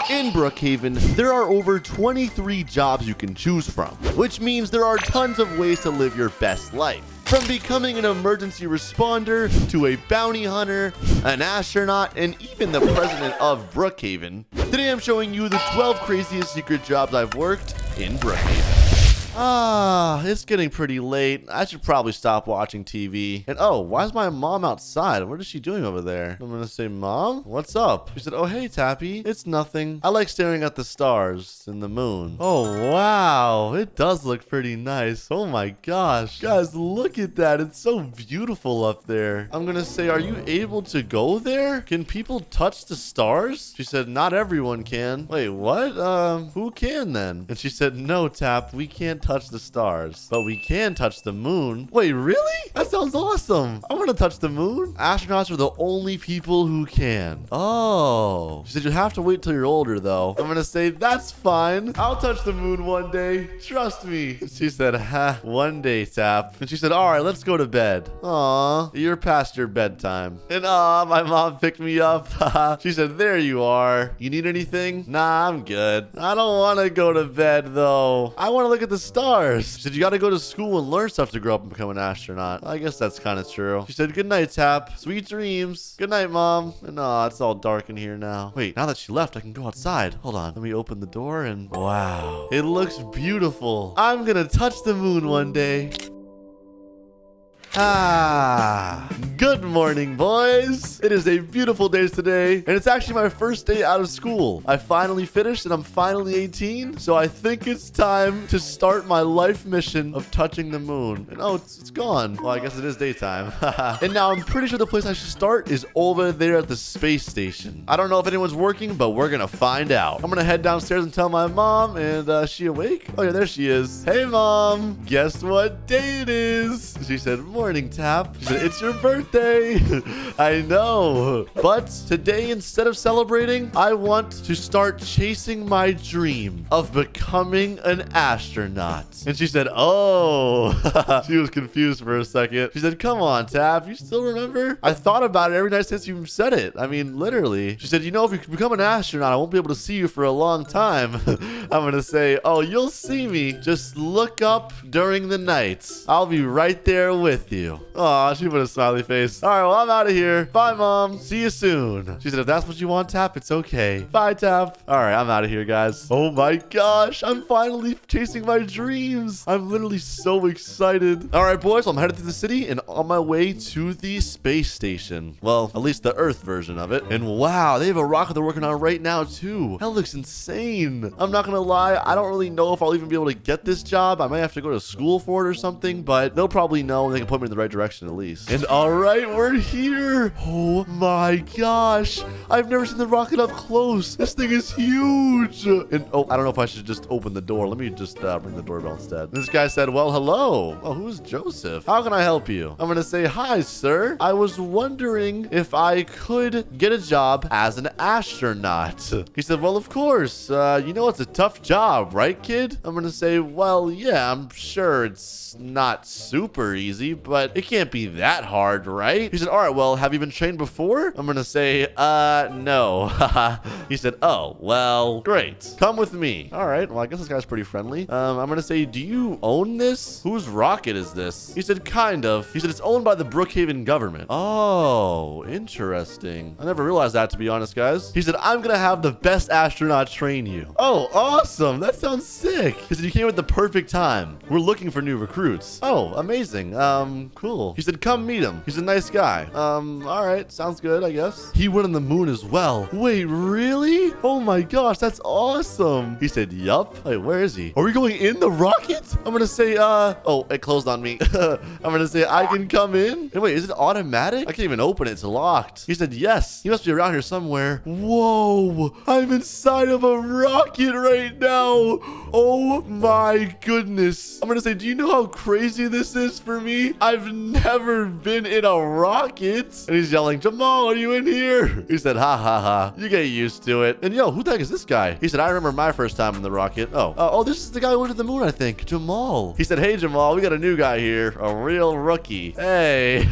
In Brookhaven, there are over 23 jobs you can choose from, which means there are tons of ways to live your best life. From becoming an emergency responder to a bounty hunter, an astronaut, and even the president of Brookhaven. Today I'm showing you the 12 craziest secret jobs I've worked in Brookhaven. It's getting pretty late. I should probably stop watching TV. And oh, why is my mom outside? What is she doing over there? I'm gonna say, Mom, what's up? She said, oh, hey, Tappy. It's nothing. I like staring at the stars and the moon. Oh, wow. It does look pretty nice. Oh my gosh. Guys, look at that. It's so beautiful up there. I'm gonna say, are you able to go there? Can people touch the stars? She said, not everyone can. Wait, what? Who can then? And she said, no, Tap, we can't touch the stars, but we can touch the moon. Wait, really? That sounds awesome. I want to touch the moon. Astronauts are the only people who can. Oh. She said you have to wait till you're older, though. I'm gonna say that's fine. I'll touch the moon one day. Trust me. She said, ha, one day, Tap. And she said, all right, let's go to bed. Aw, you're past your bedtime. And my mom picked me up. She said, there you are. You need anything? Nah, I'm good. I don't want to go to bed, though. I want to look at the stars. She said, you got to go to school and learn stuff to grow up and become an astronaut. I guess that's kind of true. She said, good night, Tap. Sweet dreams. Good night, Mom. And it's all dark in here now. Wait, now that she left, I can go outside. Hold on. Let me open the door and wow. It looks beautiful. I'm going to touch the moon one day. Good morning, boys. It is a beautiful day today, and it's actually my first day out of school. I finally finished, and I'm finally 18, so I think it's time to start my life mission of touching the moon. And it's gone. Well, I guess it is daytime. And now I'm pretty sure the place I should start is over there at the space station. I don't know if anyone's working, but we're gonna find out. I'm gonna head downstairs and tell my mom, and is she awake? Oh yeah, there she is. Hey, Mom. Guess what day it is? She said, morning, Tap. She said, it's your birthday. I know. But today, instead of celebrating, I want to start chasing my dream of becoming an astronaut. And she said, oh. She was confused for a second. She said, come on, Tap. You still remember? I thought about it every night since you said it. I mean, literally. She said, you know, if you become an astronaut, I won't be able to see you for a long time. I'm going to say, oh, you'll see me. Just look up during the nights. I'll be right there with you. Aw, she put a smiley face. All right, well, I'm out of here. Bye, Mom. See you soon. She said, if that's what you want, Tap, it's okay. Bye, Tap. All right, I'm out of here, guys. Oh my gosh, I'm finally chasing my dreams. I'm literally so excited. All right, boys, I'm headed to the city and on my way to the space station. Well, at least the Earth version of it. And wow, they have a rocket they're working on right now, too. That looks insane. I'm not gonna lie, I don't really know if I'll even be able to get this job. I might have to go to school for it or something, but they'll probably know and they can put me in the right direction at least. And all right, we're here. Oh my gosh. I've never seen the rocket up close. This thing is huge. And I don't know if I should just open the door. Let me just ring the doorbell instead. This guy said, well, hello. Oh, who's Joseph? How can I help you? I'm going to say, hi, sir. I was wondering if I could get a job as an astronaut. He said, well, of course. You know, it's a tough job, right, kid? I'm going to say, well, yeah, I'm sure it's not super easy, but it can't be that hard, right? He said, all right, well, have you been trained before? I'm gonna say, no. He said, oh, well, great. Come with me. All right, well, I guess this guy's pretty friendly. I'm gonna say, do you own this? Whose rocket is this? He said, kind of. He said, it's owned by the Brookhaven government. Oh, interesting. I never realized that, to be honest, guys. He said, I'm gonna have the best astronaut train you. Oh, awesome. That sounds sick. He said, you came at the perfect time. We're looking for new recruits. Oh, amazing. Cool. He said, come meet him. He's a nice guy. All right. Sounds good, I guess. He went on the moon as well. Wait, really? Oh my gosh, that's awesome. He said, yup. Wait, where is he? Are we going in the rocket? I'm gonna say, oh, it closed on me. I'm gonna say, I can come in. And wait, is it automatic? I can't even open it. It's locked. He said, yes. He must be around here somewhere. Whoa, I'm inside of a rocket right now. Oh my goodness. I'm gonna say, do you know how crazy this is for me? I've never been in a rocket. And he's yelling, Jamal, are you in here? He said, ha ha ha. You get used to it. And yo, who the heck is this guy? He said, I remember my first time in the rocket. Oh, this is the guy who went to the moon, I think. Jamal. He said, hey, Jamal, we got a new guy here. A real rookie. Hey,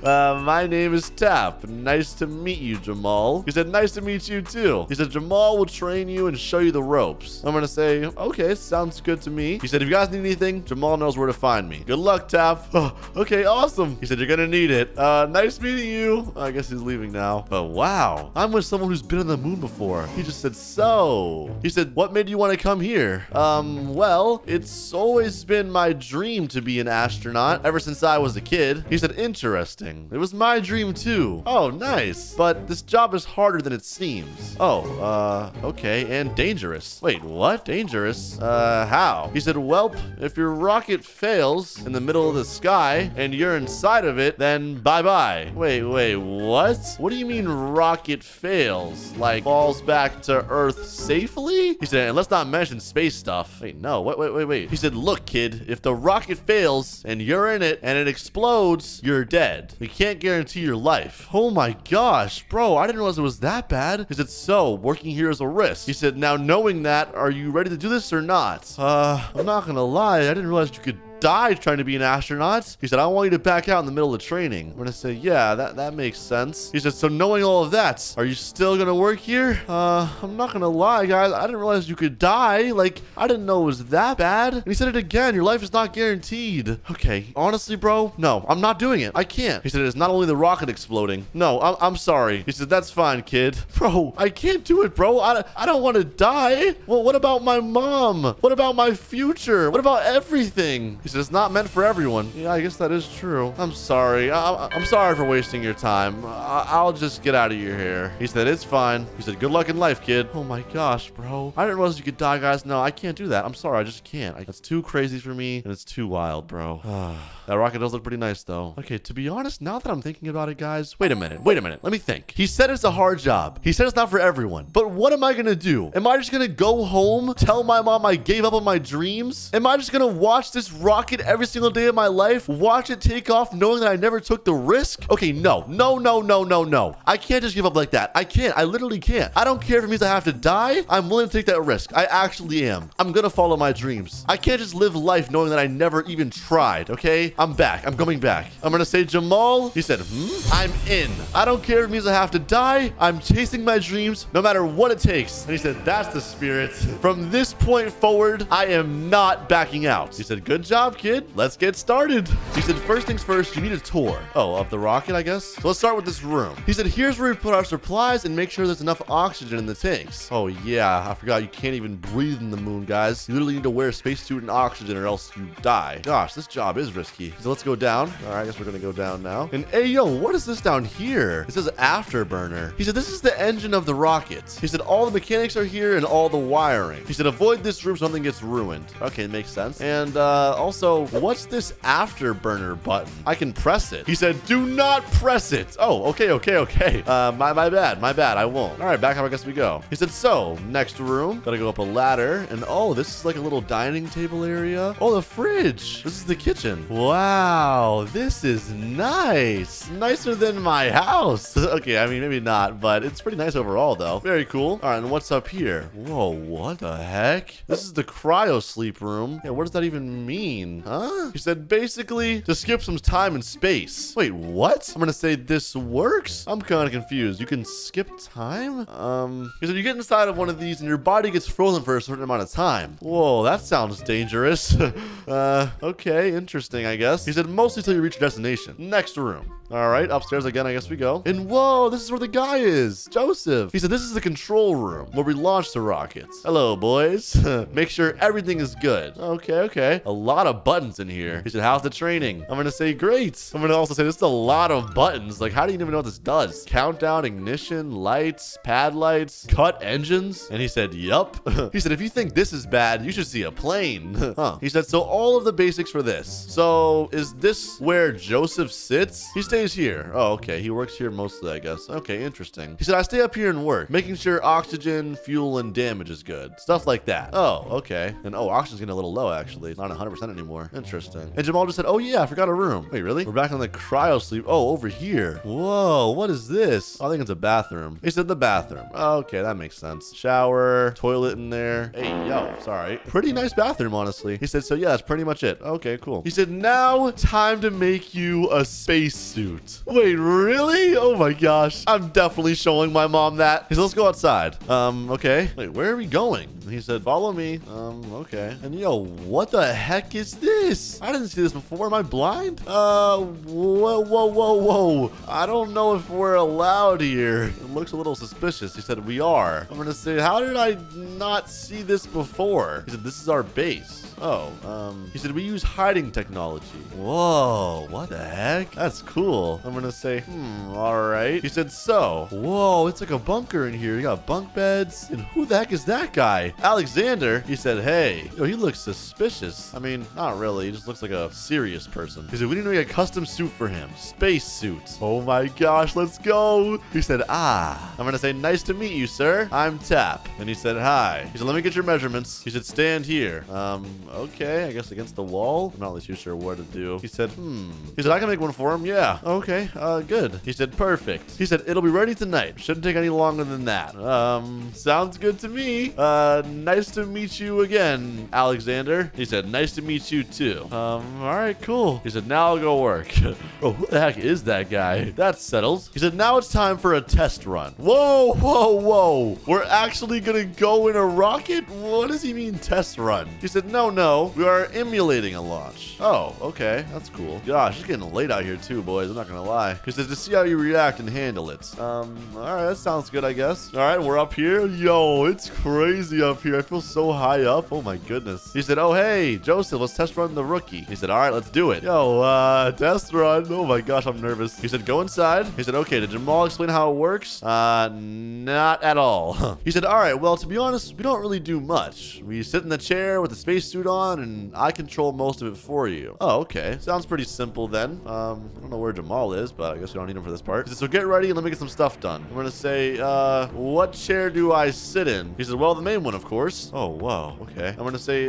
my name is Tap. Nice to meet you, Jamal. He said, nice to meet you too. He said, Jamal will train you and show you the ropes. I'm gonna say, okay, sounds good to me. He said, if you guys need anything, Jamal knows where to find me. Good luck, Tap. Oh, okay, awesome. He said, you're gonna need it. Nice meeting you. I guess he's leaving now. But wow, I'm with someone who's been on the moon before. He just said, so. He said, what made you want to come here? Well, it's always been my dream to be an astronaut ever since I was a kid. He said, interesting. It was my dream too. Oh, nice. But this job is harder than it seems. Oh, okay, and dangerous. Wait, what? Dangerous? How? He said, well, if your rocket fails in the middle of the sky and you're inside of it, then bye-bye. Wait, what? What do you mean rocket fails? Like falls back to Earth safely? He said, and let's not mention space stuff. Wait, no, wait. He said, look, kid, if the rocket fails and you're in it and it explodes, you're dead. We can't guarantee your life. Oh my gosh, bro, I didn't realize it was that bad. He said, so working here is a risk. He said, now knowing that, are you ready to do this or not? I'm not gonna lie, I didn't realize you could die trying to be an astronaut. He said, I want you to back out in the middle of training. I'm gonna say, yeah, that makes sense. He said, so knowing all of that, are you still gonna work here? I'm not gonna lie, guys, I didn't realize you could die. Like, I didn't know it was that bad. And he said it again, your life is not guaranteed. Okay, honestly, bro, no, I'm not doing it. I can't. He said, it's not only the rocket exploding. No, I'm sorry. He said, that's fine, kid. Bro, I can't do it, bro. I don't want to die. Well, what about my mom? What about my future? What about everything? He said, it's not meant for everyone. Yeah, I guess that is true. I'm sorry. I'm sorry for wasting your time. I'll just get out of your hair. He said, it's fine. He said, good luck in life, kid. Oh my gosh, bro. I didn't realize you could die, guys. No, I can't do that. I'm sorry. I just can't. That's too crazy for me, and it's too wild, bro. That rocket does look pretty nice, though. Okay, to be honest, now that I'm thinking about it, guys, wait a minute. Let me think. He said it's a hard job. He said it's not for everyone. But what am I gonna do? Am I just gonna go home, tell my mom I gave up on my dreams? Am I just gonna watch this rocket every single day of my life, watch it take off knowing that I never took the risk? Okay, no. I can't just give up like that. I can't. I literally can't. I don't care if it means I have to die. I'm willing to take that risk. I actually am. I'm gonna follow my dreams. I can't just live life knowing that I never even tried, okay? I'm back. I'm coming back. I'm gonna say, Jamal. He said, I'm in. I don't care if it means I have to die. I'm chasing my dreams no matter what it takes. And he said, that's the spirit. From this point forward, I am not backing out. He said, good job, kid. Let's get started. He said, first things first, you need a tour. Oh, of the rocket, I guess? So let's start with this room. He said, here's where we put our supplies and make sure there's enough oxygen in the tanks. Oh, yeah. I forgot you can't even breathe in the moon, guys. You literally need to wear a spacesuit and oxygen or else you die. Gosh, this job is risky. So let's go down. All right, I guess we're gonna go down now. And hey, yo, what is this down here? It says afterburner. He said, this is the engine of the rocket. He said, all the mechanics are here and all the wiring. He said, avoid this room so nothing gets ruined. Okay, makes sense. And also, what's this afterburner button? I can press it. He said, do not press it. Oh, okay. My bad. I won't. All right, back up, I guess we go. He said, so, next room. Gotta go up a ladder. And oh, this is like a little dining table area. Oh, the fridge. This is the kitchen. Wow, this is nice. Nicer than my house. Okay, I mean, maybe not, but it's pretty nice overall, though. Very cool. All right, and what's up here? Whoa, what the heck? This is the cryo sleep room. Yeah, what does that even mean? Huh? He said, basically, to skip some time in space. Wait, what? I'm gonna say this works? I'm kind of confused. You can skip time? He said, you get inside of one of these and your body gets frozen for a certain amount of time. Whoa, that sounds dangerous. Okay, interesting, I guess. He said, mostly till you reach your destination. Next room. All right, upstairs again, I guess we go. And whoa, this is where the guy is, Joseph. He said, this is the control room where we launch the rockets. Hello, boys. Make sure everything is good. Okay. A lot of buttons in here. He said, how's the training? I'm gonna say, great. I'm gonna also say, this is a lot of buttons. Like, how do you even know what this does? Countdown, ignition, lights, pad lights, cut engines. And he said, yup. He said, if you think this is bad, you should see a plane. Huh. He said, so all of the basics for this. So is this where Joseph sits? He stays here. Oh, okay. He works here mostly, I guess. Okay, interesting. He said, I stay up here and work, making sure oxygen, fuel, and damage is good. Stuff like that. Oh, okay. And oh, oxygen's getting a little low, actually. It's not 100% anymore. Interesting. And Jamal just said, oh yeah, I forgot a room. Wait, really? We're back on the cryo sleep. Oh, over here. Whoa, what is this? I think it's a bathroom. He said the bathroom. Okay, that makes sense. Shower, toilet in there. Hey, yo, sorry. Pretty nice bathroom, honestly. He said, so yeah, that's pretty much it. Okay, cool. He said, now time to make you a spacesuit. Wait, really? Oh my gosh. I'm definitely showing my mom that. He said, let's go outside. Okay. Wait, where are we going? He said, follow me. Okay. And yo, what the heck is this? I didn't see this before. Am I blind? Whoa. I don't know if we're allowed here. It looks a little suspicious. He said, we are. I'm gonna say, how did I not see this before? He said, this is our base. Oh, he said, we use hiding technology. Whoa, what the heck? That's cool. I'm gonna say, all right. He said, so, whoa, it's like a bunker in here. You got bunk beds. And who the heck is that guy? Alexander. He said, hey, yo, he looks suspicious. I mean, not really. He just looks like a serious person. He said, we need to make a custom suit for him. Space suit. Oh my gosh, let's go. He said, I'm gonna say, nice to meet you, sir. I'm Tap. And he said, hi. He said, let me get your measurements. He said, stand here. Okay, I guess against the wall. I'm not really too sure what to do. He said, He said, I can make one for him. Yeah. Okay, good. He said, perfect. He said, it'll be ready tonight. Shouldn't take any longer than that. Sounds good to me. Nice to meet you again, Alexander. He said, nice to meet you too. All right, cool. He said, now I'll go work. Oh, who the heck is that guy? That's settled. He said, now it's time for a test run. Whoa. We're actually gonna go in a rocket? What does he mean test run? He said, no, we are emulating a launch. Oh, okay. That's cool. Gosh, it's getting late out here too, boys. I'm not gonna lie. He says to see how you react and handle it. All right, that sounds good, I guess. All right, we're up here. Yo, it's crazy up here. I feel so high up. Oh my goodness. He said, oh, hey, Joseph, let's test run the rookie. He said, all right, let's do it. Yo, test run. Oh my gosh, I'm nervous. He said, go inside. He said, okay, did Jamal explain how it works? Not at all. He said, all right, well, to be honest, we don't really do much. We sit in the chair with the spacesuit on and I control most of it for you. Oh, okay. Sounds pretty simple then. I don't know where Jamal is, but I guess we don't need him for this part. He said, so get ready and let me get some stuff done. I'm gonna say, what chair do I sit in? He said, well, the main one, of course. Oh, wow. Okay. I'm gonna say,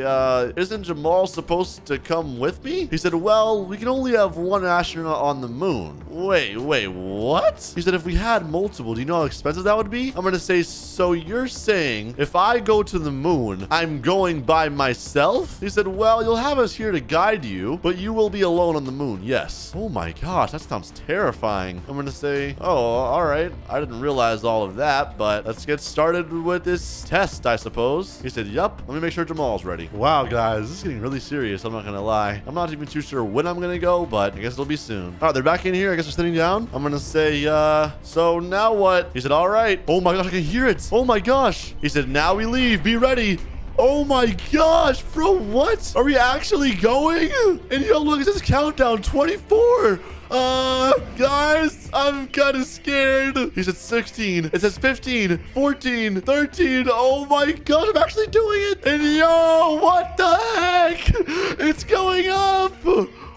isn't Jamal supposed to come with me? He said, well, we can only have one astronaut on the moon. Wait, what? He said, if we had multiple, do you know how expensive that would be? I'm gonna say, so you're saying if I go to the moon, I'm going by myself? He said, well, you'll have us here to guide you, but you will be alone on the moon. Yes. Oh my gosh, that sounds terrifying. I'm gonna say, oh, all right. I didn't realize all of that, but let's get started with this test, I suppose. He said, yup. Let me make sure Jamal's ready. Wow, guys, this is getting really serious. I'm not gonna lie. I'm not even too sure when I'm gonna go, but I guess it'll be soon. All right, they're back in here. I guess they're sitting down. I'm gonna say, so now what? He said, all right. Oh my gosh, I can hear it. Oh my gosh. He said, now we leave. Be ready. Oh my gosh, bro, what? Are we actually going? And yo, look, it says countdown 24. Guys, I'm kind of scared. He said 16. It says 15, 14, 13. Oh my gosh, I'm actually doing it. And yo, what the heck? It's going up.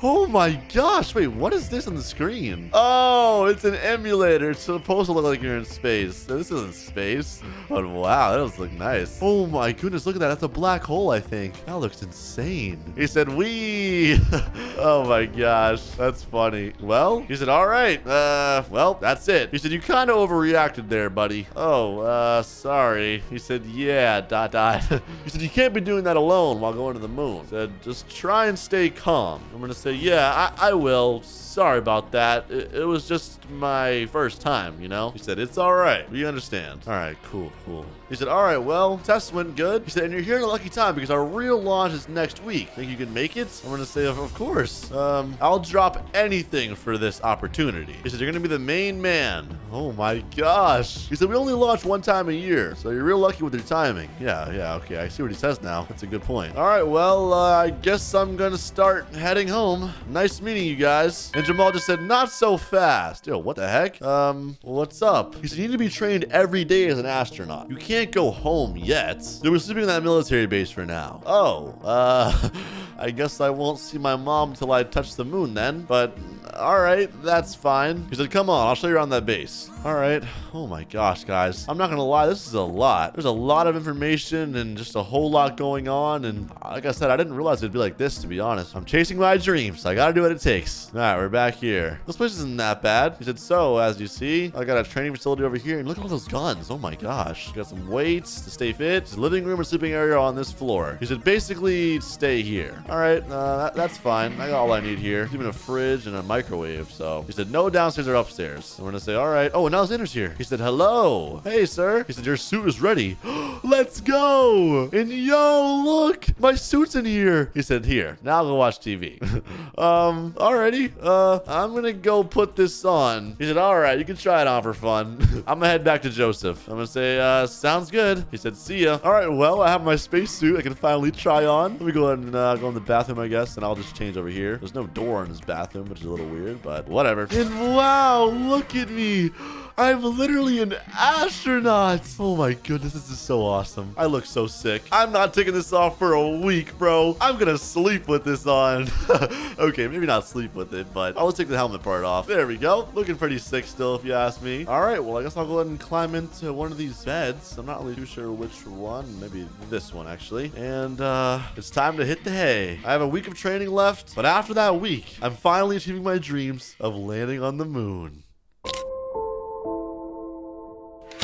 Oh my gosh. Wait, what is this on the screen? Oh, it's an emulator. It's supposed to look like you're in space. This isn't space. But wow, that does look nice. Oh my goodness, look at that. That's a black hole, I think. That looks insane. He said, wee. Oh my gosh. That's funny. Well, he said, all right. Well, that's it. He said, you kind of overreacted there, buddy. Oh, sorry. He said, yeah, ... He said, you can't be doing that alone while going to the moon. He said, just try and stay calm. I'm going to say, yeah, I will. Sorry about that. It was just my first time, you know? He said, it's all right. We understand. All right, cool. He said, all right, well, test went good. He said, and you're here in a lucky time because our real launch is next week. Think you can make it? I'm going to say, of course. I'll drop anything for this opportunity. He said, you're going to be the main man. Oh my gosh. He said, we only launch one time a year, so you're real lucky with your timing. Yeah, okay. I see what he says now. That's a good point. All right, well, I guess I'm going to start heading home. Nice meeting you guys. And Jamal just said, not so fast. Yo, what the heck? What's up? He said, you need to be trained every day as an astronaut. You can't go home yet. So we're sleeping in that military base for now. Oh, I guess I won't see my mom till I touch the moon then, but all right, that's fine. He said, come on, I'll show you around that base. All right. Oh my gosh, guys. I'm not gonna lie, this is a lot. There's a lot of information and just a whole lot going on. And like I said, I didn't realize it'd be like this, to be honest. I'm chasing my dreams. I gotta do what it takes. All right, we're back here. This place isn't that bad. He said, so, as you see, I got a training facility over here. And look at all those guns. Oh my gosh. Got some weights to stay fit. There's a living room and sleeping area on this floor. He said, basically, stay here. All right, that's fine. I got all I need here. Even a fridge and a microwave. So he said, no downstairs or upstairs. And we're gonna say, all right. Oh, and now Xander's here. He said, hello. Hey, sir. He said, your suit is ready. Let's go. And yo, look, my suit's in here. He said, here, now I'll go watch TV. Alrighty. I'm gonna go put this on. He said, all right, you can try it on for fun. I'm gonna head back to Joseph. I'm gonna say, sounds good. He said, see ya. All right, well, I have my spacesuit I can finally try on. Let me go ahead and go in the bathroom, I guess, and I'll just change over here. There's no door in this bathroom, which is a little weird, but whatever. And wow, look at me. I'm literally an astronaut. Oh my goodness, this is so awesome. I look so sick. I'm not taking this off for a week, bro. I'm gonna sleep with this on. Okay, maybe not sleep with it, but I'll take the helmet part off. There we go. Looking pretty sick still, if you ask me. All right, well, I guess I'll go ahead and climb into one of these beds. I'm not really too sure which one. Maybe this one, actually. And it's time to hit the hay. I have a week of training left, but after that week, I'm finally achieving my dreams of landing on the moon.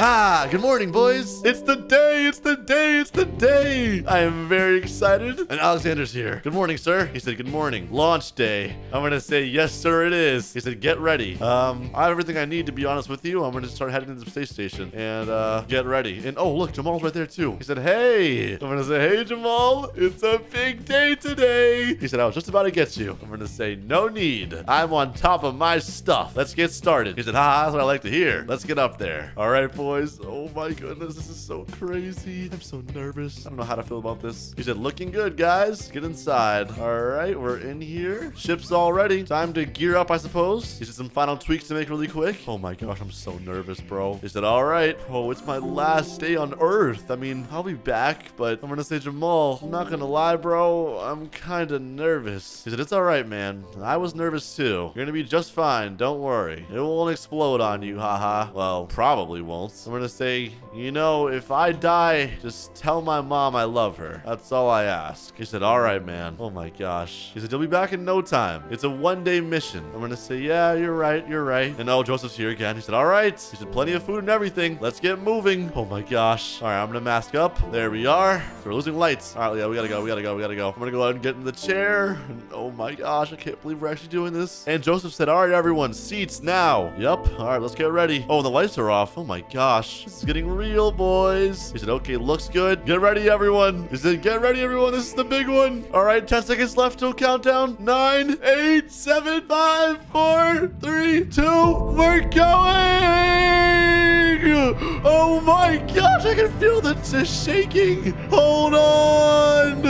Ah, good morning, boys. It's the day. It's the day. It's the day. I am very excited. And Alexander's here. Good morning, sir. He said, good morning. Launch day. I'm going to say, yes, sir, it is. He said, get ready. I have everything I need, to be honest with you. I'm going to start heading to the space station and get ready. And oh, look, Jamal's right there, too. He said, hey. I'm going to say, hey, Jamal. It's a big day today. He said, I was just about to get you. I'm going to say, no need. I'm on top of my stuff. Let's get started. He said, ha, that's what I like to hear. Let's get up there. All right, boys. Oh my goodness, this is so crazy. I'm so nervous. I don't know how to feel about this. He said, looking good, guys. Get inside. All right, we're in here. Ship's all ready. Time to gear up, I suppose. He said some final tweaks to make really quick. Oh my gosh, I'm so nervous, bro. He said, all right. Oh, it's my last day on Earth. I mean, I'll be back, but I'm gonna say, Jamal, I'm not gonna lie, bro. I'm kind of nervous. He said, it's all right, man. I was nervous too. You're gonna be just fine. Don't worry. It won't explode on you, haha. Well, probably won't. I'm gonna say, you know, if I die, just tell my mom I love her. That's all I ask. He said, all right, man. Oh my gosh. He said, you'll be back in no time. It's a one-day mission. I'm gonna say, yeah, you're right. You're right. And oh, Joseph's here again. He said, all right. He said, plenty of food and everything. Let's get moving. Oh my gosh. All right, I'm gonna mask up. There we are. So we're losing lights. All right, yeah, we gotta go. We gotta go. We gotta go. I'm gonna go ahead and get in the chair. And oh my gosh, I can't believe we're actually doing this. And Joseph said, all right, everyone, seats now. Yep. All right, let's get ready. Oh, and the lights are off. Oh my gosh. This is getting real, boys. He said, okay, looks good. Get ready, everyone. He said, get ready, everyone. This is the big one. All right, 10 seconds left till countdown. 9, 8, 7, 5, 4, 3, 2. We're going. Oh my gosh, I can feel the shaking. Hold on.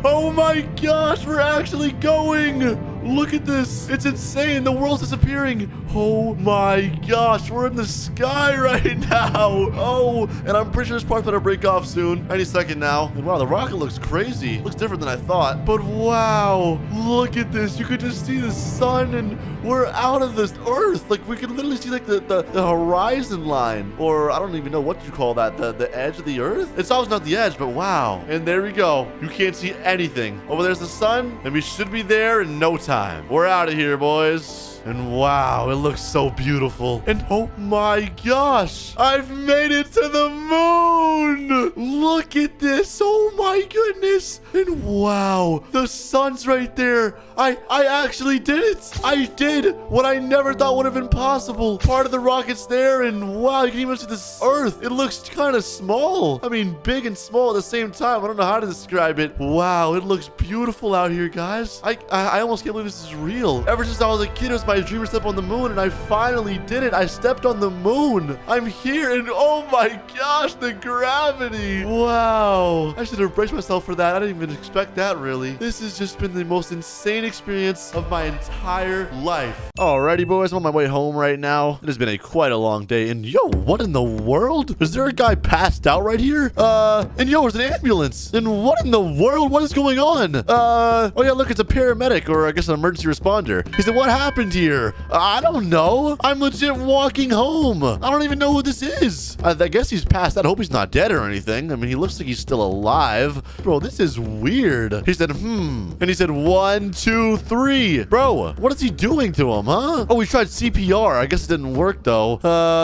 Oh my gosh, we're actually going. Look at this. It's insane. The world's disappearing. Oh my gosh. We're in the sky right now. Oh, and I'm pretty sure this part's going to break off soon. Any second now. And wow, the rocket looks crazy. Looks different than I thought. But wow, look at this. You could just see the sun and we're out of this Earth. Like we can literally see like the horizon line. Or I don't even know what you call that. The edge of the Earth? It's always not the edge, but wow. And there we go. You can't see anything. Over there's the sun and we should be there in no time. We're out of here, boys. And wow, it looks so beautiful. And oh my gosh, I've made it to the moon. Look at this. Oh my goodness. And wow, the sun's right there. I actually did it. I did what I never thought would have been possible. Part of the rocket's there, and wow, you can even see this Earth. It looks kind of small. I mean, big and small at the same time. I don't know how to describe it. Wow, it looks beautiful out here, guys. I almost can't believe this is real. Ever since I was a kid, it was my dream to step on the moon, and I finally did it. I stepped on the moon. I'm here, and oh my gosh, the gravity. Wow. Wow. I should have braced myself for that. I didn't even expect that, really. This has just been the most insane experience of my entire life. Alrighty, boys. I'm on my way home right now. It has been quite a long day. And yo, what in the world? Is there a guy passed out right here? And yo, there's an ambulance. And what in the world? What is going on? Oh yeah, look, it's a paramedic, or I guess an emergency responder. He said, what happened here? I don't know. I'm legit walking home. I don't even know who this is. I guess he's passed out. I hope he's not dead or anything. I mean, he looks like he's still alive. Bro, this is weird. He said, And he said, 1, 2, 3. Bro, what is he doing to him, huh? Oh, we tried CPR. I guess it didn't work, though.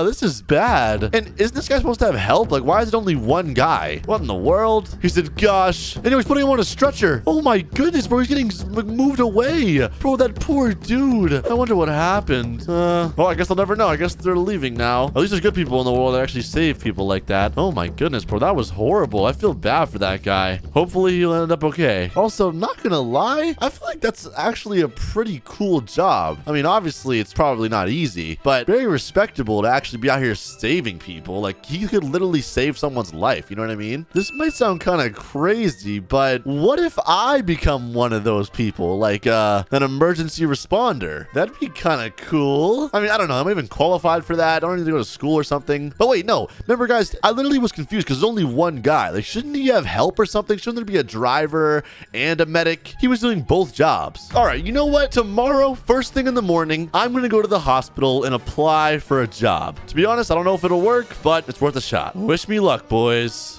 This is bad. And isn't this guy supposed to have help? Like, why is it only one guy? What in the world? He said, gosh. And he's putting him on a stretcher. Oh my goodness, bro. He's getting moved away. Bro, that poor dude. I wonder what happened. Well, I guess I'll never know. I guess they're leaving now. At least there's good people in the world that actually save people like that. Oh my goodness, bro. That was horrible. I feel bad for that guy. Hopefully he'll end up okay. Also, not gonna lie, I feel like that's actually a pretty cool job. I mean, obviously it's probably not easy, but very respectable to actually be out here saving people. Like, he could literally save someone's life. You know what I mean? This might sound kind of crazy, but what if I become one of those people? Like, an emergency responder? That'd be kind of cool. I mean, I don't know. I'm even qualified for that. I don't need to go to school or something. But wait, no. Remember, guys, I literally was confused because there's only one guy. Like, shouldn't he have help or something? Shouldn't there be a driver and a medic? He was doing both jobs. All right, you know what? Tomorrow, first thing in the morning, I'm going to go to the hospital and apply for a job. To be honest, I don't know if it'll work, but it's worth a shot. Wish me luck, boys.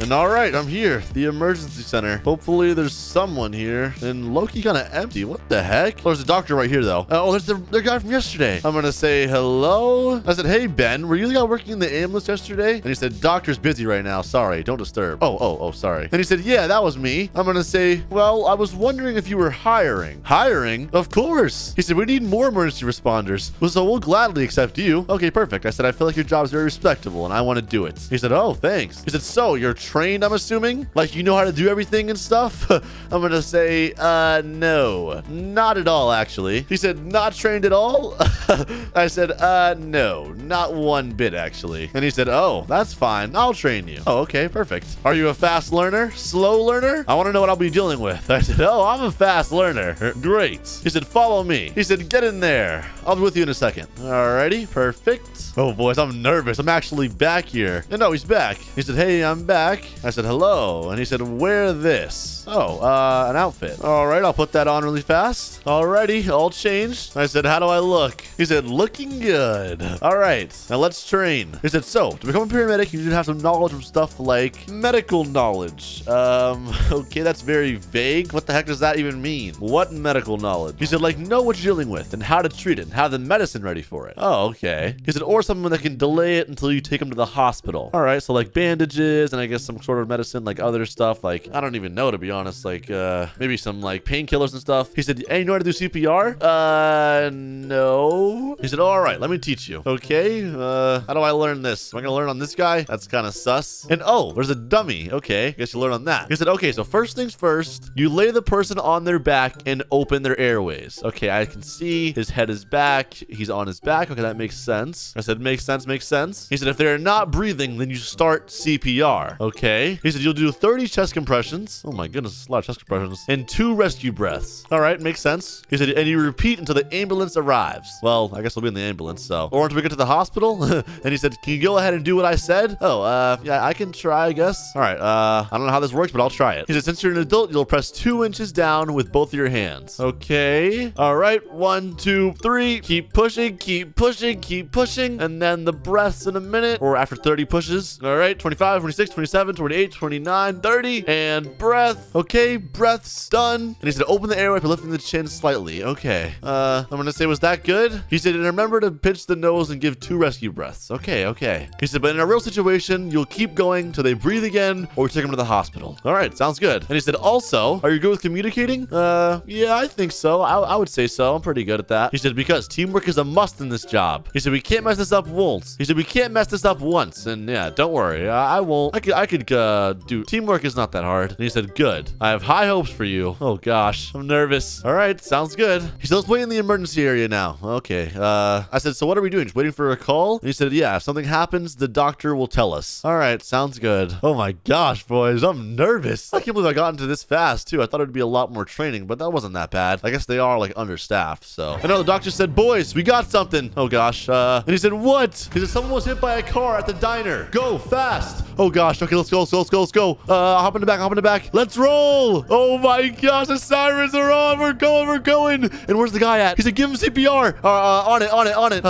And all right, I'm here, the emergency center. Hopefully there's someone here. And low-key kind of empty. What the heck? Oh, there's a doctor right here, though. Oh, there's the guy from yesterday. I'm going to say hello. I said, hey, Ben, were you the guy working in the ambulance yesterday? And he said, doctor's busy right now. Sorry, don't disturb. Oh, sorry. And he said, yeah, that was me. I'm going to say, well, I was wondering if you were hiring. Hiring? Of course. He said, we need more emergency responders. Well, so we'll gladly accept you. Okay, perfect. I said, I feel like your job is very respectable and I want to do it. He said, oh, thanks. He said, so you're trained, I'm assuming? Like, you know how to do everything and stuff? I'm gonna say, no. Not at all, actually. He said, not trained at all? I said, no. Not one bit, actually. And he said, oh, that's fine. I'll train you. Oh, okay, perfect. Are you a fast learner? Slow learner? I want to know what I'll be dealing with. I said, oh, I'm a fast learner. Great. He said, follow me. He said, get in there. I'll be with you in a second. Alrighty, perfect. Oh, boys, I'm nervous. I'm actually back here. And no, he's back. He said, hey, I'm back. I said, hello. And he said, wear this. Oh, an outfit. All right, I'll put that on really fast. Alrighty, all changed. I said, how do I look? He said, looking good. All right, now let's train. He said, so to become a paramedic, you need to have some knowledge of stuff like medical knowledge. Okay, that's very vague. What the heck does that even mean? What medical knowledge? He said, like, know what you're dealing with and how to treat it and have the medicine ready for it. Oh, okay. He said, or something that can delay it until you take him to the hospital. All right, so like bandages and I guess some sort of medicine, like other stuff. Like, I don't even know, to be honest. Like, maybe some like painkillers and stuff. He said, hey, you know how to do CPR? No. He said, all right, let me teach you. Okay, how do I learn this? Am I gonna learn on this guy? That's kind of sus. And oh, there's a dummy. Okay, guess you learn on that. He said, okay, so first things first, you lay the person on their back and open their airways. Okay, I can see his head is back. He's on his back. Okay, that makes sense. I said, makes sense, makes sense. He said, if they're not breathing, then you start CPR. Okay. He said, you'll do 30 chest compressions. Oh my goodness, that's a lot of chest compressions. And 2 rescue breaths. All right, makes sense. He said, and you repeat until the ambulance arrives. Well, I guess we'll be in the ambulance, so. Or until we get to the hospital. And he said, can you go ahead and do what I said? Oh, yeah, I can try, I guess. All right, I don't know how this works, but I'll try it. He said, since you're an adult, you'll press 2 inches down with both of your hands. Okay. All right, 1, 2, 3. Keep pushing, keep pushing, keep pushing. And then the breaths in a minute, or after 30 pushes. All right, 25, 26, 27, 28, 29, 30, and breath. Okay, breath's done. And he said, open the airway by lifting the chin slightly. Okay. I'm gonna say, was that good? He said, and remember to pinch the nose and give 2 rescue breaths. Okay, okay. He said, but in a real situation, you'll keep going till they breathe again or take them to the hospital. All right, sounds good. And he said, also, are you good with communicating? Yeah, I think so. I would say so. I'm pretty good at that. He said, because teamwork is a must in this job. He said, we can't mess this up once. He said, we can't mess this up once. And yeah, don't worry. I won't. I can could do. Teamwork is not that hard. And he said, good. I have high hopes for you. Oh gosh, I'm nervous. All right, sounds good. He said, let's wait in the emergency area now. Okay. I said, so what are we doing? Just waiting for a call? And he said, yeah, if something happens, the doctor will tell us. All right, sounds good. Oh my gosh, boys, I'm nervous. I can't believe I got into this fast too. I thought it'd be a lot more training, but that wasn't that bad. I guess they are like understaffed. So I know the doctor said, boys, we got something. Oh gosh. And he said, what? He said, someone was hit by a car at the diner. Go fast. Oh gosh. Okay, let's go. Let's go. Hop in the back. Let's roll. Oh my gosh, the sirens are on. We're going. And where's the guy at? He said, give him CPR. On it.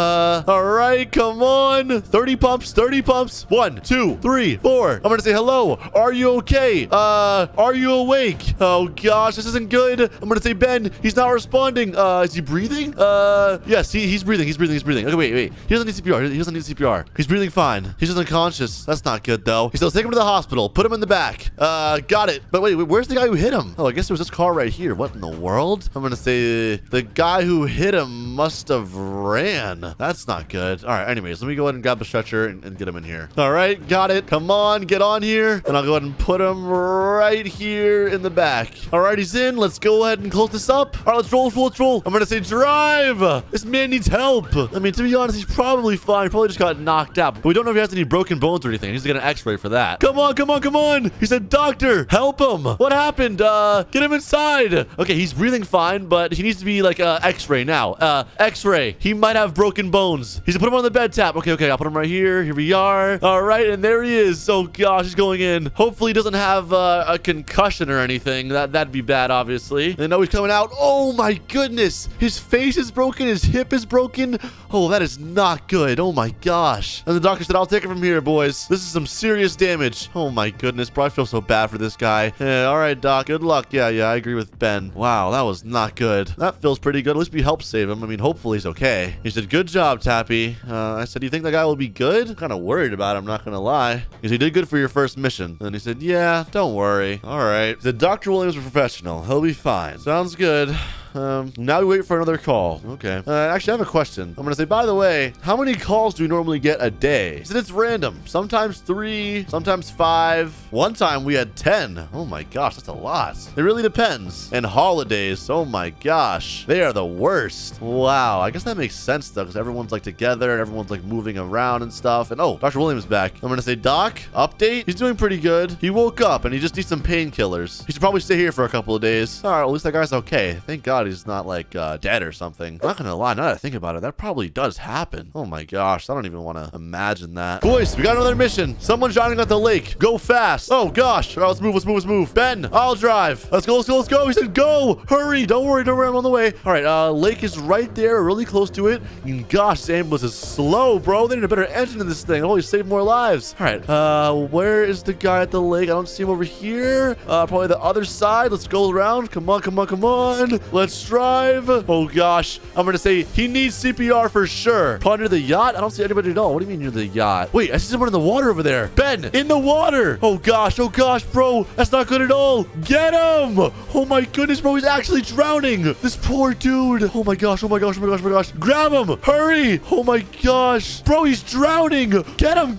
All right, come on. 30 pumps. 1, 2, 3, 4. I'm gonna say hello. Are you okay? Are you awake? Oh gosh, this isn't good. I'm gonna say Ben. He's not responding. Is he breathing? Yes, he's breathing. Okay, wait. He doesn't need CPR. He's breathing fine. He's just unconscious. That's not good though. He's still take him to the hospital. Put him in the back. Got it. But wait, where's the guy who hit him? Oh, I guess there was this car right here. What in the world? I'm gonna say the guy who hit him must have ran. That's not good. All right, anyways, let me go ahead and grab the stretcher and get him in here. All right, got it. Come on, get on here. And I'll go ahead and put him right here in the back. All right, he's in. Let's go ahead and close this up. All right, let's roll. I'm gonna say drive. This man needs help. I mean, to be honest, he's probably fine. He probably just got knocked out. But we don't know if he has any broken bones or anything. He needs to get an x-ray for that. Come on. He said, doctor, help him. What happened? Get him inside. Okay, he's breathing fine, but he needs to be like x-ray now. X-ray. He might have broken bones. He said, put him on the bed tap. Okay, I'll put him right here. Here we are. All right, and there he is. Oh gosh, he's going in. Hopefully he doesn't have a concussion or anything. That'd be bad, obviously. And now he's coming out. Oh my goodness. His face is broken. His hip is broken. Oh, that is not good. Oh my gosh. And the doctor said, I'll take it from here, boys. This is some serious damage. Oh my goodness, bro. I feel so bad for this guy. Yeah, all right, doc. Good luck. Yeah, I agree with Ben. Wow, that was not good. That feels pretty good. At least we helped save him. I mean, hopefully he's okay. He said, good job, Tappy. I said, do you think that guy will be good? I'm kind of worried about him, not gonna lie. He said, you did good for your first mission. And he said, yeah, don't worry. All right. The Dr. Williams is a professional. He'll be fine. Sounds good. Now we wait for another call. Okay. Actually, I have a question. I'm gonna say, by the way, how many calls do we normally get a day? He said it's random. Sometimes 3, sometimes 5. One time we had 10. Oh my gosh, that's a lot. It really depends. And holidays, oh my gosh, they are the worst. Wow, I guess that makes sense though, because everyone's like together and everyone's like moving around and stuff. And oh, Dr. Williams is back. I'm gonna say, Doc, update. He's doing pretty good. He woke up and he just needs some painkillers. He should probably stay here for a couple of days. All right, at least that guy's okay. Thank God he's not like dead or something. I'm not gonna lie, now that I think about it, that probably does happen. Oh my gosh, I don't even want to imagine that. Boys, we got another mission. Someone's drowning at the lake. Go fast. Oh gosh. All right, let's move. Ben, I'll drive. Let's go. He said go. Hurry. Don't worry, I'm on the way. All right, lake is right there, really close to it. And gosh, this ambulance is slow, bro. They need a better engine in this thing. Oh, he saved more lives. All right, where is the guy at the lake? I don't see him over here. Probably the other side. Let's go around. Come on. Let's drive. Oh gosh, I'm gonna say he needs CPR for sure. Probably near the yacht. I don't see anybody at all. What do you mean near the yacht? Wait, I see someone in the water over there. Ben, in the water. Oh gosh, bro, that's not good at all. Get him. Oh my goodness, bro, he's actually drowning. This poor dude. Oh my gosh. Grab him. Hurry. Oh my gosh, bro, he's drowning. Get him.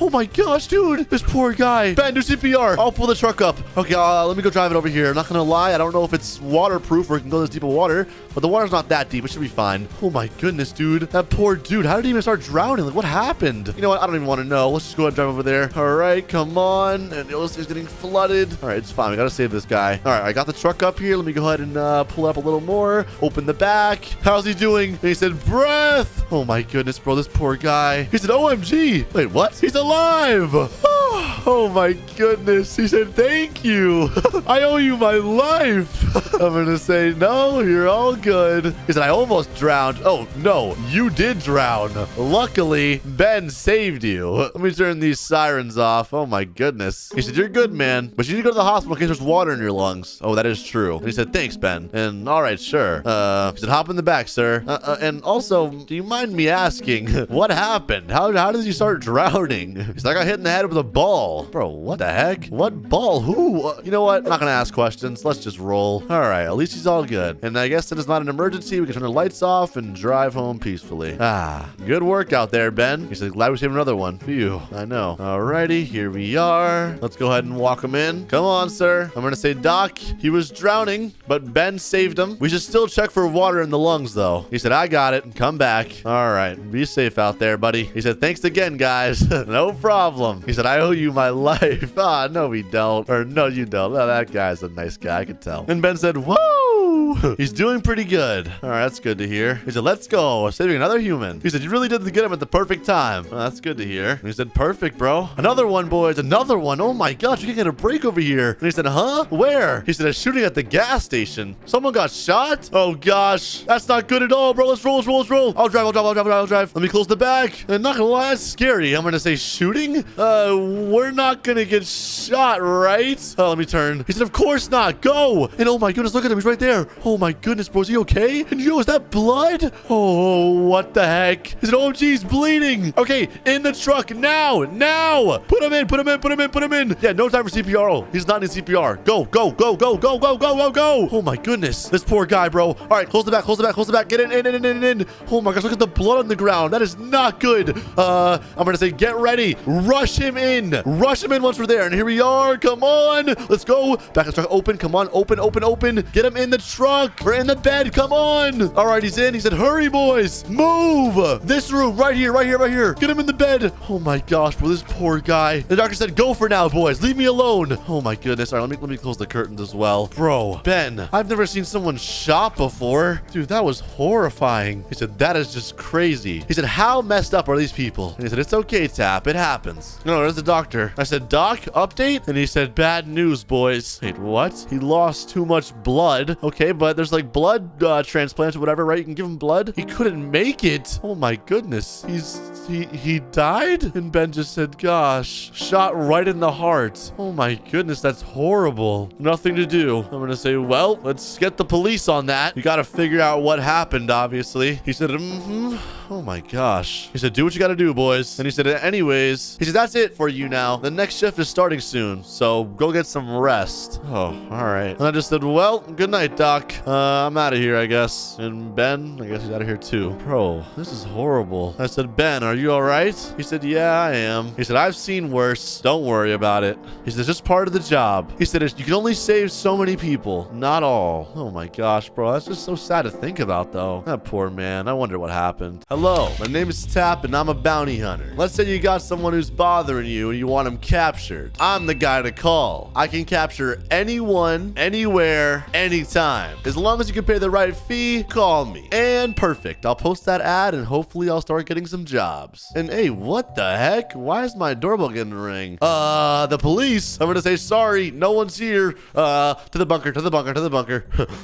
Oh my gosh, dude, this poor guy. Ben, do CPR. I'll pull the truck up. Okay, let me go drive it over here. I'm not gonna lie, I don't know if it's waterproof or it can go this deep of water, but the water's not that deep. It should be fine. Oh my goodness, dude. That poor dude. How did he even start drowning? Like, what happened? You know what? I don't even want to know. Let's just go ahead and drive over there. All right, come on. And it's getting flooded. All right, it's fine. We got to save this guy. All right, I got the truck up here. Let me go ahead and pull up a little more. Open the back. How's he doing? And he said, breath. Oh my goodness, bro. This poor guy. He said, OMG. Wait, what? He's alive. Oh my goodness. He said, thank you. I owe you my life. I'm going to say, no, you're all good. He said, I almost drowned. Oh, no, you did drown. Luckily, Ben saved you. Let me turn these sirens off. Oh my goodness. He said, you're good, man, but you need to go to the hospital in case there's water in your lungs. Oh, that is true. And he said, thanks, Ben. And all right, sure. He said, hop in the back, sir. And also, do you mind me asking, what happened? How did you start drowning? He said, I got hit in the head with a ball. Bro, what the heck? What ball? Who? You know what? I'm not gonna ask questions. Let's just roll. All right, at least he's all good. And I guess it is not an emergency. We can turn the lights off and drive home peacefully. Good work out there, Ben. He said, glad we saved another one. Phew, I know. Alrighty, here we are. Let's go ahead and walk him in. Come on, sir. I'm gonna say, Doc, he was drowning, but Ben saved him. We should still check for water in the lungs, though. He said, I got it. Come back. All right, be safe out there, buddy. He said, thanks again, guys. No problem. He said, I owe you my life. No, we don't. Or no, you don't. No, that guy's a nice guy. I can tell. And Ben said, whoa. He's doing pretty good. All right, that's good to hear. He said, let's go. Saving another human. He said, you really did get him at the perfect time. Well, that's good to hear. And he said, perfect, bro. Another one, boys. Another one. Oh my gosh, we can get a break over here. And he said, huh? Where? He said, a shooting at the gas station. Someone got shot? Oh gosh, that's not good at all, bro. Let's roll, let's roll, let's roll. I'll drive. Let me close the back. And not gonna lie, that's scary. I'm gonna say shooting? We're not gonna get shot, right? Oh, let me turn. He said, of course not. Go. And oh my goodness, look at him. He's right there. Oh my goodness, bro. Is he okay? And yo, is that blood? Oh, what the heck? He said, oh, geez, bleeding. Okay, in the truck now. Put him in. Yeah, no time for CPR. Oh, he's not in CPR. Go. Oh my goodness. This poor guy, bro. All right, close the back. Get in. Oh my gosh, look at the blood on the ground. That is not good. I'm gonna say, get ready. Rush him in once we're there. And here we are. Come on. Let's go. Back of the truck. Open. Come on. Open. Get him in the truck. We're in the bed. Come on. All right, he's in. He said, hurry, boys. Move. This room. Right here. Get him in the bed. Oh my gosh, bro. This poor guy. The doctor said, go for now, boys. Leave me alone. Oh my goodness. All right, let me close the curtains as well. Bro, Ben, I've never seen someone shot before. Dude, that was horrifying. He said, that is just crazy. He said, how messed up are these people? And he said, it's okay, Tap. It happens. No, there's the doctor. I said, Doc, update? And he said, bad news, boys. Wait, what? He lost too much blood. Okay, but there's like blood transplants or whatever, right? You can give him blood. He couldn't make it. Oh my goodness. He died? And Ben just said, gosh, shot right in the heart. Oh my goodness, that's horrible. Nothing to do. I'm gonna say, well, let's get the police on that. You gotta figure out what happened, obviously. He said, oh my gosh. He said, do what you gotta do, boys. And he said, anyways, he said, that's it for you now. The next shift is starting soon, so go get some rest. Oh, all right. And I just said, well, good night, Doc. I'm out of here, I guess. And Ben, I guess he's out of here too. Bro, this is horrible. I said, Ben, are you all right? He said, yeah, I am. He said, I've seen worse. Don't worry about it. He said, it's just part of the job. He said, you can only save so many people, not all. Oh my gosh, bro. That's just so sad to think about, though. That poor man. I wonder what happened. Hello, my name is Tap, and I'm a bounty hunter. Let's say you got someone who's bothering you and you want him captured. I'm the guy to call. I can capture anyone, anywhere, anytime. As long as you can pay the right fee, call me. And perfect. I'll post that ad and hopefully I'll start getting some jobs. And hey, what the heck? Why is my doorbell getting a ring? The police. I'm gonna say, sorry, no one's here. To the bunker.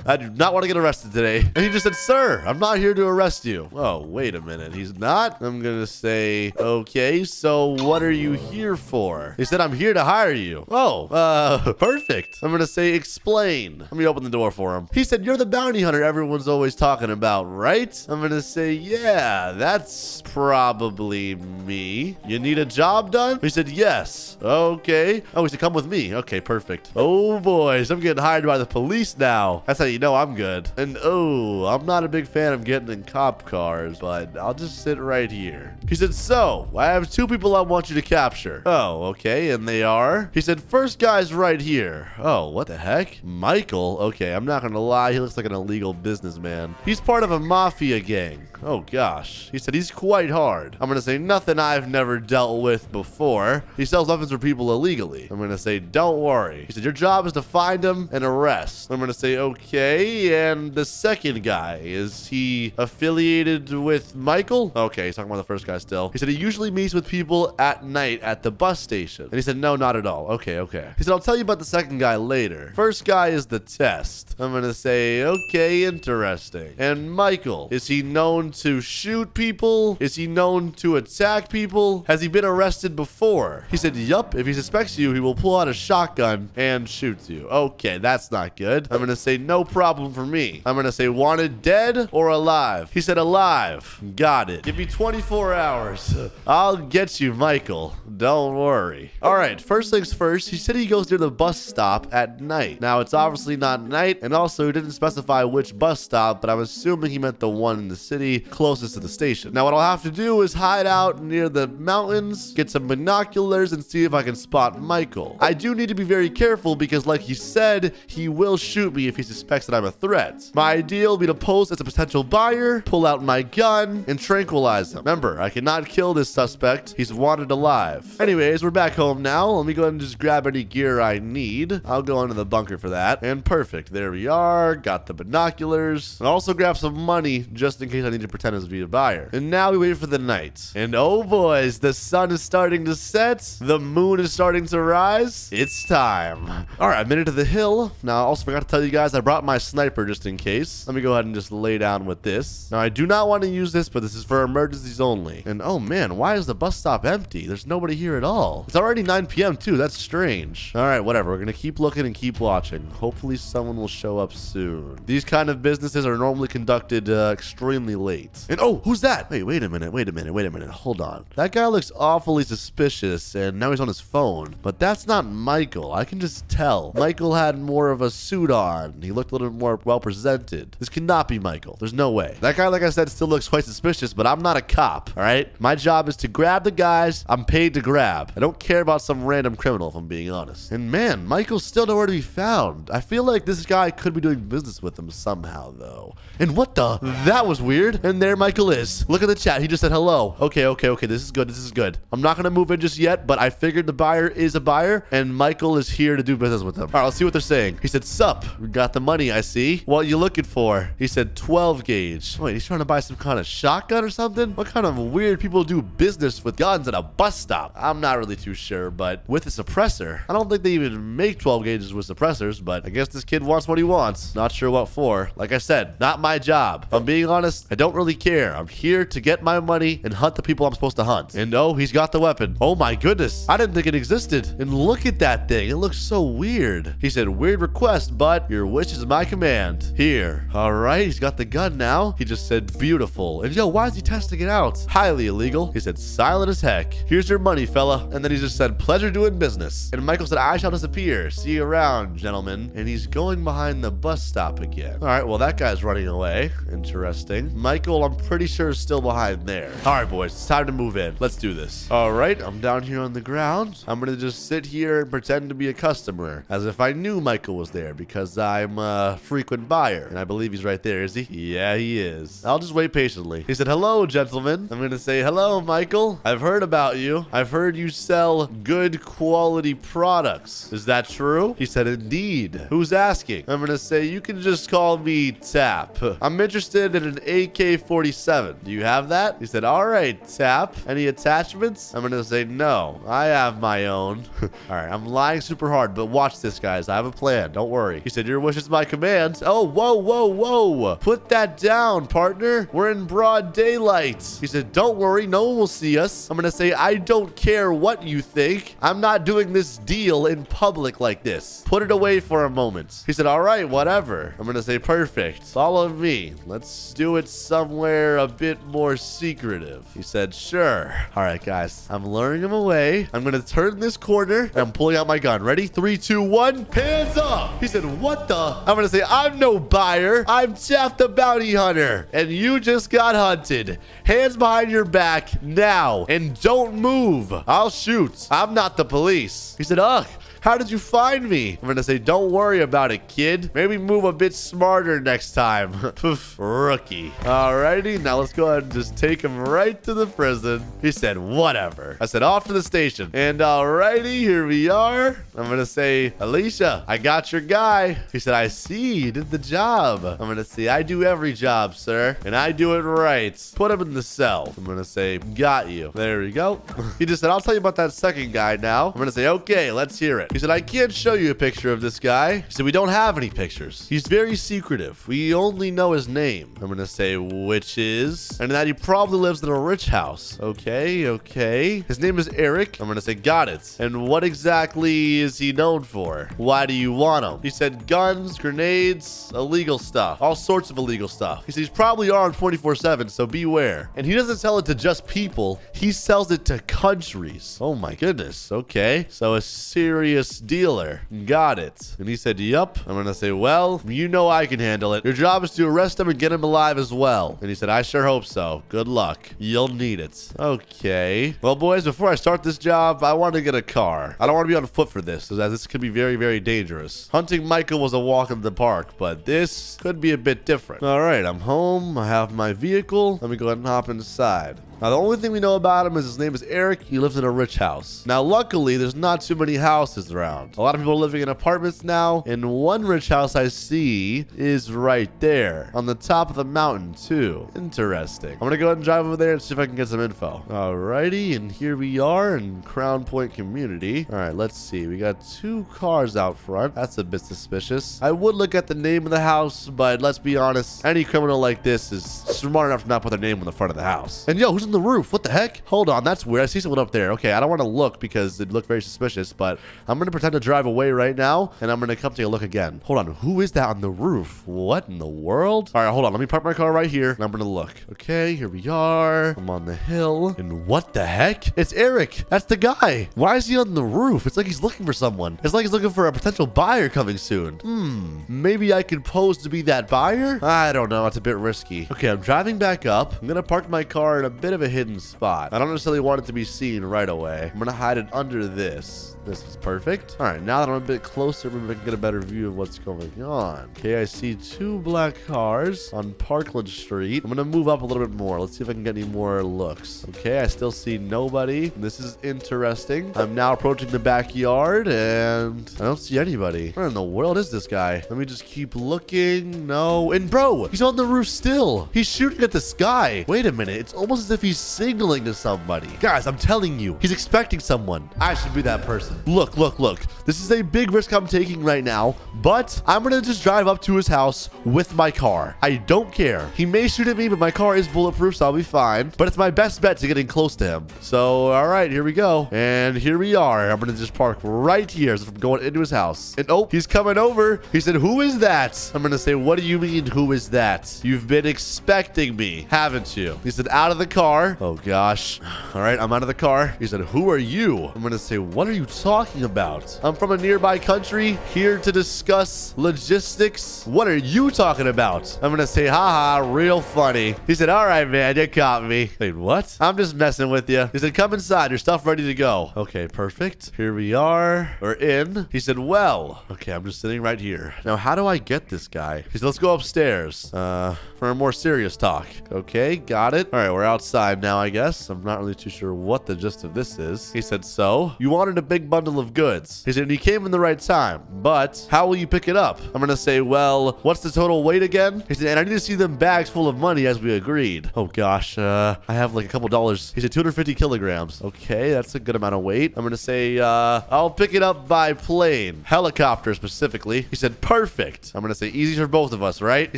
I do not want to get arrested today. And he just said, sir, I'm not here to arrest you. Oh, wait a minute. He's not? I'm gonna say, okay, so what are you here for? He said, I'm here to hire you. Oh, perfect. I'm gonna say, explain. Let me open the door for him. He said, you're the bounty hunter everyone's always talking about, right? I'm gonna say, yeah, that's probably me. You need a job done? He said, yes. Okay. Oh, he said, come with me. Okay, perfect. Oh, boys, I'm getting hired by the police now. That's how you know I'm good. And oh, I'm not a big fan of getting in cop cars, but I'll just sit right here. He said, so, I have two people I want you to capture. Oh, okay, and they are? He said, first guy's right here. Oh, what the heck? Michael? Okay, I'm not gonna lie, he looks like an illegal businessman. He's part of a mafia gang. Oh gosh. He said he's quite hard. I'm gonna say nothing I've never dealt with before. He sells weapons for people illegally. I'm gonna say, don't worry. He said, your job is to find him and arrest. I'm gonna say, okay, and the second guy, is he affiliated with Michael? Okay, he's talking about the first guy still. He said he usually meets with people at night at the bus station. And he said, no, not at all. Okay. He said, I'll tell you about the second guy later. First guy is the test. I'm gonna say, okay, interesting. And Michael, is he known to shoot people? Is he known to attack people? Has he been arrested before? He said, yup. If he suspects you, he will pull out a shotgun and shoot you. Okay, that's not good. I'm gonna say, no problem for me. I'm gonna say, wanted dead or alive? He said, alive. Got it. Give me 24 hours. I'll get you, Michael. Don't worry. All right, first things first, he said he goes near the bus stop at night. Now, it's obviously not night, and also he didn't specify which bus stop, but I'm assuming he meant the one in the city closest to the station. Now, what I'll have to do is hide out near the mountains, get some binoculars, and see if I can spot Michael. I do need to be very careful because, like he said, he will shoot me if he suspects that I'm a threat. My idea will be to pose as a potential buyer, pull out my gun, and tranquilize him. Remember, I cannot kill this suspect. He's wanted alive. Anyways, we're back home now. Let me go ahead and just grab any gear I need. I'll go into the bunker for that. And perfect. There we are. Got the binoculars. And also grab some money just in case I need to pretend to be a buyer. And now we wait for the night. And oh boys, the sun is starting to set. The moon is starting to rise. It's time. All right, I made it to the hill. Now, I also forgot to tell you guys I brought my sniper just in case. Let me go ahead and just lay down with this. Now, I do not want to use this, but this is for emergencies only. And oh man, why is the bus stop empty? There's nobody here at all. It's already 9 p.m. too. That's strange. All right, whatever. We're gonna keep looking and keep watching. Hopefully someone will show up soon. These kind of businesses are normally conducted extremely late. And oh, who's that? Wait a minute. Hold on. That guy looks awfully suspicious, and now he's on his phone. But that's not Michael. I can just tell. Michael had more of a suit on. He looked a little bit more well presented. This cannot be Michael. There's no way. That guy, like I said, still looks quite suspicious, but I'm not a cop, all right? My job is to grab the guys I'm paid to grab. I don't care about some random criminal, if I'm being honest. And man, Michael's still nowhere to be found. I feel like this guy could be doing business with him somehow, though. And what the? That was weird. And there Michael is. Look at the chat. He just said hello. Okay. This is good. I'm not going to move in just yet, but I figured the buyer is a buyer, and Michael is here to do business with him. All right, let's see what they're saying. He said, sup. We got the money, I see. What you looking for? He said 12 gauge. Wait, he's trying to buy some kind of shotgun or something? What kind of weird people do business with guns at a bus stop? I'm not really too sure, but with a suppressor, I don't think they even make 12 gauges with suppressors, but I guess this kid wants what he wants. Not sure what for. Like I said, not my job. If I'm being honest, I don't really care. I'm here to get my money and hunt the people I'm supposed to hunt. And oh, he's got the weapon. Oh my goodness. I didn't think it existed. And look at that thing. It looks so weird. He said, weird request, but your wish is my command. Here. All right, he's got the gun now. He just said beautiful. And yo, why is he testing it out? Highly illegal. He said silent as heck. Here's your money, fella. And then he just said pleasure doing business. And Michael said, I shall disappear. See you around, gentlemen. And he's going behind the bus stop again. All right, well, that guy's running away. Interesting. Michael, I'm pretty sure, is still behind there. All right, boys, it's time to move in. Let's do this. All right, I'm down here on the ground. I'm gonna just sit here and pretend to be a customer, as if I knew Michael was there, because I'm a frequent buyer. And I believe he's right there, is he? Yeah, he is. I'll just wait patiently. He said, hello, gentlemen. I'm gonna say, hello, Michael. I've heard about you. I've heard you sell good quality products. Is that true? He said, indeed. Who's asking? I'm gonna say, you can just call me Tap. I'm interested in an AK-47. Do you have that? He said, all right, Tap. Any attachments? I'm gonna say, no, I have my own. All right, I'm lying super hard, but watch this, guys. I have a plan. Don't worry. He said, your wish is my command. Oh, whoa. Put that down, partner. We're in broad daylight. He said, don't worry. No one will see us. I'm gonna say, I don't care what you think. I'm not doing this deal in public like this. Put it away for a moment. He said, all right, whatever. I'm gonna say, perfect. Follow me. Let's do it somewhere a bit more secretive. He said, sure. All right, guys. I'm luring him away. I'm gonna turn this corner and I'm pulling out my gun. Ready? 3, 2, 1. Hands up. He said, what the? I'm gonna say, I'm no buyer. I'm Jeff the bounty hunter. And you just got hunted. Hands behind your back now. And don't move. I'll shoot. I'm not the police. He said, ugh. How did you find me? I'm gonna say, don't worry about it, kid. Maybe move a bit smarter next time. Poof, rookie. Alrighty, now let's go ahead and just take him right to the prison. He said, whatever. I said, off to the station. And alrighty, here we are. I'm gonna say, Alicia, I got your guy. He said, I see, you did the job. I'm gonna say, I do every job, sir. And I do it right. Put him in the cell. I'm gonna say, got you. There we go. He just said, I'll tell you about that second guy now. I'm gonna say, okay, let's hear it. He said, I can't show you a picture of this guy. He said, we don't have any pictures. He's very secretive. We only know his name. I'm gonna say, which is, and that he probably lives in a rich house. Okay. His name is Eric. I'm gonna say, got it. And what exactly is he known for? Why do you want him? He said, guns, grenades, illegal stuff. All sorts of illegal stuff. He said, he's probably armed 24/7. 24/7, so beware. And he doesn't sell it to just people. He sells it to countries. Oh my goodness. Okay. So a serious dealer. Got it. And he said, yup. I'm going to say, well, you know I can handle it. Your job is to arrest him and get him alive as well. And he said, I sure hope so. Good luck. You'll need it. Okay. Well, boys, before I start this job, I want to get a car. I don't want to be on foot for this, as this could be very, very dangerous. Hunting Michael was a walk in the park, but this could be a bit different. All right, I'm home. I have my vehicle. Let me go ahead and hop inside. Now, the only thing we know about him is his name is Eric. He lives in a rich house. Now, luckily, there's not too many houses around. A lot of people are living in apartments now, and one rich house I see is right there on the top of the mountain, too. Interesting. I'm going to go ahead and drive over there and see if I can get some info. Alrighty, and here we are in Crown Point Community. All right, let's see. We got 2 cars out front. That's a bit suspicious. I would look at the name of the house, but let's be honest, any criminal like this is smart enough to not put their name on the front of the house. And yo, who's on the roof? What the heck? Hold on, that's weird. I see someone up there. Okay, I don't want to look because it looked very suspicious, but I'm going to pretend to drive away right now, and I'm going to come take a look again. Hold on, who is that on the roof? What in the world? All right, hold on. Let me park my car right here, and I'm going to look. Okay, here we are. I'm on the hill, and what the heck? It's Eric. That's the guy. Why is he on the roof? It's like he's looking for someone. It's like he's looking for a potential buyer coming soon. Maybe I could pose to be that buyer? I don't know. It's a bit risky. Okay, I'm driving back up. I'm going to park my car in a bit of a hidden spot. I don't necessarily want it to be seen right away. I'm gonna hide it under this. This is perfect. All right, now that I'm a bit closer, maybe I can get a better view of what's going on. Okay, I see 2 black cars on Parkland Street. I'm gonna move up a little bit more. Let's see if I can get any more looks. Okay, I still see nobody. This is interesting. I'm now approaching the backyard, and I don't see anybody. Where in the world is this guy? Let me just keep looking. No, and bro, he's on the roof still. He's shooting at the sky. Wait a minute. It's almost as if he's signaling to somebody. Guys, I'm telling you, he's expecting someone. I should be that person. Look, look, look. This is a big risk I'm taking right now, but I'm going to just drive up to his house with my car. I don't care. He may shoot at me, but my car is bulletproof, so I'll be fine. But it's my best bet to getting close to him. So, all right, here we go. And here we are. I'm going to just park right here as if I'm going into his house. And oh, he's coming over. He said, who is that? I'm going to say, what do you mean, who is that? You've been expecting me, haven't you? He said, out of the car. Oh, gosh. All right, I'm out of the car. He said, who are you? I'm going to say, what are you talking about? I'm from a nearby country here to discuss logistics. What are you talking about? I'm going to say, haha, real funny. He said, all right, man, you caught me. Wait, what? I'm just messing with you. He said, come inside. Your stuff ready to go. Okay, perfect. Here we are. We're in. He said, well, okay, I'm just sitting right here. Now, how do I get this guy? He said, let's go upstairs for a more serious talk. Okay, got it. All right, we're outside now, I guess. I'm not really too sure what the gist of this is. He said, so you wanted a big bundle of goods. He said, you came in the right time, but how will you pick it up? I'm going to say, well, what's the total weight again? He said, and I need to see them bags full of money as we agreed. Oh gosh, I have like a couple dollars. He said 250 kilograms. Okay, that's a good amount of weight. I'm going to say, I'll pick it up by plane. Helicopter specifically. He said, perfect. I'm going to say, easy for both of us, right? He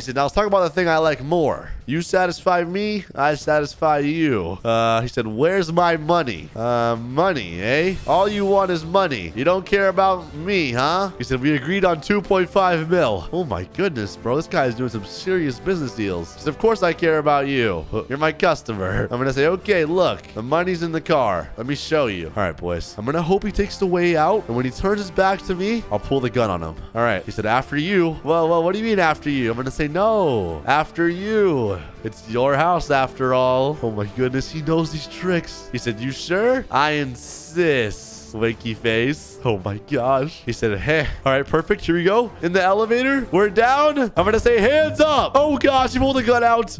said, now let's talk about the thing I like more. You satisfy me, I satisfy you. He said, where's my money? Money, eh? All you want is money. You don't care about me, huh? He said, we agreed on 2.5 mil. Oh my goodness, bro. This guy's doing some serious business deals. He said, of course I care about you. You're my customer. I'm gonna say, okay, look, the money's in the car. Let me show you. All right, boys. I'm gonna hope he takes the way out, and when he turns his back to me, I'll pull the gun on him. All right. He said, after you. Well, what do you mean after you? I'm gonna say, no, after you. It's your house after all. Oh my goodness, he knows these tricks. He said, you sure? I insist. Winky face. Oh my gosh. He said, hey. All right, perfect. Here we go. In the elevator. We're down. I'm going to say, hands up. Oh gosh, you pulled the gun out.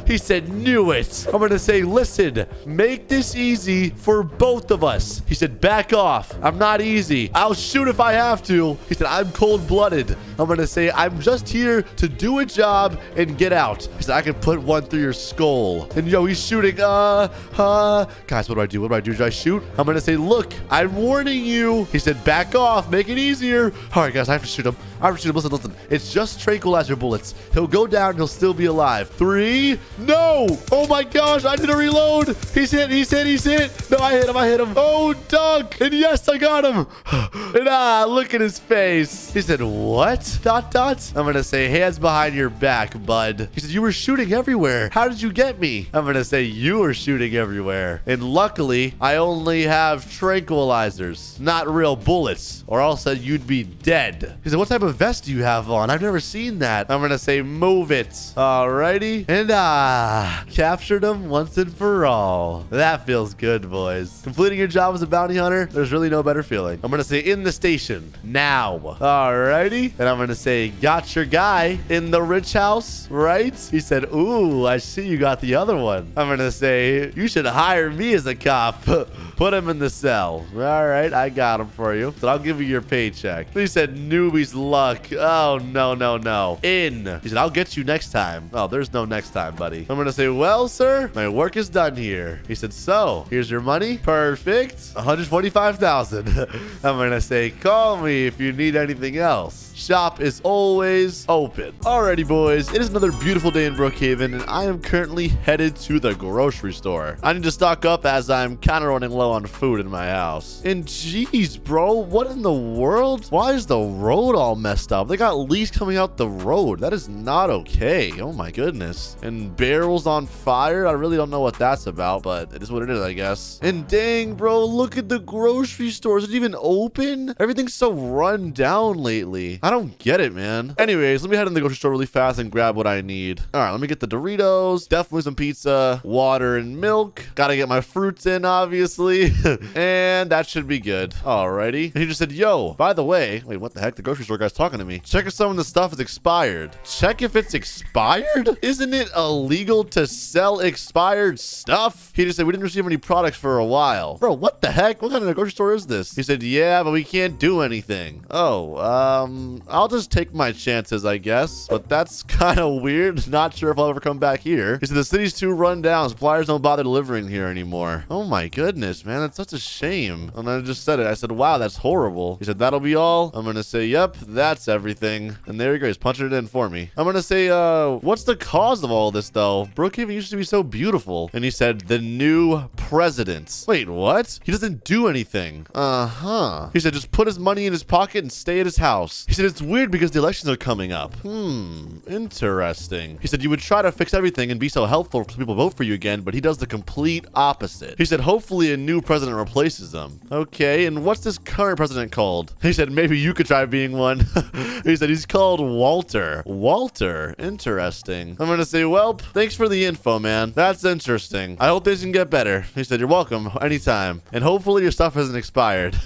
He said, knew it. I'm going to say, listen, make this easy for both of us. He said, back off. I'm not easy. I'll shoot if I have to. He said, I'm cold-blooded. I'm going to say, I'm just here to do a job and get out. He said, I can put one through your skull. And yo, he's shooting. Guys, what do I do? What do I do? Should I shoot? I'm going to say, look, I'm warning you. no. He said, back off. Make it easier. All right, guys, I have to shoot him. I have to shoot him. Listen. It's just tranquilizer bullets. He'll go down. He'll still be alive. 3. No. Oh, my gosh. I need to reload. He's hit. No, I hit him. Oh, dunk. And yes, I got him. And look at his face. He said, what? ... I'm going to say, hands behind your back, bud. He said, you were shooting everywhere. How did you get me? I'm going to say, you were shooting everywhere. And luckily, I only have tranquilizers, not real bullets, or else you'd be dead. He said, what type of vest do you have on? I've never seen that. I'm going to say, move it. Alrighty. And captured him once and for all. That feels good, boys. Completing your job as a bounty hunter, there's really no better feeling. I'm going to say, in the station now. Alrighty. And I'm going to say, got your guy in the rich house, right? He said, ooh, I see you got the other one. I'm going to say, you should hire me as a cop. Put him in the cell. All right, I got him for you. So I'll give you your paycheck. He said, newbie's luck. Oh, no. In. He said, I'll get you next time. Oh, there's no next time, buddy. I'm going to say, well, sir, my work is done here. He said, so here's your money. Perfect. 145,000. I'm going to say, call me if you need anything else. Shop is always open. Alrighty, boys. It is another beautiful day in Brookhaven, and I am currently headed to the grocery store. I need to stock up as I'm kind of running low on food in my house. And geez, bro, what in the world? Why is the road all messed up? They got leaves coming out the road. That is not okay. Oh my goodness. And barrels on fire. I really don't know what that's about, but it is what it is, I guess. And dang, bro, look at the grocery store. Is it even open? Everything's so run down lately. I don't get it, man. Anyways, let me head in the grocery store really fast and grab what I need. All right, let me get the Doritos, definitely some pizza, water, and milk. Gotta get my fruits in, obviously. And that should be good. Alrighty. And he just said, yo, by the way, wait, what the heck? The grocery store guy's talking to me. Check if some of the stuff is expired. Check if it's expired? Isn't it illegal to sell expired stuff? He just said, we didn't receive any products for a while. Bro, what the heck? What kind of grocery store is this? He said, yeah, but we can't do anything. Oh, I'll just take my chances, I guess. But that's kind of weird. Not sure if I'll ever come back here. He said, the city's too run down. Suppliers don't bother delivering here anymore. Oh my goodness, man. That's such a shame. And I just said it. I said, wow, that's horrible. He said, that'll be all. I'm going to say, yep, that's everything. And there he goes. He's punching it in for me. I'm going to say, what's the cause of all this, though? Brookhaven used to be so beautiful. And he said, the new president. Wait, what? He doesn't do anything. He said, just put his money in his pocket and stay at his house. He said, it's weird because the elections are coming up. Interesting. He said, you would try to fix everything and be so helpful so people vote for you again, but he does the complete opposite. He said, hopefully a new president replaces him. Okay, and what's this current president called? He said, maybe you could try being one. He said, he's called Walter. Walter? Interesting. I'm gonna say, well, thanks for the info, man. That's interesting. I hope things can get better. He said, you're welcome anytime. And hopefully your stuff hasn't expired.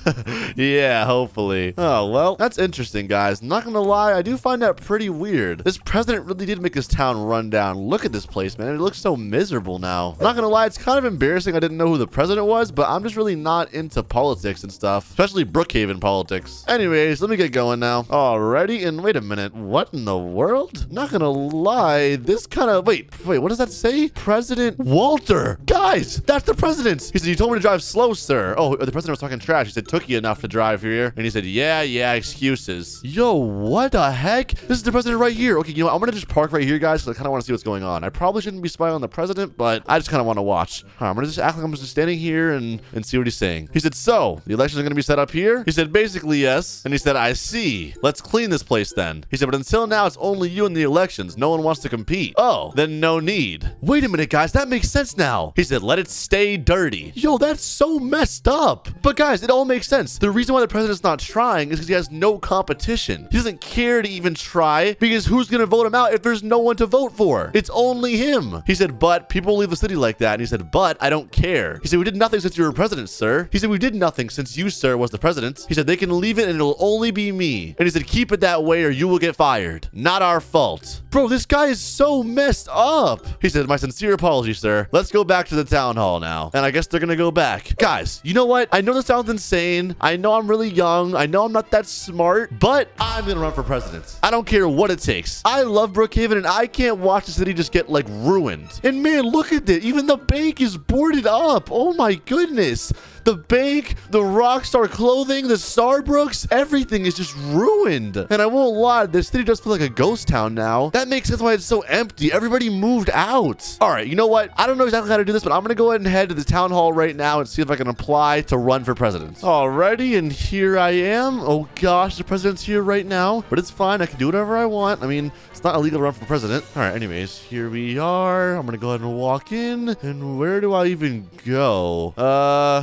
Yeah, hopefully. Oh, well, that's interesting, guys. Not gonna lie, I do find that pretty weird. This president really did make this town run down. Look at this place, man. It looks so miserable now. Not gonna lie, it's kind of embarrassing I didn't know who the president was, but I'm just really not into politics and stuff, especially Brookhaven politics. Anyways, let me get going now. Alrighty, and wait a minute. What in the world? Not gonna lie, this kind of... Wait, what does that say? President Walter. Guys, that's the president. He said, you told me to drive slow, sir. Oh, the president was talking trash. He said, took you enough to drive here. And he said, yeah, excuses. Yo, what the heck? This is the president right here. Okay, you know what? I'm gonna just park right here, guys, because I kind of want to see what's going on. I probably shouldn't be spying on the president, but I just kind of want to watch. All right, I'm gonna just act like I'm just standing here and see what he's saying. He said, so, the elections are gonna be set up here? He said, basically, yes. And he said, I see. Let's clean this place then. He said, but until now, it's only you in the elections. No one wants to compete. Oh, then no need. Wait a minute, guys. That makes sense now. He said, let it stay dirty. Yo, that's so messed up. But guys, it all makes sense. The reason why the president's not trying is because he has no competition. He doesn't care to even try because who's gonna vote him out if there's no one to vote for? It's only him. He said, but people leave the city like that. And he said, but I don't care. He said, we did nothing since you were president, sir. He said, we did nothing since you, sir, was the president. He said, they can leave it and it'll only be me. And he said, keep it that way or you will get fired. Not our fault. Bro, this guy is so messed up. He said, my sincere apologies, sir. Let's go back to the town hall now. And I guess they're gonna go back. Guys, you know what? I know this sounds insane. I know I'm really young. I know I'm not that smart, but I'm gonna run for president. I don't care what it takes. I love Brookhaven and I can't watch the city just get like ruined. And man, look at it. Even the bank is boarded up. Oh my goodness. The bank, the rock Rockstar clothing, the Starbrooks, everything is just ruined. And I won't lie, this city does feel like a ghost town now. That makes sense why it's so empty. Everybody moved out. All right, you know what? I don't know exactly how to do this, but I'm gonna go ahead and head to the town hall right now and see if I can apply to run for president. Alrighty, and here I am. Oh gosh, the president's here right now, but it's fine. I can do whatever I want. I mean, it's not illegal to run for president. All right, anyways, here we are. I'm gonna go ahead and walk in. And where do I even go?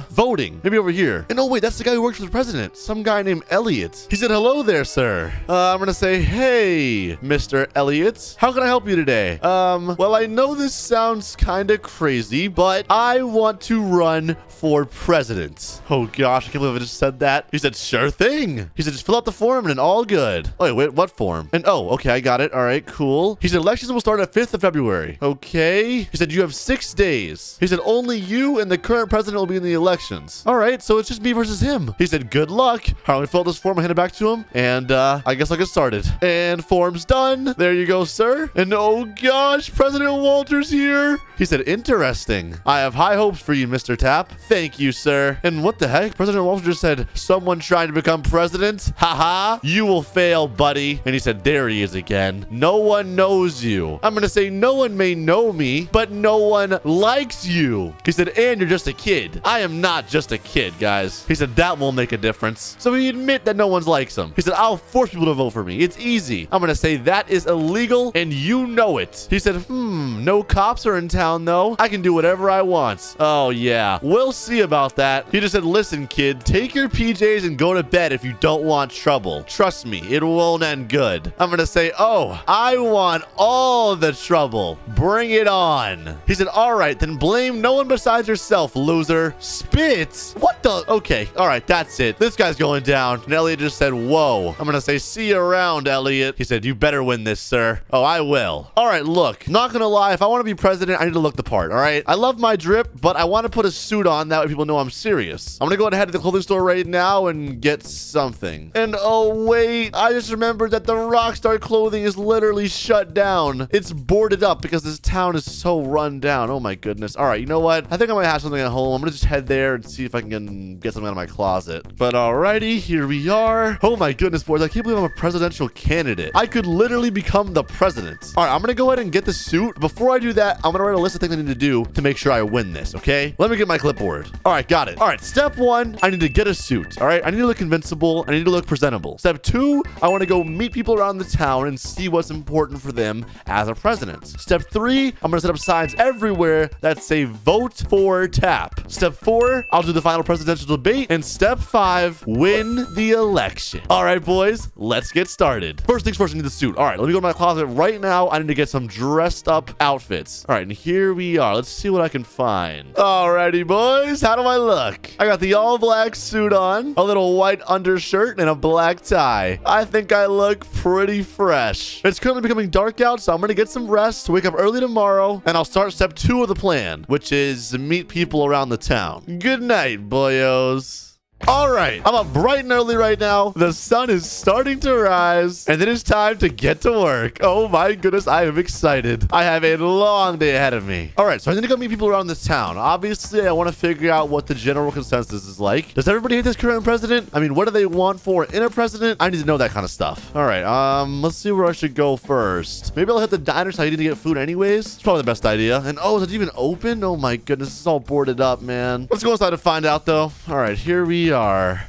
Voting. Maybe over here. And oh wait, that's the guy who works for the president. Some guy named Elliot. He said, hello there, sir. I'm gonna say, hey, Mr. Elliot. How can I help you today? Well, I know this sounds kind of crazy, but I want to run for president. Oh gosh, I can't believe I just said that. He said, sure thing. He said, just fill out the form and all good. Oh, wait, what form? And oh, okay, I got it. All right, cool. He said, elections will start at 5th of February. Okay. He said, you have 6 days. He said, only you and the current president will be in the elections. All right, so it's just me versus him. He said, good luck. I'm gonna fill out this form and hand it back to him. And I guess I'll get started. And form's done. There you go, sir. And oh gosh, President Walter's here. He said, interesting. I have high hopes for you, Mr. Tapp. Thank you, sir. And what the heck? President Walter just said, someone trying to become president? Haha, you will fail, buddy. And he said, there he is again. No one knows you. I'm gonna say no one may know me, but no one likes you. He said, and you're just a kid. I am not just a kid, guys. He said, that won't make a difference. So he admit that no one likes him. He said, I'll force people to vote for me. It's easy. I'm gonna say that is illegal, and you know it. He said, no cops are in town, though. I can do whatever I want. Oh, yeah. We'll see about that. He just said, listen, kid, take your PJs and go to bed if you don't want trouble. Trust me, it won't end good. I'm gonna say, oh, I want all the trouble. Bring it on. He said, all right, then blame no one besides yourself, loser. Spit? What the? Okay, all right, that's it. This guy's going down. And Elliot just said, whoa. I'm gonna say, see you around, Elliot. He said, you better win this, sir. Oh, I will. All right, look, not gonna lie, if I want to be president, I need to look the part, all right? I love my drip, but I want to put a suit on. That way people know I'm serious. I'm gonna go ahead to the clothing store right now and get something. And oh, wait, I just remembered that the Rockstar clothing is literally shut down. It's boarded up because this town is so run down. Oh my goodness. All right, you know what? I think I might have something at home. I'm gonna just head there and see if I can get something out of my closet. But alrighty, here we are. Oh my goodness, boys. I can't believe I'm a presidential candidate. I could literally become the president. All right, I'm gonna go ahead and get the suit. Before I do that, I'm gonna write a list of things I need to do to make sure I win this, okay? Let me get my clipboard. All right, got it. All right, step 1, I need to get a suit. All right, I need to look invincible. I need to look presentable. Step 2, I want to go meet people around the town and see what's important for them as a president. Step 3, I'm gonna set up signs everywhere that say vote for Tapp. Step 4, I'll do the final presidential debate. And step 5, win the election. All right, boys, let's get started. First things first, I need the suit. All right, let me go to my closet right now. I need to get some dressed up outfits. All right, and here we are. Let's see what I can find. Alrighty, boys, how do I look? I got the all black suit on, a little white undershirt, and a black tie. I think I look pretty fresh. It's currently becoming dark out, so I'm gonna get some rest, wake up early tomorrow, and I'll start step 2 of the plan, which is meet people around the town. Good night, boyos. All right, I'm up bright and early right now. The sun is starting to rise, and it is time to get to work. Oh my goodness, I am excited. I have a long day ahead of me. All right, so I need to go meet people around this town. Obviously, I want to figure out what the general consensus is like. Does everybody hate this current president? I mean, what do they want for in a president? I need to know that kind of stuff. All right, let's see where I should go first. Maybe I'll hit the diner so I need to get food anyways. It's probably the best idea. And oh, is it even open? Oh my goodness, it's all boarded up, man. Let's go inside and find out though. All right, here we are.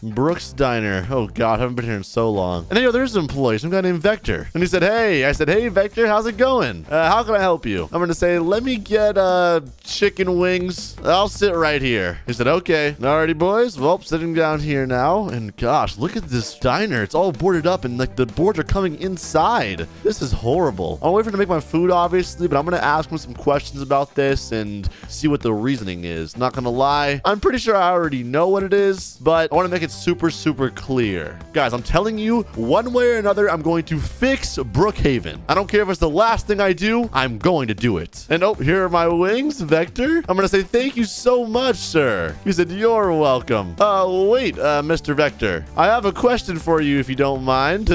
Brooks Diner. Oh god, I haven't been here in so long. And hey, there's an employee, some guy named Vector. And he said, hey. I said, hey, Vector, how's it going? How can I help you? I'm gonna say, let me get chicken wings. I'll sit right here. He said, okay. Alrighty, boys. Well, sitting down here now. And gosh, look at this diner. It's all boarded up and like the boards are coming inside. This is horrible. I'll wait for him to make my food, obviously, but I'm gonna ask him some questions about this and see what the reasoning is. Not gonna lie, I'm pretty sure I already know what it is, but I want to make it super, super clear. Guys, I'm telling you, one way or another, I'm going to fix Brookhaven. I don't care if it's the last thing I do, I'm going to do it. And oh, here are my wings, Vector. I'm going to say thank you so much, sir. He said, you're welcome. Wait, Mr. Vector, I have a question for you if you don't mind.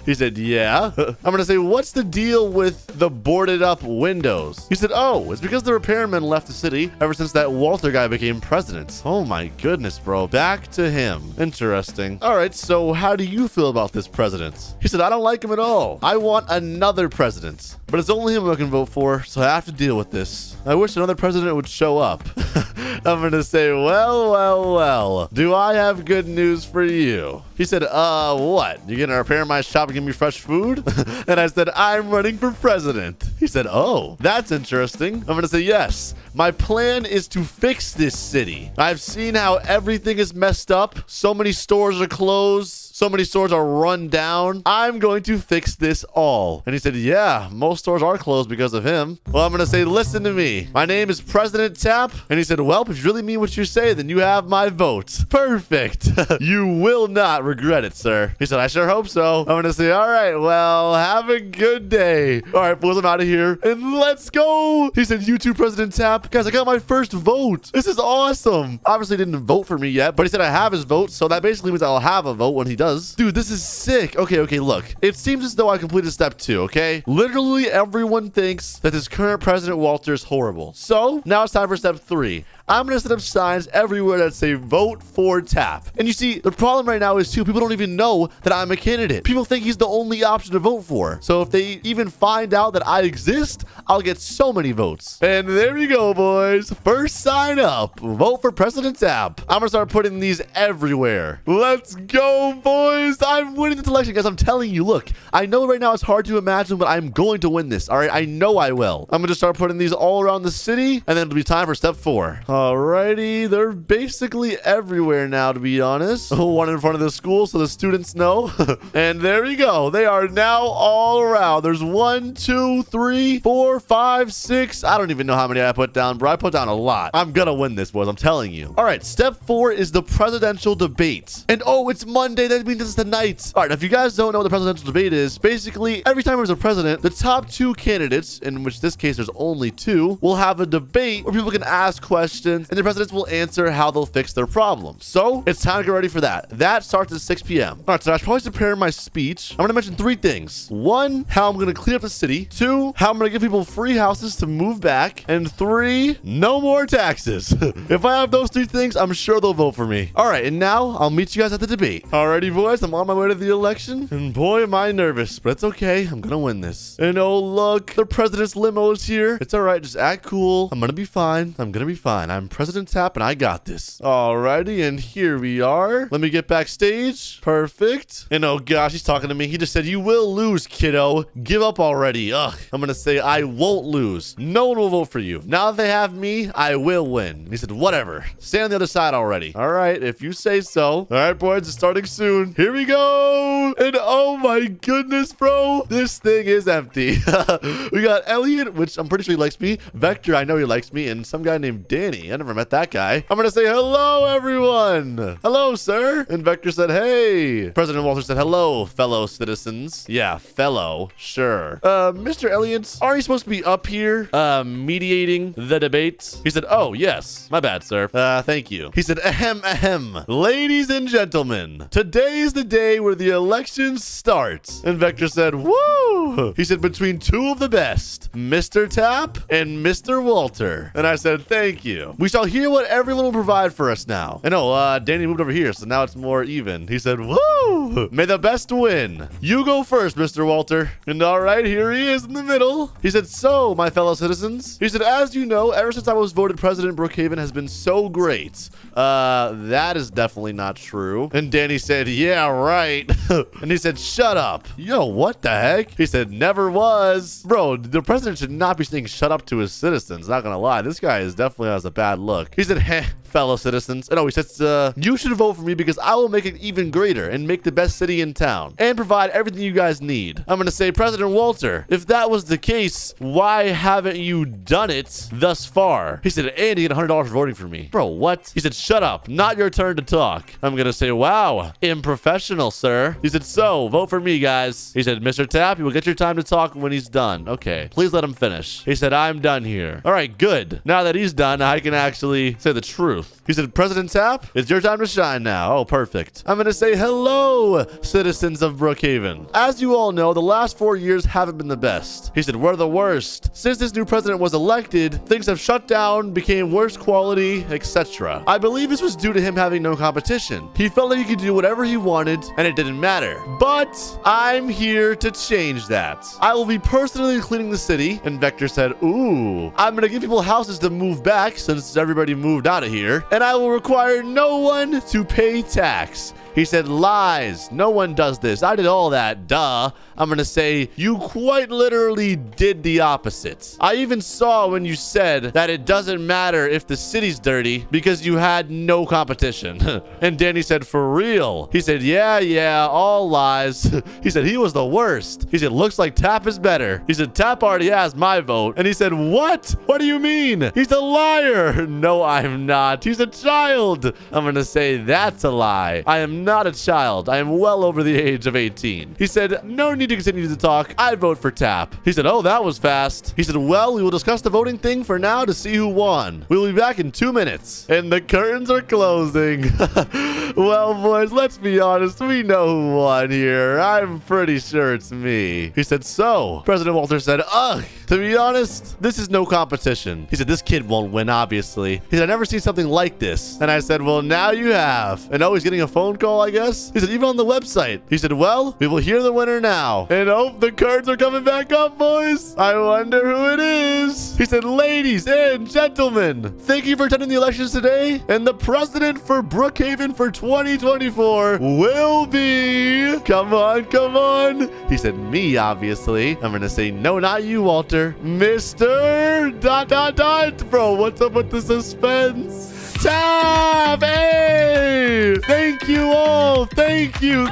He said, yeah. I'm going to say, what's the deal with the boarded up windows? He said, oh, it's because the repairman left the city ever since that Walter guy became president. Oh my goodness, bro. Back to him. Interesting. All right, so how do you feel about this president? He said, I don't like him at all. I want another president. But it's only him I can vote for, so I have to deal with this. I wish another president would show up. I'm gonna say, well. Do I have good news for you? He said, what? You gonna repair my shop and give me fresh food? And I said, I'm running for president. He said, oh, that's interesting. I'm gonna say, yes. My plan is to fix this city. I've seen how everything is messed up. So many stores are closed. So many stores are run down. I'm going to fix this all. And he said, yeah, most stores are closed because of him. Well, I'm going to say, listen to me. My name is President Tap. And he said, well, if you really mean what you say, then you have my vote. Perfect. You will not regret it, sir. He said, I sure hope so. I'm going to say, all right, well, have a good day. All right, boys, I'm out of here. And let's go. He said, you too, President Tap. Guys, I got my first vote. This is awesome. Obviously, he didn't vote for me yet, but he said I have his vote. So that basically means I'll have a vote when he does. Dude, this is sick. Okay, look. It seems as though I completed step 2, okay? Literally everyone thinks that this current President Walter is horrible. So now it's time for step 3. I'm going to set up signs everywhere that say vote for Tap. And you see, the problem right now is too, people don't even know that I'm a candidate. People think he's the only option to vote for. So if they even find out that I exist, I'll get so many votes. And there you go, boys. First sign up. Vote for President Tap. I'm going to start putting these everywhere. Let's go, boys. I'm winning this election, guys. I'm telling you, look, I know right now it's hard to imagine, but I'm going to win this. All right, I know I will. I'm going to start putting these all around the city, and then it'll be time for step 4. Alrighty, they're basically everywhere now, to be honest. One in front of the school so the students know. And there we go. They are now all around. There's 1, 2, 3, 4, 5, 6. I don't even know how many I put down, bro. I put down a lot. I'm gonna win this, boys. I'm telling you. All right, step 4 is the presidential debate. And oh, it's Monday. That means it's the night. All right, if you guys don't know what the presidential debate is, basically every time there's a president, the top 2 candidates, in which this case there's only 2, will have a debate where people can ask questions and the presidents will answer how they'll fix their problems. So it's time to get ready for that. That starts at 6 p.m. All right, so I should probably prepare my speech. I'm going to mention 3 things. 1, how I'm going to clean up the city. 2, how I'm going to give people free houses to move back. And 3, no more taxes. If I have those 3 things, I'm sure they'll vote for me. All right, and now I'll meet you guys at the debate. Alrighty, boys, I'm on my way to the election. And boy, am I nervous, but it's okay. I'm going to win this. And oh, look, the president's limo is here. It's all right. Just act cool. I'm going to be fine. I'm going to be fine. I'm President Tap and I got this. Alrighty, and here we are. Let me get backstage. Perfect. And oh gosh, he's talking to me. He just said, you will lose, kiddo. Give up already. Ugh. I'm gonna say I won't lose. No one will vote for you. Now that they have me, I will win. And he said, whatever. Stay on the other side already. All right, if you say so. All right, boys, it's starting soon. Here we go. And oh my goodness, bro. This thing is empty. We got Elliot, which I'm pretty sure he likes me. Vector, I know he likes me. And some guy named Danny. I never met that guy. I'm gonna say hello, everyone. Hello, sir. And Vector said, hey. President Walter said, hello, fellow citizens. Yeah, fellow. Sure. Mr. Elliott, are you supposed to be up here, mediating the debate? He said, oh, yes. My bad, sir. Thank you. He said, ahem, ahem. Ladies and gentlemen, today is the day where the elections start. And Vector said, woo. He said, between 2 of the best, Mr. Tap and Mr. Walter. And I said, thank you. We shall hear what everyone will provide for us now. And oh, Danny moved over here, so now it's more even. He said, woo! May the best win. You go first, Mr. Walter. And all right, here he is in the middle. He said, so, my fellow citizens. He said, as you know, ever since I was voted president, Brookhaven has been so great. That is definitely not true. And Danny said, yeah, right. And he said, shut up. Yo, what the heck? He said, never was. Bro, the president should not be saying shut up to his citizens. Not gonna lie. This guy is definitely has a bad look. He said, heh, fellow citizens. And oh, he says, you should vote for me because I will make it even greater and make the best city in town and provide everything you guys need. I'm going to say, President Walter, if that was the case, why haven't you done it thus far? He said, and you get $100 for voting for me. Bro, what? He said, shut up. Not your turn to talk. I'm going to say, wow, unprofessional, sir. He said, so, vote for me, guys. He said, Mr. Tappy will get your time to talk when he's done. Okay, please let him finish. He said, I'm done here. All right, good. Now that he's done, I can actually say the truth. He said, President Tapp, it's your time to shine now. Oh, perfect. I'm going to say hello, citizens of Brookhaven. As you all know, the last 4 years haven't been the best. He said, we're the worst. Since this new president was elected, things have shut down, became worse quality, etc. I believe this was due to him having no competition. He felt like he could do whatever he wanted, and it didn't matter. But I'm here to change that. I will be personally cleaning the city. And Vector said, ooh, I'm going to give people houses to move back since everybody moved out of here. And I will require no one to pay tax. He said, lies. No one does this. I did all that. Duh. I'm going to say you quite literally did the opposite. I even saw when you said that it doesn't matter if the city's dirty because you had no competition. And Danny said, for real? He said, yeah, all lies. He said, he was the worst. He said, looks like Tapp is better. He said, Tapp already has my vote. And he said, what? What do you mean? He's a liar. No, I'm not. He's a child. I'm going to say that's a lie. I am not a child. I am well over the age of 18. He said, no need to continue to talk. I vote for Tapp. He said, oh, that was fast. He said, well, we will discuss the voting thing for now to see who won. We'll be back in 2 minutes. And the curtains are closing. Well, boys, let's be honest. We know who won here. I'm pretty sure it's me. He said, so President Walter said, ugh, to be honest, this is no competition. He said, this kid won't win, obviously. He said, I've never seen something like this. And I said, well, now you have. And oh, he's getting a phone call, I guess. He said, even on the website. He said, well, we will hear the winner now. And oh, the cards are coming back up, boys. I wonder who it is. He said, ladies and gentlemen, thank you for attending the elections today. And the president for Brookhaven for 2024 will be... Come on. He said, me, obviously. I'm going to say, no, not you, Walter. Mr. ... Bro, what's up with the suspense? Tapp! Hey! Thank you all. Thank you.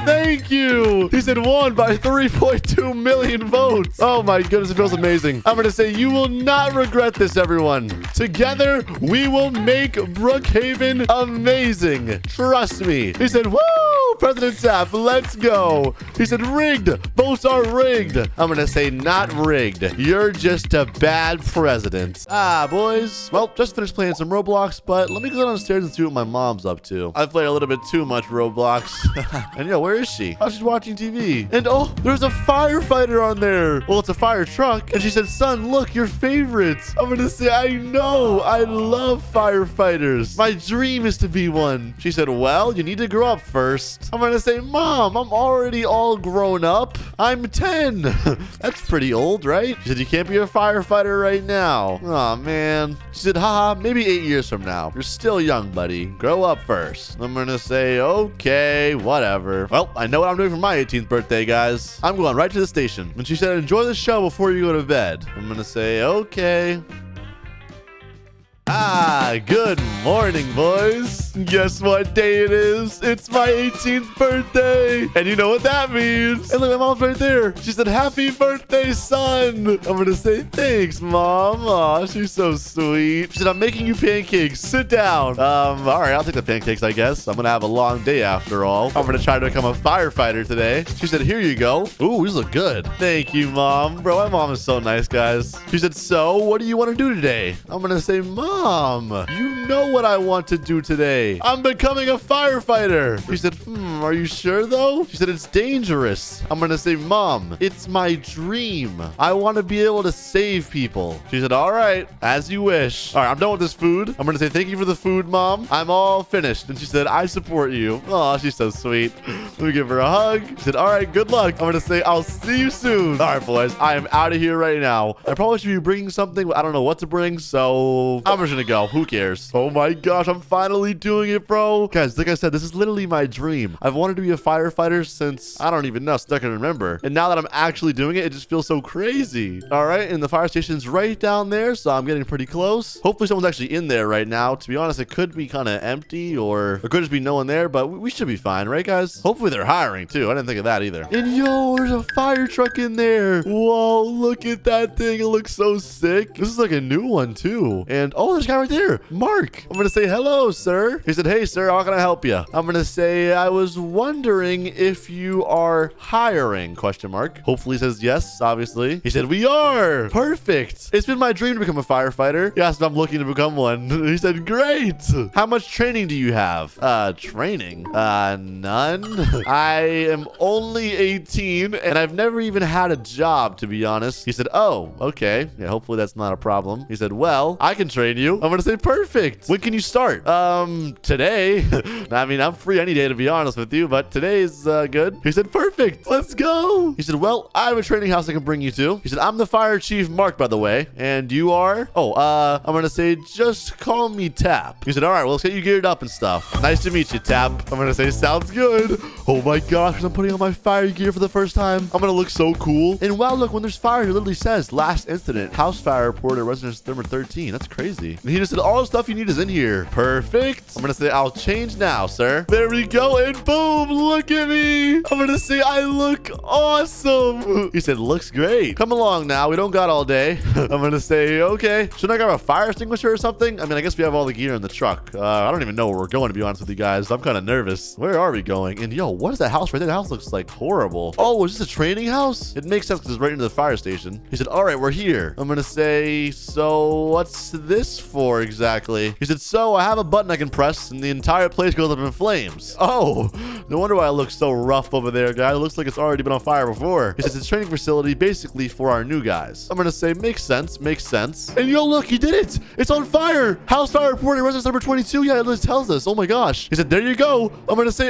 He said won by 3.2 million votes. Oh my goodness, it feels amazing. I'm going to say you will not regret this, everyone. Together, we will make Brookhaven amazing. Trust me. He said, woo! President Tapp, let's go. He said, rigged. Votes are rigged. I'm going to say not rigged. You're just a bad president. Ah, boys. Well, just finished playing some Roblox, but let me go downstairs and see what my mom's up to. I play a little bit too much Roblox. And yeah, where is she? Oh, she's watching TV. And oh, there's a firefighter on there. Well, it's a fire truck. And she said, son, look, your favorites. I'm going to say, I know. I love firefighters. My dream is to be one. She said, well, you need to grow up first. I'm going to say, Mom, I'm already all grown up. I'm 10. That's pretty old, right? She said, you can't be a firefighter right now. Oh, man. She said, haha, maybe 8 years from now. You're still young, buddy. Grow up first. I'm going to say, okay, whatever. Well, I know what I'm doing for my 18th birthday, guys. I'm going right to the station. And she said, enjoy the show before you go to bed. I'm going to say, okay. Ah, good morning, boys. Guess what day it is? It's my 18th birthday. And you know what that means. And look, my mom's right there. She said, happy birthday, son. I'm going to say, thanks, Mom. Aw, she's so sweet. She said, I'm making you pancakes. Sit down. All right, I'll take the pancakes, I guess. I'm going to have a long day after all. I'm going to try to become a firefighter today. She said, here you go. Ooh, these look good. Thank you, Mom. Bro, my mom is so nice, guys. She said, so what do you want to do today? I'm going to say, Mom, you know what I want to do today. I'm becoming a firefighter. She said, are you sure though? She said, it's dangerous. I'm going to say, Mom, it's my dream. I want to be able to save people. She said, all right, as you wish. All right, I'm done with this food. I'm going to say, thank you for the food, Mom. I'm all finished. And she said, I support you. Oh, she's so sweet. Let me give her a hug. She said, all right, good luck. I'm going to say, I'll see you soon. All right, boys, I am out of here right now. I probably should be bringing something, but I don't know what to bring. So I'm just going to go. Who cares? Oh my gosh, I'm finally doing it, bro. Guys, like I said, this is literally my dream. I've wanted to be a firefighter since, I don't even know, since I can remember. And now that I'm actually doing it, it just feels so crazy. All right, and the fire station's right down there, so I'm getting pretty close. Hopefully someone's actually in there right now. To be honest, it could be kind of empty, or there could just be no one there, but we should be fine, right, guys? Hopefully they're hiring, too. I didn't think of that either. And yo, there's a fire truck in there. Whoa, look at that thing. It looks so sick. This is like a new one, too. And oh, there's a guy right there. Mark. I'm going to say, hello, sir. He said, hey, sir, how can I help you? I'm going to say, I was wondering if you are hiring, question mark. Hopefully he says yes, obviously. He said, we are. Perfect. It's been my dream to become a firefighter. He asked if I'm looking to become one. He said, great. How much training do you have? Training? None. I am only 18 and I've never even had a job, to be honest. He said, oh, okay. Yeah, hopefully that's not a problem. He said, well, I can train you. I'm going to say perfect. When can you start? Today. I mean, I'm free any day, to be honest with you, but today's good. He said, perfect. Let's go. He said, well, I have a training house I can bring you to. He said, I'm the fire chief, Mark, by the way. And you are? Oh, I'm going to say, just call me Tap. He said, all right, well, let's get you geared up and stuff. Nice to meet you, Tap. I'm going to say, sounds good. Oh my gosh, I'm putting on my fire gear for the first time. I'm going to look so cool. And wow, look, when there's fire, it literally says, last incident, house fire reported at residence number 13. That's crazy. And he just said, all the stuff you need is in here. Perfect. I'm going to say, I'll change now, sir. There we go. And boom, look at me. I'm going to say, I look awesome. He said, looks great. Come along now. We don't got all day. I'm going to say, okay. Shouldn't I grab a fire extinguisher or something? I mean, I guess we have all the gear in the truck. I don't even know where we're going, to be honest with you guys. I'm kind of nervous. Where are we going? And yo, what is that house right there? That house looks like horrible. Oh, is this a training house? It makes sense because it's right into the fire station. He said, all right, we're here. I'm going to say, so what's this for exactly? He said, so I have a button I can press and the entire place goes up in flames. Oh, no wonder why it looks so rough over there, guy. It looks like it's already been on fire before. He says, it's a training facility basically for our new guys. I'm going to say, makes sense, makes sense. And yo, look, he did it. It's on fire. House fire reported residence number 22. Yeah, it tells us. Oh my gosh. He said, there you go. I'm going to say,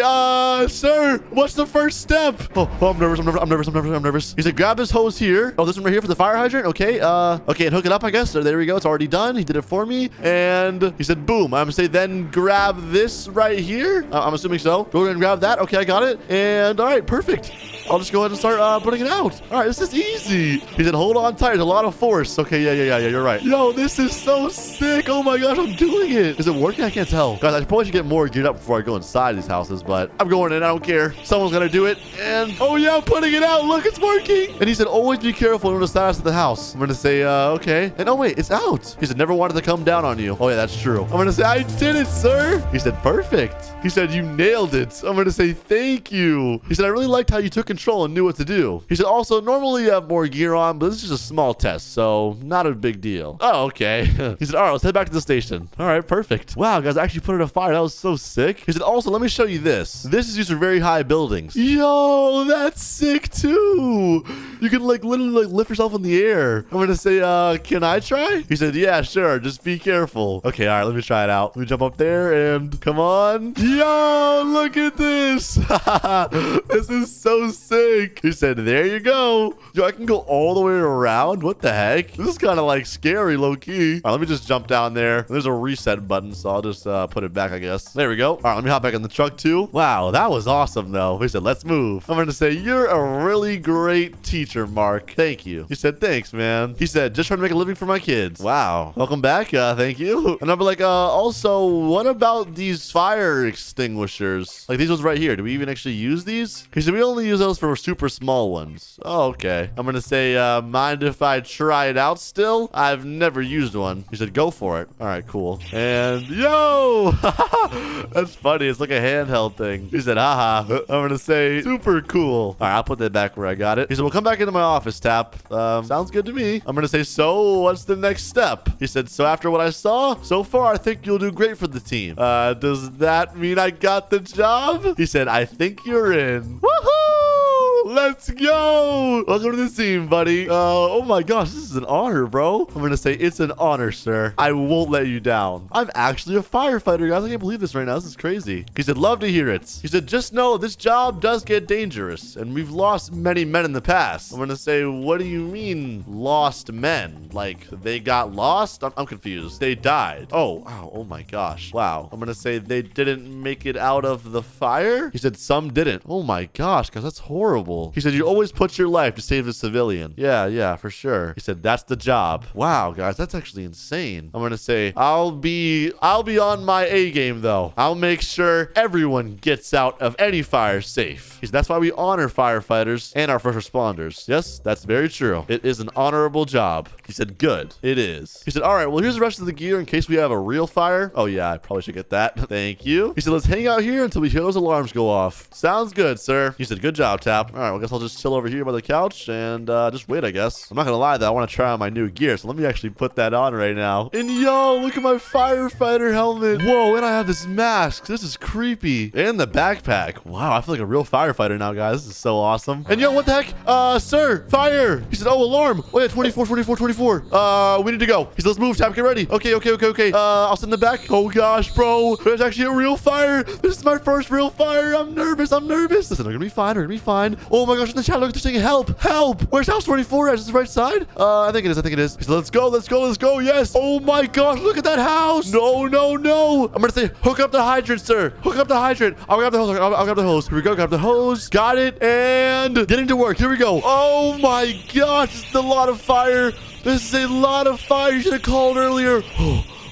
sir, what's the first step? Oh, I'm nervous. He said, grab this hose here. Oh, this one right here for the fire hydrant. Okay. Okay, and hook it up, I guess. So there we go. It's already done. He did it for me. And he said, boom. I'm going to say, then grab this right here. I'm assuming so. Go ahead and grab that. Okay, I got it. And all right, perfect. I'll just go ahead and start putting it out. All right, this is easy. He said, hold on tight. There's a lot of force. Okay, yeah, you're right. Yo, this is so sick. Oh my gosh, I'm doing it. Is it working? I can't tell. Guys, I probably should get more geared up before I go inside these houses, but I'm going in. I don't care. Someone's going to do it. And oh yeah, I'm putting it out. Look, it's working. And he said, always be careful when the status of the house. I'm going to say, okay. And oh wait, it's out. He said, never wanted to come down on you. Oh yeah, that's true. I'm going to say, I did it, sir. He said, perfect. He said, you nailed it. I'm going to say, thank you. He said, I really liked how you took control and knew what to do. He said, also, normally you have more gear on, but this is just a small test, so not a big deal. Oh, okay. He said, all right, let's head back to the station. All right, perfect. Wow, guys, I actually put it on fire. That was so sick. He said, also, let me show you this. This is used for very high buildings. Yo, that's sick too. You can literally lift yourself in the air. I'm going to say, can I try? He said, yeah, sure. Just be careful. Okay, all right, let me try it out. Let me jump up there and come on. Yo, look at this. This is so sick. He said, there you go. Yo, I can go all the way around. What the heck? This is kind of like scary, low key. All right, let me just jump down there. There's a reset button, so I'll just put it back, I guess. There we go. All right, let me hop back in the truck too. Wow, that was awesome though. He said, let's move. I'm going to say, you're a really great teacher, Mark. Thank you. He said, thanks, man. He said, just trying to make a living for my kids. Wow. Welcome back. Thank you. And I'm like, also, what about these fire extinguishers? Like these ones right here. Do we even actually use these? He said, we only use those for super small ones. Oh, okay. I'm going to say, mind if I try it out still? I've never used one. He said, go for it. All right, cool. And yo, that's funny. It's like a handheld thing. He said, haha. I'm going to say, super cool. All right, I'll put that back where I got it. He said, well, come back into my office, Tap. Sounds good to me. I'm going to say, so what's the next step? He said, so after what I saw, so far, I think you'll do great for the team. Does that mean I got the job? He said, I think you're in. Woohoo! Let's go. Welcome to the team, buddy. Oh my gosh, this is an honor, bro. I'm gonna say it's an honor, sir. I won't let you down. I'm actually a firefighter, guys. I can't believe this right now. This is crazy. He said, love to hear it. He said, just know this job does get dangerous, and we've lost many men in the past. I'm gonna say, what do you mean lost men? Like they got lost? I'm confused. They died. Oh, wow. Oh my gosh. Wow. I'm gonna say they didn't make it out of the fire. He said some didn't. Oh my gosh, guys, that's horrible. He said said, you always put your life to save a civilian. Yeah, for sure. He said, that's the job. Wow, guys, that's actually insane. I'm going to say, I'll be on my A game, though. I'll make sure everyone gets out of any fire safe. He said, that's why we honor firefighters and our first responders. Yes, that's very true. It is an honorable job. He said, good. It is. He said, all right, well, here's the rest of the gear in case we have a real fire. Oh, yeah, I probably should get that. Thank you. He said, let's hang out here until we hear those alarms go off. Sounds good, sir. He said, good job, Tap. All right, well, I guess I'll just chill over here by the couch and just wait, I guess. I'm not going to lie, though. I want to try on my new gear, so let me actually put that on right now. And yo, look at my firefighter helmet. Whoa, and I have this mask. This is creepy. And the backpack. Wow, I feel like a real firefighter now, guys. This is so awesome. And yo, what the heck? Sir, fire. He said, oh, alarm. Oh, yeah, 24. We need to go. He said, let's move, Tap. Get ready. Okay. I'll sit in the back. Oh, gosh, bro. There's actually a real fire. This is my first real fire. I'm nervous. Listen, we're gonna be fine. Oh, my gosh, in the chat, look, they're saying help. Where's house 24 at? Is this the right side? I think it is. He said, let's go. Yes. Oh, my gosh, look at that house. No. I'm gonna say, hook up the hydrant, sir. Hook up the hydrant. I'll grab the hose. I'll grab the hose. Here we go. Grab the hose. Got it. And getting to work. Here we go. Oh, my gosh. This is a lot of fire. You should have called earlier.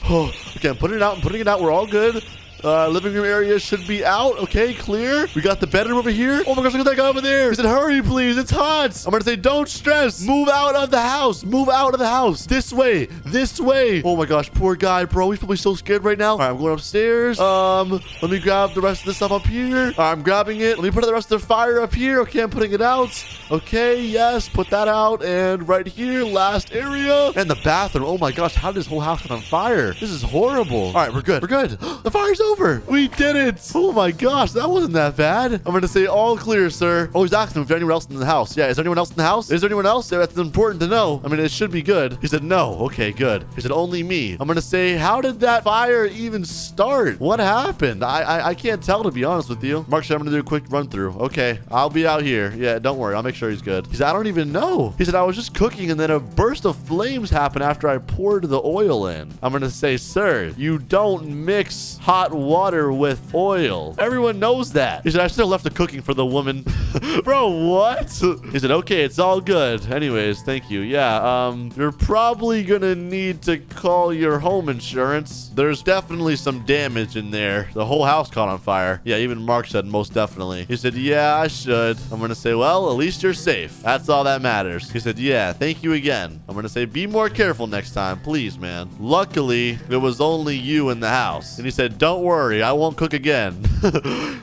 Okay, I'm putting it out. We're all good. Living room area should be out. Okay, clear. We got the bedroom over here. Oh my gosh, look at that guy over there. He said, hurry, please. It's hot. I'm going to say, don't stress. Move out of the house. This way. Oh my gosh, poor guy, bro. He's probably so scared right now. All right, I'm going upstairs. Let me grab the rest of the stuff up here. All right, I'm grabbing it. Let me put the rest of the fire up here. Okay, I'm putting it out. Okay, yes, put that out. And right here, last area. And the bathroom. Oh my gosh, how did this whole house get on fire? This is horrible. All right, we're good. The fire's over. We did it. Oh my gosh, that wasn't that bad. I'm gonna say all clear, sir. Oh, he's asking if there's anyone else in the house. Yeah, is there anyone else in the house? Yeah, that's important to know. I mean, it should be good. He said no. Okay, good. He said only me. I'm gonna say, how did that fire even start? What happened? I can't tell, to be honest with you. Mark said I'm gonna do a quick run through. Okay, I'll be out here. Yeah, don't worry. I'll make sure he's good. He said, I don't even know. He said, I was just cooking and then a burst of flames happened after I poured the oil in. I'm gonna say, sir, you don't mix hot water with oil. Everyone knows that. He said, I still left the cooking for the woman. Bro, what? He said, okay, it's all good. Anyways, thank you. Yeah, you're probably gonna need to call your home insurance. There's definitely some damage in there. The whole house caught on fire. Yeah, even Mark said most definitely. He said, yeah, I should. I'm gonna say, well, at least you're safe. That's all that matters. He said, yeah, thank you again. I'm gonna say, be more careful next time, please, man. Luckily, it was only you in the house. And he said, don't worry, I won't cook again.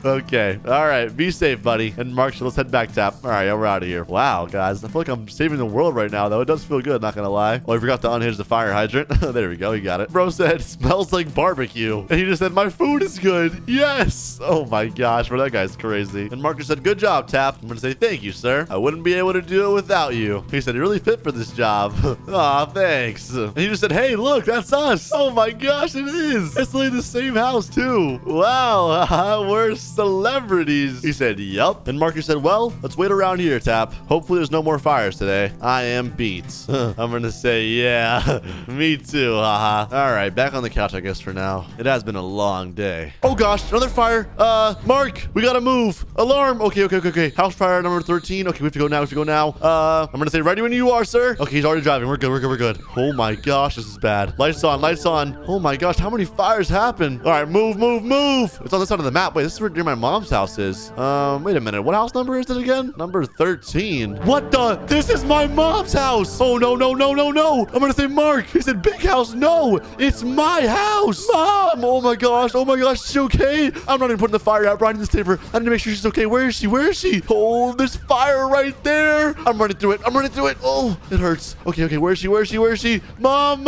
Okay. All right. Be safe, buddy. And Mark, let's head back, Tap. All right. We're out of here. Wow, guys. I feel like I'm saving the world right now, though. It does feel good, not going to lie. Oh, I forgot to unhinge the fire hydrant. There we go. He got it. Bro said, smells like barbecue. And he just said, my food is good. Yes. Oh, my gosh. Bro, that guy's crazy. And Mark said, good job, Tap. I'm going to say, thank you, sir. I wouldn't be able to do it without you. He said, you're really fit for this job. Aw, thanks. And he just said, hey, look, that's us. Oh, my gosh, it is. It's literally the same house, too. Wow, we're celebrities. He said, yup. And Marcus said, well, let's wait around here, Tap. Hopefully there's no more fires today. I am beat. I'm gonna say, yeah, me too, haha. All right, back on the couch, I guess, for now. It has been a long day. Oh gosh, another fire. Mark, we gotta move. Alarm. Okay. House fire number 13. Okay, we have to go now. I'm gonna say, ready when you are, sir. Okay, he's already driving. We're good. Oh my gosh, this is bad. Lights on. Oh my gosh, how many fires happened? All right, move. It's on the side of the map. Wait, this is where near my mom's house is. Wait a minute. What house number is it again? Number 13. What the? This is my mom's house. Oh, no. I'm gonna say Mark. He said big house. No, it's my house. Mom. Oh my gosh. Is she okay? I'm not even putting the fire out. Brian, this paper. I need to make sure she's okay. Where is she? Oh, there's fire right there. I'm running through it. Oh, it hurts. Okay. Where is she? Mom.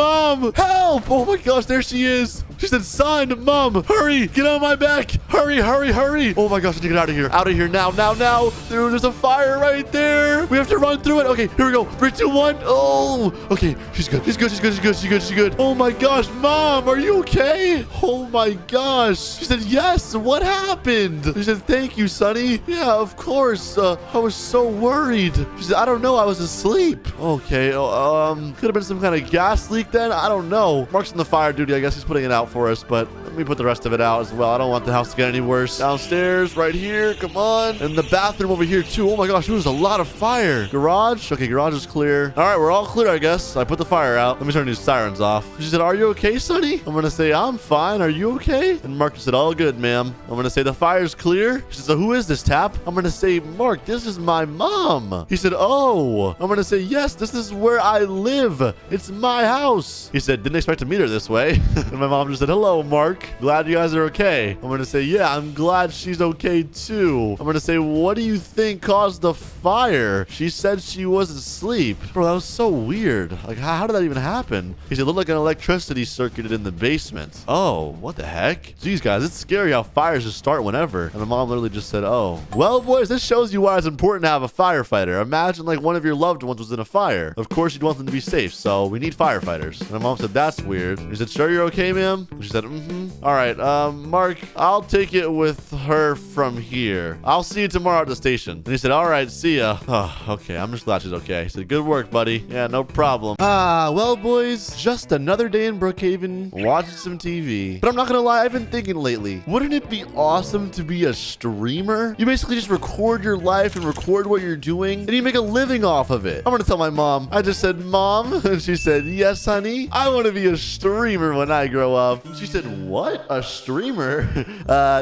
Help. Oh my gosh. There she is. She said, son, mom, hurry, get on my back. Hurry. Oh my gosh, I need to get out of here. Out of here now. Dude, there's a fire right there. We have to run through it. Okay, here we go. 3, 2, 1. Oh, okay. She's good. Oh my gosh, mom, are you okay? Oh my gosh. She said, yes. What happened? She said, thank you, Sonny. Yeah, of course. I was so worried. She said, I don't know. I was asleep. Okay. Could have been some kind of gas leak then. I don't know. Mark's in the fire duty. I guess he's putting it out for us, but Let me put the rest of it out as well. I don't want the house to get any worse. Downstairs, right here. Come on. And the bathroom over here, too. Oh, my gosh. There's a lot of fire. Garage. Okay, garage is clear. All right, we're all clear, I guess. I put the fire out. Let me turn these sirens off. She said, are you okay, Sonny? I'm going to say, I'm fine. Are you okay? And Mark just said, all good, ma'am. I'm going to say, the fire's clear. She said, so who is this, Tap? I'm going to say, Mark, this is my mom. He said, oh. I'm going to say, yes, this is where I live. It's my house. He said, didn't expect to meet her this way. And my mom just said, hello, Mark. Glad you guys are okay. I'm going to say, yeah, I'm glad she's okay, too. I'm going to say, what do you think caused the fire? She said she was asleep. Bro, that was so weird. Like, how did that even happen? He said, it looked like an electricity circuited in the basement. Oh, what the heck? Jeez, guys, it's scary how fires just start whenever. And my mom literally just said, oh. Well, boys, this shows you why it's important to have a firefighter. Imagine like one of your loved ones was in a fire. Of course, you'd want them to be safe, so we need firefighters. And my mom said, that's weird. He said, sure you're okay, ma'am? She said, mm-hmm. All right, Mark, I'll take it with her from here. I'll see you tomorrow at the station. And he said, all right, see ya. Oh, okay, I'm just glad she's okay. He said, good work, buddy. Yeah, no problem. Well, boys, just another day in Brookhaven, watching some TV. But I'm not gonna lie, I've been thinking lately, wouldn't it be awesome to be a streamer? You basically just record your life and record what you're doing, and you make a living off of it. I'm gonna tell my mom. I just said, Mom, and she said, yes, honey, I want to be a streamer when I grow up. She said, what? A streamer?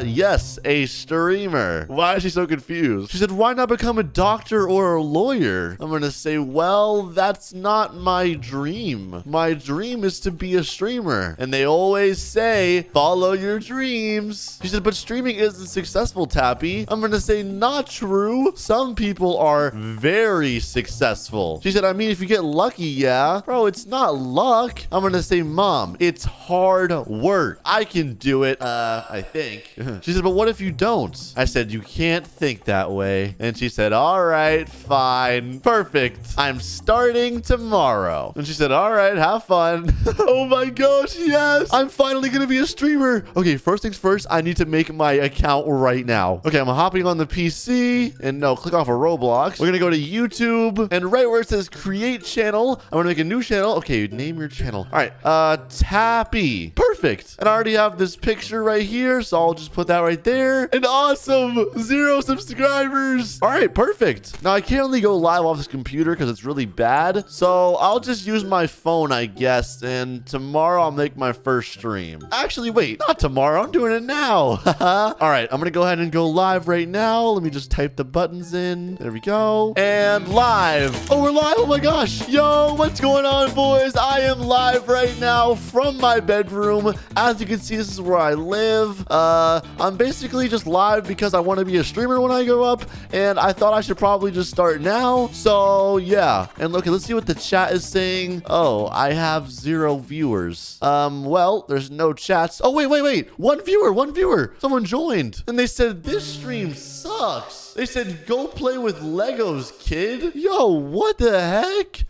Yes, a streamer. Why is she so confused? She said, why not become a doctor or a lawyer? I'm gonna say, well, that's not my dream. My dream is to be a streamer. And they always say, follow your dreams. She said, but streaming isn't successful, Tappy. I'm gonna say, not true. Some people are very successful. She said, I mean, if you get lucky, yeah. Bro, it's not luck. I'm gonna say, Mom, it's hard work. I can do it, I think. She said, but what if you don't? I said, you can't think that way. And she said, all right, fine. Perfect. I'm starting tomorrow. And she said, all right, have fun. Oh my gosh, yes. I'm finally gonna be a streamer. Okay, first things first, I need to make my account right now. Okay, I'm hopping on the PC. And no, click off of Roblox. We're gonna go to YouTube. And right where it says create channel, I'm gonna make a new channel. Okay, name your channel. All right, Tappy. Perfect. And I already have this picture right here, so I'll just put that right there. And awesome, 0 subscribers. All right, perfect. Now I can't only go live off this computer because it's really bad, so I'll just use my phone, I guess, and tomorrow I'll make my first stream. Actually, wait, not tomorrow. I'm doing it now. All right, I'm gonna go ahead and go live right now. Let me just type the buttons in. There we go. And live. Oh, we're live. Oh my gosh. Yo, what's going on, boys? I am live right now from my bedroom. As you can see, this is where I live. I'm basically just live because I want to be a streamer when I grow up, and I thought I should probably just start now. So yeah. And look, let's see what the chat is saying. Oh, I have 0 viewers. Well, there's no chats. Oh, wait. One viewer. Someone joined. And they said, this stream sucks. They said, go play with Legos, kid. Yo, what the heck?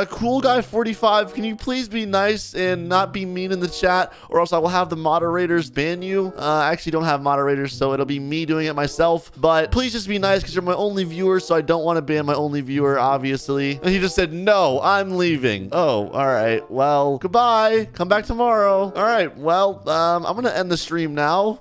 Cool guy 45, can you please be nice and not be mean in the chat, or else I will have the moderators ban you. I actually don't have moderators, so it'll be me doing it myself. But please just be nice because you're my only viewer, so I don't want to ban my only viewer, obviously. And he just said, no, I'm leaving. Oh, all right. Well, goodbye. Come back tomorrow. All right. Well, I'm going to end the stream now.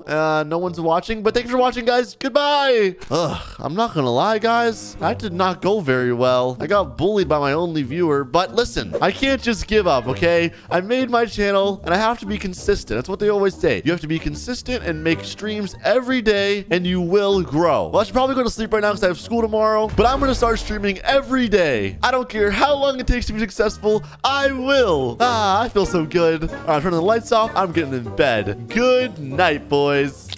No one's watching, but thanks for watching, guys. Goodbye. Ugh, I'm not going to lie, guys. That did not go very well. I got bullied by my only viewer, but listen, I can't just give up, okay? I made my channel, and I have to be consistent. That's what they always say. You have to be consistent and make streams every day, and you will grow. Well, I should probably go to sleep right now because I have school tomorrow, but I'm going to start streaming every day. I don't care how long it takes to be successful. I will. I feel so good. All right, I'm turning the lights off. I'm getting in bed. Good night, boys.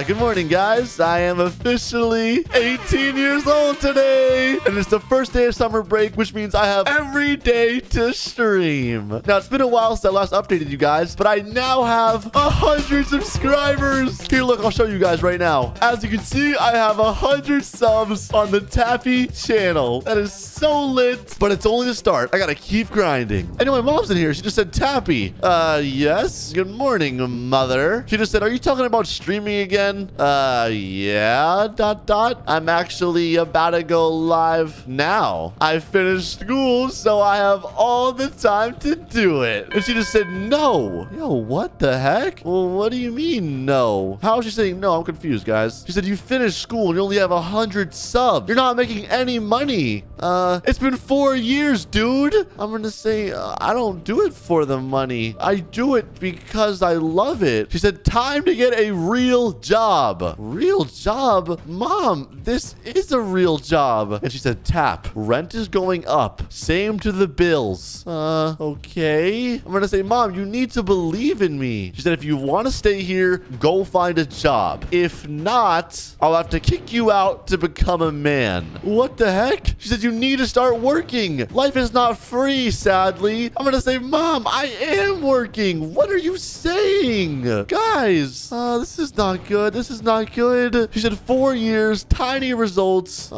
Good morning, guys. I am officially 18 years old today, and it's the first day of summer break, which means I have every day to stream. Now, it's been a while since I last updated you guys, but I now have 100 subscribers. Here, look, I'll show you guys right now. As you can see, I have 100 subs on the Tappy channel. That is so lit, but it's only the start. I gotta keep grinding. I know my mom's in here. She just said, Tappy. Yes. Good morning, mother. She just said, are you talking about streaming streaming again? Yeah, ... I'm actually about to go live now. I finished school, so I have all the time to do it. And she just said no. Yo, what the heck? Well, what do you mean no? How is she saying no? I'm confused, guys. She said you finished school and you only have 100 subs. You're not making any money. It's been 4 years, dude. I'm gonna say I don't do it for the money. I do it because I love it. She said time to get a real job. Real job? Mom, this is a real job. And she said, Tap, rent is going up. Same to the bills. Okay. I'm gonna say, Mom, you need to believe in me. She said, if you want to stay here, go find a job. If not, I'll have to kick you out to become a man. What the heck? She said, you need to start working. Life is not free, sadly. I'm gonna say, Mom, I am working. What are you saying? Guys, this is not good. This is not good. She said 4 years, tiny results.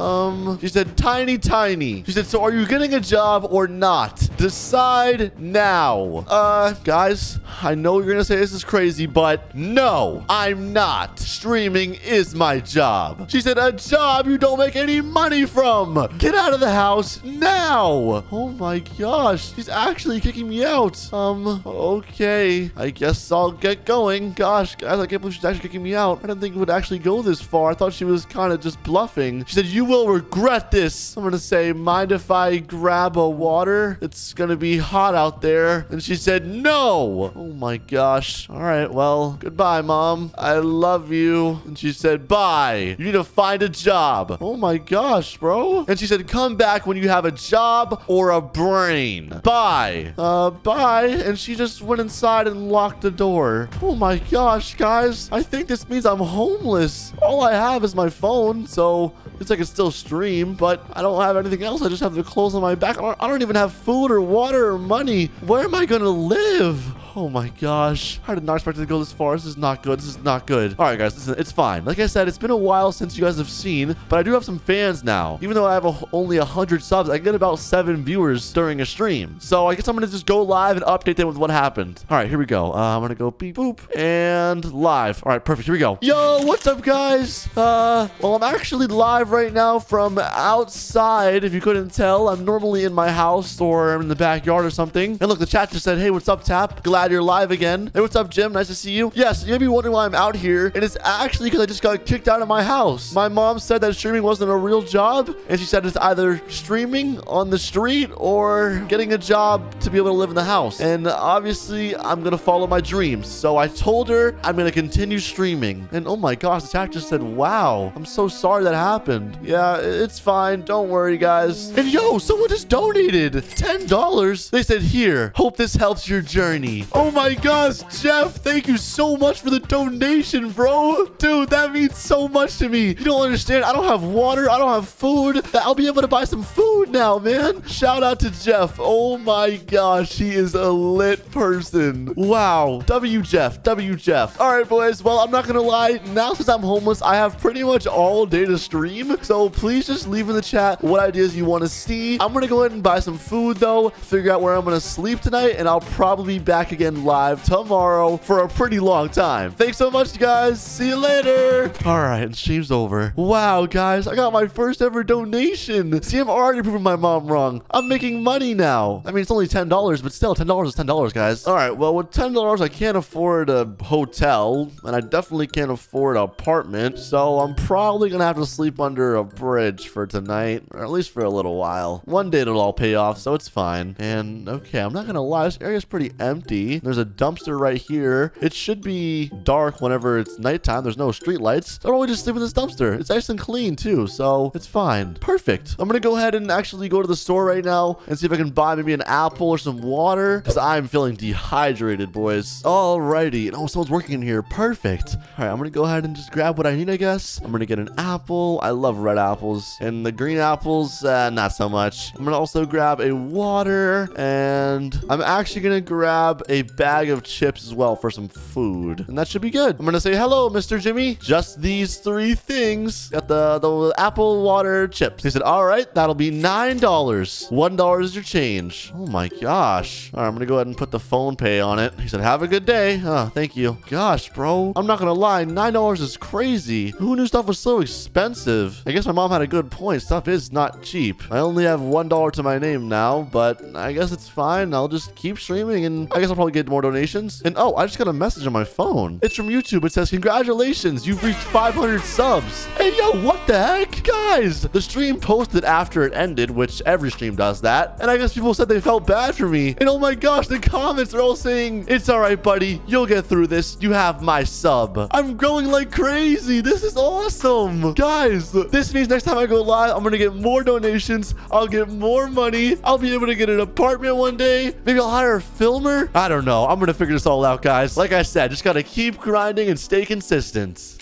She said tiny. She said, so are you getting a job or not? Decide now. Guys, I know you're gonna say this is crazy, but no, I'm not. Streaming is my job. She said, a job you don't make any money from. Get out of the house now. Oh my gosh, she's actually kicking me out. Okay, I guess I'll get going. Gosh, guys, I can't believe she's actually kicking me out. I didn't think it would actually go this far. I thought she was kind of just bluffing. She said, you will regret this. I'm gonna say, mind if I grab a water? It's gonna be hot out there. And she said, no. Oh my gosh. All right, well, goodbye, Mom. I love you. And she said, bye. You need to find a job. Oh my gosh, bro. And she said, come back when you have a job or a brain. Bye. Bye. And she just went inside and locked the door. Oh my gosh, guys. I think this means I'm homeless. All I have is my phone, so it's like I can still stream, but I don't have anything else. I just have the clothes on my back. I don't even have food or water or money. Where am I gonna live? Oh my gosh. I did not expect it to go this far. This is not good. This is not good. All right, guys, listen, it's fine. Like I said, it's been a while since you guys have seen, but I do have some fans now. Even though I have only 100 subs, I get about 7 viewers during a stream. So I guess I'm going to just go live and update them with what happened. All right, here we go. I'm going to go beep boop and live. All right, perfect. Here we go. Yo, what's up, guys? Well, I'm actually live right now from outside. If you couldn't tell, I'm normally in my house or in the backyard or something. And look, the chat just said, hey, what's up, Tap? Glad you're live again. Hey, what's up, Jim? Nice to see you. Yes, you may be wondering why I'm out here, and it's actually because I just got kicked out of my house. My mom said that streaming wasn't a real job, and she said it's either streaming on the street or getting a job to be able to live in the house. And obviously, I'm gonna follow my dreams. So I told her I'm gonna continue streaming. And oh my gosh, the chat just said, wow, I'm so sorry that happened. Yeah, it's fine. Don't worry, guys. And yo, someone just donated $10. They said, here, hope this helps your journey. Oh my gosh, Jeff, thank you so much for the donation, bro. Dude, that means so much to me. You don't understand. I don't have water. I don't have food. I'll be able to buy some food now, man. Shout out to Jeff. Oh my gosh, he is a lit person. Wow. W Jeff. W Jeff. All right, boys. Well, I'm not going to lie. Now, since I'm homeless, I have pretty much all day to stream. So please just leave in the chat what ideas you want to see. I'm going to go ahead and buy some food, though. Figure out where I'm going to sleep tonight, and I'll probably be back again live tomorrow for a pretty long time. Thanks so much, guys. See you later. All right, and stream's over. Wow, guys, I got my first ever donation. See, I'm already proving my mom wrong. I'm making money now. I mean, it's only $10, but still, $10 is $10, guys. All right, well, with $10, I can't afford a hotel, and I definitely can't afford an apartment, so I'm probably gonna have to sleep under a bridge for tonight, or at least for a little while. One day it'll all pay off, so it's fine. And okay, I'm not gonna lie, this area's pretty empty. There's a dumpster right here. It should be dark whenever it's nighttime. There's no street lights. I'll probably just sleep in this dumpster. It's nice and clean too, so it's fine. Perfect. I'm gonna go ahead and actually go to the store right now and see if I can buy maybe an apple or some water, because I'm feeling dehydrated, boys. Alrighty. Oh, someone's working in here. Perfect. All right, I'm gonna go ahead and just grab what I need, I guess. I'm gonna get an apple. I love red apples. And the green apples, not so much. I'm gonna also grab a water, and I'm actually gonna grab a a bag of chips as well for some food. And that should be good. I'm going to say, hello, Mr. Jimmy. Just these 3 things. Got the apple water chips. He said, all right, that'll be $9. $1 is your change. Oh my gosh. All right, I'm going to go ahead and put the phone pay on it. He said, have a good day. Oh, thank you. Gosh, bro. I'm not going to lie. $9 is crazy. Who knew stuff was so expensive? I guess my mom had a good point. Stuff is not cheap. I only have $1 to my name now, but I guess it's fine. I'll just keep streaming and I guess I'll probably get more donations. And oh, I just got a message on my phone. It's from YouTube. It says, congratulations. You've reached 500 subs. Hey, yo, what the heck? Guys, the stream posted after it ended, which every stream does that. And I guess people said they felt bad for me. And oh my gosh, the comments are all saying, it's all right, buddy. You'll get through this. You have my sub. I'm growing like crazy. This is awesome. Guys, this means next time I go live, I'm going to get more donations. I'll get more money. I'll be able to get an apartment one day. Maybe I'll hire a filmer. I don't know. I'm going to figure this all out, guys. Like I said, just got to keep grinding and stay consistent.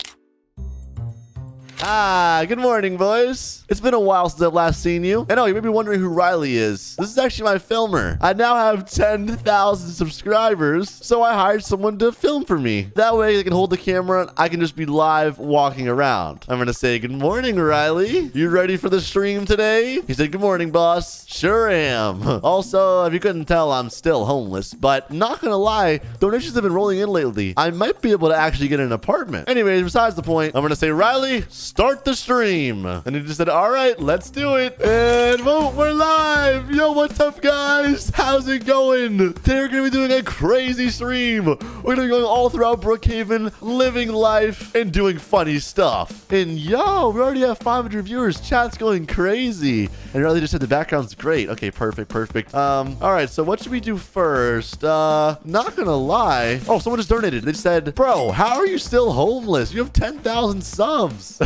Good morning, boys. It's been a while since I've last seen you. And oh, you may be wondering who Riley is. This is actually my filmer. I now have 10,000 subscribers, so I hired someone to film for me. That way they can hold the camera and I can just be live walking around. I'm gonna say, good morning, Riley. You ready for the stream today? He said, good morning, boss. Sure am. Also, if you couldn't tell, I'm still homeless, but not gonna lie, donations have been rolling in lately. I might be able to actually get an apartment. Anyways, besides the point, I'm gonna say, Riley, start the stream. And he just said, all right, let's do it. And boom, we're live. Yo, what's up, guys? How's it going? Today we're gonna be doing a crazy stream. We're gonna be going all throughout Brookhaven, living life and doing funny stuff. And yo, we already have 500 viewers. Chat's going crazy. And Riley just said the background's great. Okay, perfect. All right, so what should we do first? Not gonna lie. Oh, someone just donated. They said, bro, how are you still homeless? You have 10,000 subs.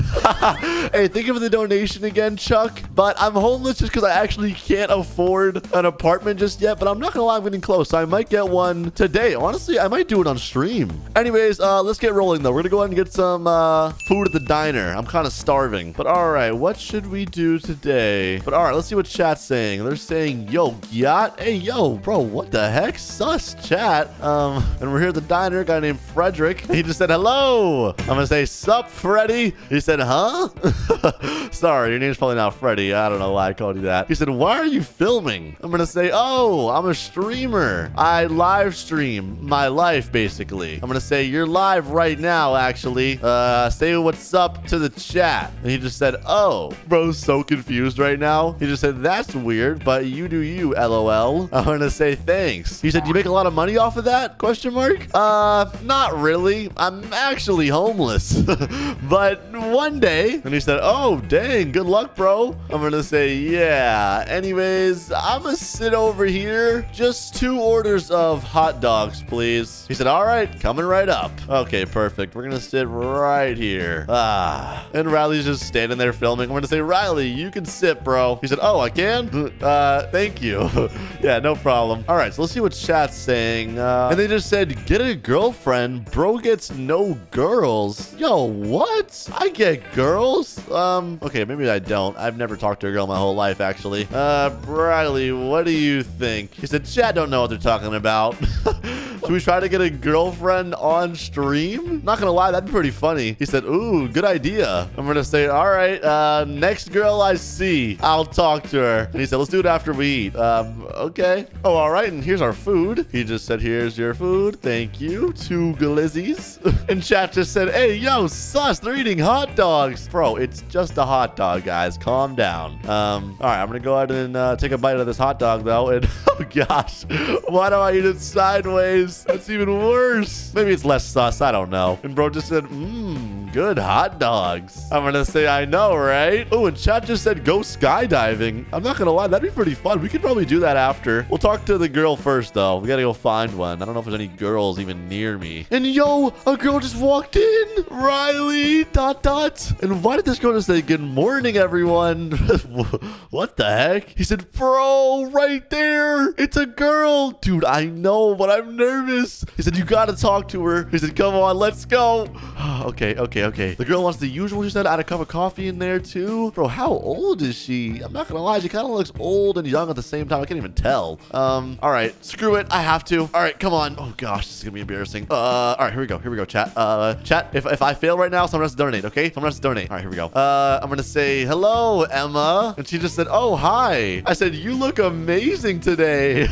Hey, thank you for the donation again, Chuck. But I'm homeless just because I actually can't afford an apartment just yet. But I'm not gonna lie, I'm getting close. So I might get one today. Honestly, I might do it on stream. Anyways, let's get rolling though. We're gonna go ahead and get some food at the diner. I'm kind of starving. But all right, what should we do today? But all right, let's see what chat's saying. They're saying, yo, yacht. Hey, yo, bro, what the heck? Sus, chat. And we're here at the diner. A guy named Frederick. He just said hello. I'm gonna say, sup, Freddy. He said, huh? Sorry, your name's probably not Freddy. I don't know why I called you that. He said, why are you filming? I'm gonna say, oh, I'm a streamer. I live stream my life, basically. I'm gonna say, you're live right now, actually. Say what's up to the chat. And he just said, oh. Bro's so confused right now. He just said, that's weird, but you do you, LOL. I'm gonna say, thanks. He said, you make a lot of money off of that? Question mark? Not really. I'm actually homeless. But one day, and he said, oh, dang, good luck, bro. I'm gonna say, yeah. Anyways, I'm gonna sit over here. Just 2 orders of hot dogs, please. He said, all right, coming right up. Okay, perfect. We're gonna sit right here. And Riley's just standing there filming. I'm gonna say, Riley, you can sit, bro. He said, oh, I can? Thank you. Yeah, no problem. All right, so let's see what chat's saying. And they just said, get a girlfriend. Bro gets no girls. Yo, what? I get girls? Okay, maybe I don't. I've never talked to a girl my whole life, actually. Riley, what do you think? He said, chat don't know what they're talking about. Should we try to get a girlfriend on stream? Not gonna lie, that'd be pretty funny. He said, ooh, good idea. I'm gonna say, all right, next girl I see, I'll talk to her. And he said, let's do it after we eat. Okay. Oh, all right, and here's our food. He just said, here's your food. Thank you. 2 glizzies. And chat just said, hey, yo, sus, they're eating hot dogs. Bro, it's just a hot dog, guys. Calm down. All right, I'm gonna go ahead and take a bite of this hot dog, though. And oh, gosh, why do I eat it sideways? That's even worse. Maybe it's less sus. I don't know. And bro just said, good hot dogs. I'm gonna say, I know, right? Oh, and chat just said, go skydiving. I'm not gonna lie, that'd be pretty fun. We could probably do that after. We'll talk to the girl first, though. We gotta go find one. I don't know if there's any girls even near me. And yo, a girl just walked in. Riley, ... And why did this girl just say, good morning, everyone? What the heck? He said, bro, right there. It's a girl. Dude, I know, but I'm nervous. He said, you gotta talk to her. He said, come on, let's go. Okay, okay. The girl wants the usual, she said. Add a cup of coffee in there too. Bro, how old is she? I'm not gonna lie, she kind of looks old and young at the same time. I can't even tell. All right, screw it. I have to. All right, come on. Oh gosh, this is gonna be embarrassing. All right, here we go, chat. Chat, if I fail right now, someone has to donate, okay? Someone has to donate. All right, here we go. I'm gonna say, hello, Emma. And she just said, oh, hi. I said, you look amazing today.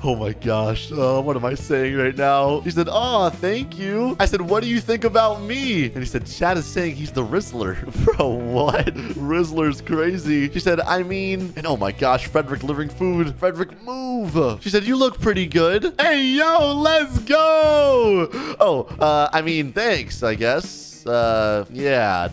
Oh my gosh. What am I saying right now? She said, oh, thank you. I said, what do you think about me? And he said, chat is saying he's the Rizzler. Bro, what? Rizzler's crazy. She said, I mean, and oh my gosh, Frederick delivering food. Frederick, move. She said, you look pretty good. Hey, yo, let's go. Oh, I mean, thanks, I guess. Yeah, ...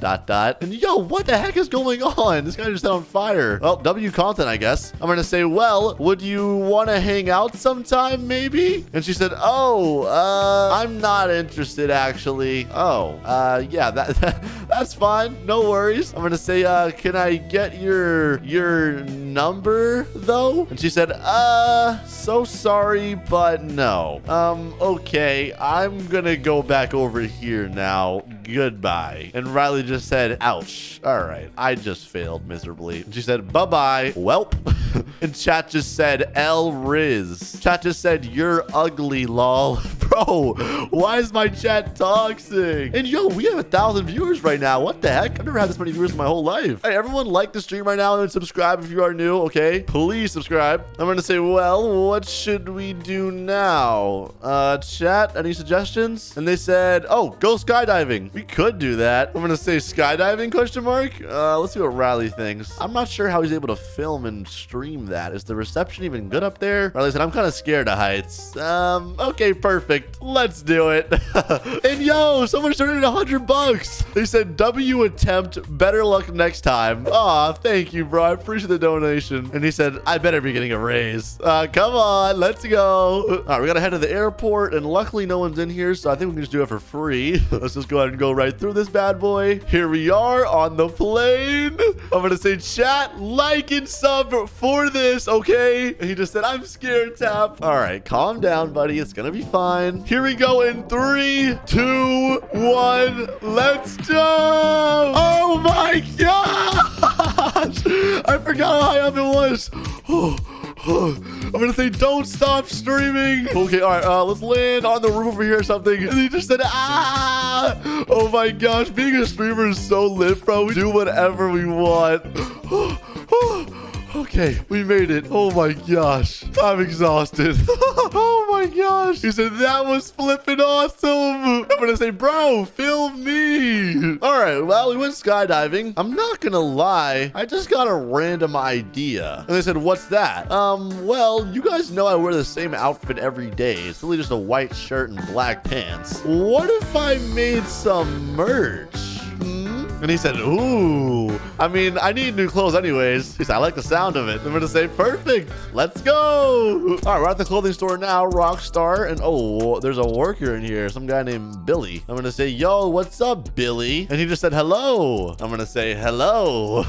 And yo, what the heck is going on? This guy just set on fire. Well, W content, I guess. I'm gonna say, well, would you want to hang out sometime, maybe? And she said, oh, I'm not interested, actually. Oh, yeah, that's fine. No worries. I'm gonna say, can I get your number, though? And she said, so sorry, but no. Okay, I'm gonna go back over here now. Goodbye. And Riley just said, ouch. All right. I just failed miserably. And she said, bye-bye. Welp. And chat just said, L Riz. Chat just said, you're ugly, lol. Bro, why is my chat toxic? And yo, we have 1,000 viewers right now. What the heck? I've never had this many viewers in my whole life. Hey, everyone like the stream right now and subscribe if you are new, okay? Please subscribe. I'm going to say, well, what should we do now? Chat, any suggestions? And they said, oh, go skydiving. We could do that. I'm going to say skydiving, question mark. Let's see what Riley thinks. I'm not sure how he's able to film and stream that. Is the reception even good up there? Riley said, I'm kind of scared of heights. Okay, perfect. Let's do it. And yo, someone started $100. They said, W attempt, better luck next time. Aw, thank you, bro. I appreciate the donation. And he said, I better be getting a raise. Come on, let's go. All right, we got to head to the airport, and luckily no one's in here, so I think we can just do it for free. Let's just go ahead and go right through this bad boy. Here we are on the plane. I'm gonna say, chat, like and sub for this, okay? And he just said, I'm scared, Tap. All right, calm down, buddy. It's gonna be fine. Here we go in 3, 2, 1. Let's go. Oh my gosh. I forgot how high up it was. I'm gonna say, don't stop streaming. Okay, all right, let's land on the roof over here or something. And he just said, ah. Oh my gosh, being a streamer is so lit, bro. We do whatever we want. Okay, we made it. Oh my gosh, I'm exhausted. Oh my gosh. He said, that was flipping awesome. I'm gonna say, bro, film me. All right, well, we went skydiving. I'm not gonna lie, I just got a random idea. And they said, what's that? Well, you guys know I wear the same outfit every day. It's really just a white shirt and black pants. What if I made some merch? And he said, ooh, I mean, I need new clothes anyways. He said, I like the sound of it. I'm going to say, perfect. Let's go. All right, we're at the clothing store now, Rockstar. And oh, there's a worker in here, some guy named Billy. I'm going to say, yo, what's up, Billy? And he just said, hello. I'm going to say, hello.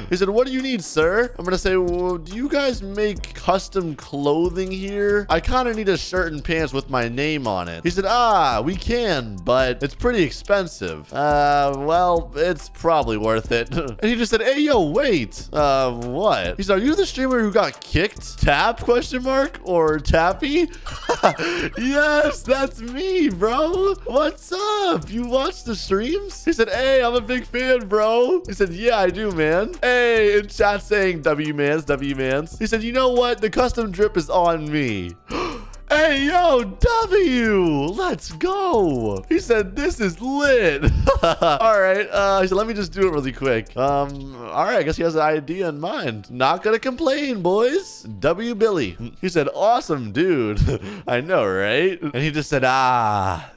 He said, what do you need, sir? I'm going to say, well, do you guys make custom clothing here? I kind of need a shirt and pants with my name on it. He said, we can, but it's pretty expensive. Well, it's probably worth it. And he just said, hey, yo, wait. What? He said, are you the streamer who got kicked? Tap, question mark? Or Tappy? Yes, that's me, bro. What's up? You watch the streams? He said, hey, I'm a big fan, bro. He said, yeah, I do, man. Hey, in chat saying W-mans, W-mans. He said, you know what? The custom drip is on me. Hey, yo, W, let's go. He said, this is lit. All right. He said, let me just do it really quick. All right. I guess he has an idea in mind. Not going to complain, boys. W Billy. He said, awesome, dude. I know, right? And he just said,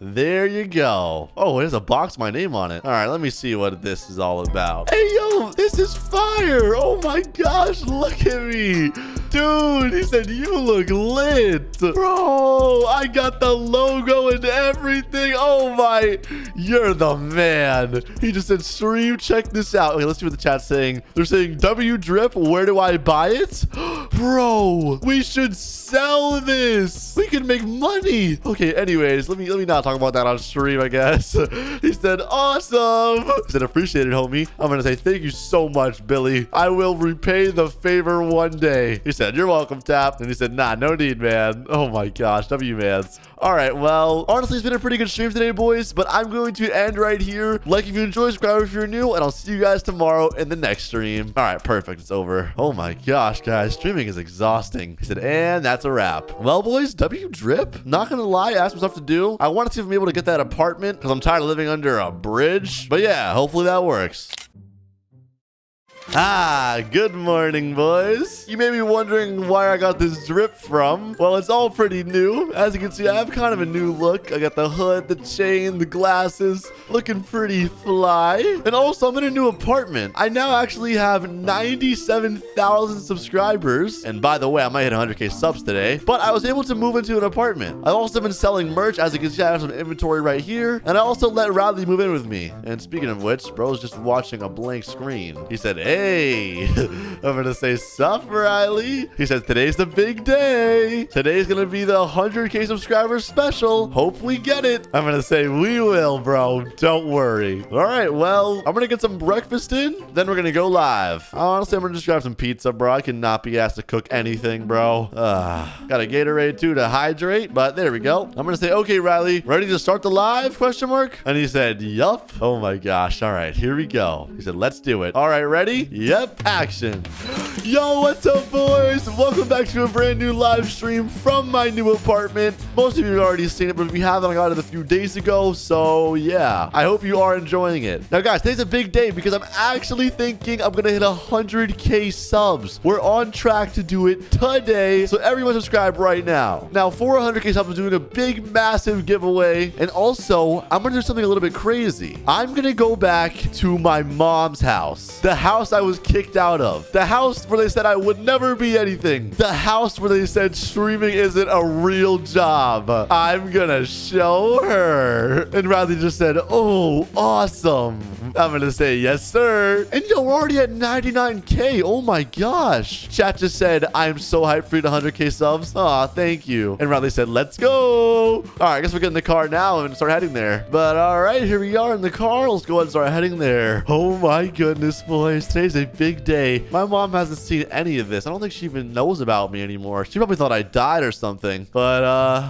there you go. Oh, there's a box with my name on it. All right. Let me see what this is all about. Hey, yo, this this is fire. Oh my gosh, look at me. Dude, he said, you look lit. Bro, I got the logo and everything. Oh my, you're the man. He just said, stream, check this out. Okay, let's see what the chat's saying. They're saying, W Drip, where do I buy it? Bro, we should sell this. We can make money. Okay, anyways, let me not talk about that on stream, I guess. He said, awesome. He said, appreciate it, homie. I'm going to say, thank you so much, Billy. I will repay the favor one day. He said, you're welcome, Tap. And he said, nah, no need, man. Oh my gosh, W-mans. All right, well, honestly, it's been a pretty good stream today, boys, but I'm going to end right here. Like if you enjoyed, subscribe if you're new, and I'll see you guys tomorrow in the next stream. All right, perfect. It's over. Oh my gosh, guys, streaming is exhausting. He said, and that's a wrap. Well, boys, W Drip, not gonna lie, I have some stuff to do. I want to see if I'm able to get that apartment because I'm tired of living under a bridge. But yeah, hopefully that works. Good morning, boys. You may be wondering where I got this drip from. Well, it's all pretty new. As you can see, I have kind of a new look. I got the hood, the chain, the glasses, looking pretty fly. And also, I'm in a new apartment. I now actually have 97,000 subscribers. And by the way, I might hit 100K subs today. But I was able to move into an apartment. I've also been selling merch. As you can see, I have some inventory right here. And I also let Radley move in with me. And speaking of which, bro's just watching a blank screen. He said, hey, I'm gonna say, sup, Riley? He said, today's the big day. Today's gonna be the 100K subscribers special. Hope we get it. I'm gonna say, we will, bro. Don't worry. All right, well, I'm gonna get some breakfast in. Then we're gonna go live. Honestly, I'm gonna just grab some pizza, bro. I cannot be asked to cook anything, bro. Got a Gatorade, too, to hydrate. But there we go. I'm gonna say, okay, Riley, ready to start the live? Question mark. And he said, yup. Oh, my gosh. All right, here we go. He said, let's do it. All right, ready? Yep, action. Yo, what's up, boys? Welcome back to a brand new live stream from my new apartment. Most of you have already seen it, but if you haven't, I got it a few days ago. So yeah, I hope you are enjoying it. Now, guys, today's a big day because I'm actually thinking I'm gonna hit 100K subs. We're on track to do it today, so everyone subscribe right now. Now, for 100K subs, I'm doing a big, massive giveaway, and also I'm gonna do something a little bit crazy. I'm gonna go back to my mom's house, the house I was kicked out of, the house where they said I would never be anything, the house where they said streaming isn't a real job. I'm gonna show her. And Riley just said, oh, awesome. I'm gonna say, yes, sir. And yo, we're already at 99K. Oh my gosh. Chat just said, I'm so hyped for you to 100K subs. Aw, thank you. And Riley said, let's go. All right, I guess we'll get in the car now and start heading there. But all right, here we are in the car. Let's go ahead and start heading there. Oh my goodness, boys. Today's a big day. My mom hasn't seen any of this. I don't think she even knows about me anymore. She probably thought I died or something. But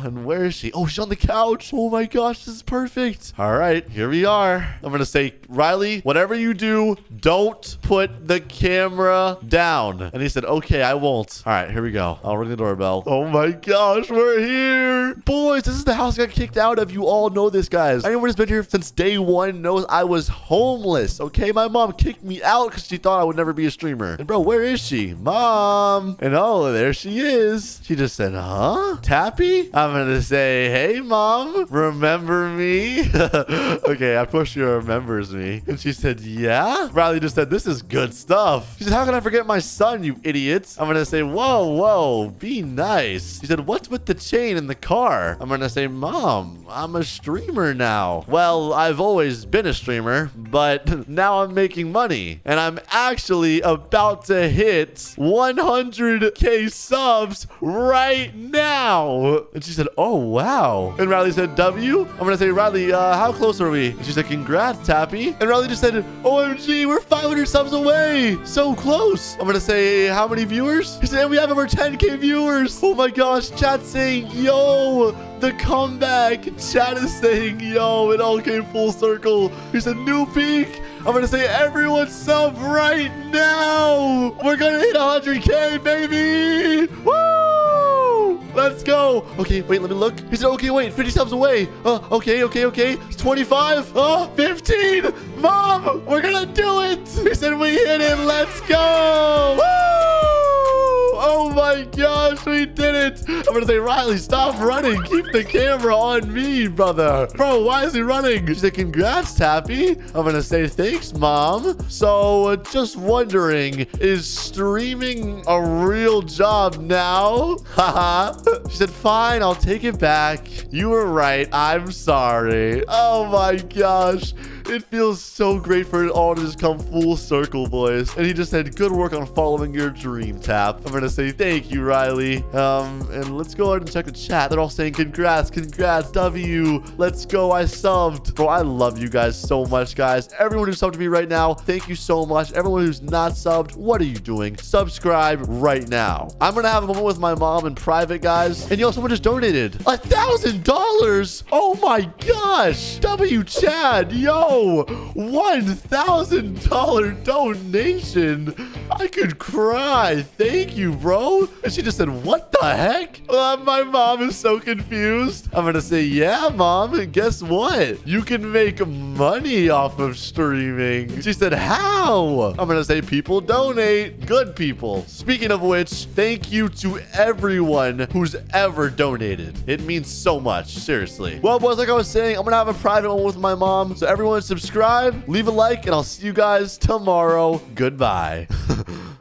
and where is she? Oh, she's on the couch. Oh my gosh, this is perfect. All right, here we are. I'm gonna say, Riley, whatever you do, don't put the camera down. And he said, okay, I won't. All right, here we go. I'll ring the doorbell. Oh my gosh, we're here. Boys, this is the house I got kicked out of. You all know this, guys. Anyone who's been here since day one knows I was homeless. Okay, my mom kicked me out because she thought I would never be a streamer. And bro, where is she? Mom. And oh, there she is. She just said, huh? Tappy? I'm gonna say, hey, mom, remember me? Okay, of course she remembers me. And she said, yeah? Riley just said, this is good stuff. She said, how can I forget my son, you idiots? I'm gonna say, whoa, be nice. She said, what's with the chain in the car? I'm gonna say, mom, I'm a streamer now. Well, I've always been a streamer, but now I'm making money. And I'm actually about to hit 100K subs right now. And she said, oh, wow. And Riley said, W? I'm gonna say, Riley, how close are we? And she said, congrats, Tappy. And Riley just said, OMG, we're 500 subs away. So close. I'm gonna say, how many viewers? He said, we have over 10K viewers. Oh my gosh, chat's saying, yo, the comeback. Chat is saying, yo, it all came full circle. He said, new peak. I'm gonna say, everyone sub right now. We're gonna hit 100K, baby. Woo! Let's go. Okay, wait, let me look. He said, okay, wait, 50 subs away. Okay. It's 25. 15. Mom, we're gonna do it. He said, we hit it. Let's go. Woo! Oh my gosh, we did it. I'm I'm gonna say, Riley, stop running. Keep the camera on me, brother. Bro, why is he running? She said, congrats, Tappy. I'm gonna say, thanks, Mom. So, just wondering, is streaming a real job now? Haha. She said, fine, I'll take it back. You were right. I'm sorry. Oh my gosh. It feels so great for it all to just come full circle, boys. And he just said, good work on following your dream, Tap. I'm gonna say thank you, Riley. And let's go ahead and check the chat. They're all saying congrats, W. Let's go, I subbed. Bro, I love you guys so much, guys. Everyone who subbed to me right now, thank you so much. Everyone who's not subbed, what are you doing? Subscribe right now. I'm gonna have a moment with my mom in private, guys. And yo, someone just donated $1,000. Oh my gosh. W Chad, yo. $1,000 donation. I could cry. Thank you, bro. And she just said, what the heck? My mom is so confused. I'm gonna say, yeah, Mom. And guess what? You can make money off of streaming. She said, how? I'm gonna say, people donate. Good people. Speaking of which, thank you to everyone who's ever donated. It means so much. Seriously. Well, boys, like I was saying, I'm gonna have a private one with my mom. So everyone subscribe, leave a like, and I'll see you guys tomorrow. Goodbye.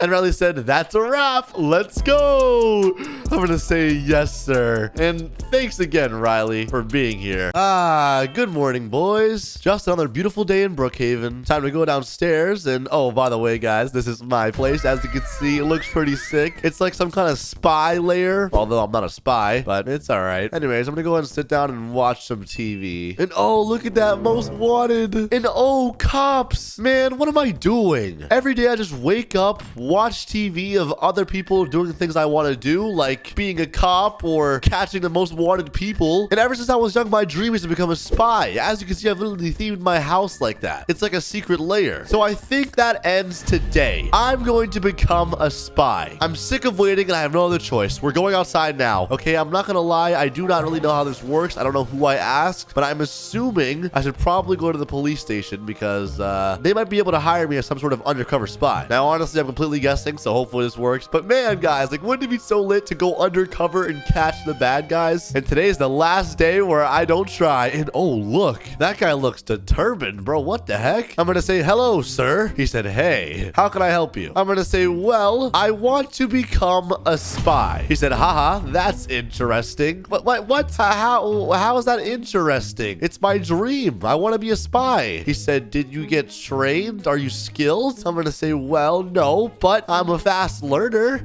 And Riley said, that's a wrap. Let's go. I'm going to say yes, sir. And thanks again, Riley, for being here. Good morning, boys. Just another beautiful day in Brookhaven. Time to go downstairs. And oh, by the way, guys, this is my place. As you can see, it looks pretty sick. It's like some kind of spy lair, although I'm not a spy, but it's all right. Anyways, I'm going to go ahead and sit down and watch some TV. And oh, look at that, most wanted. And oh, cops. Man, what am I doing? Every day I just wake up, watch TV of other people doing the things I want to do, like being a cop or catching the most wanted people. And ever since I was young, my dream is to become a spy. As you can see, I've literally themed my house like that. It's like a secret lair. So I think that ends today. I'm going to become a spy. I'm sick of waiting and I have no other choice. We're going outside now. Okay, I'm not gonna lie. I do not really know how this works. I don't know who I asked, but I'm assuming I should probably go to the police station because they might be able to hire me as some sort of undercover spy. Now, honestly, I'm completely guessing, so hopefully this works. But man, guys, like, wouldn't it be so lit to go undercover and catch the bad guys? And today is the last day where I don't try. And oh, look, that guy looks determined, bro. What the heck? I'm gonna say, hello, sir. He said, hey, how can I help you? I'm gonna say, well, I want to become a spy. He said, haha, that's interesting. What? How is that interesting? It's my dream. I want to be a spy. He said, did you get trained? Are you skilled? I'm gonna say, well, no, but I'm a fast learner.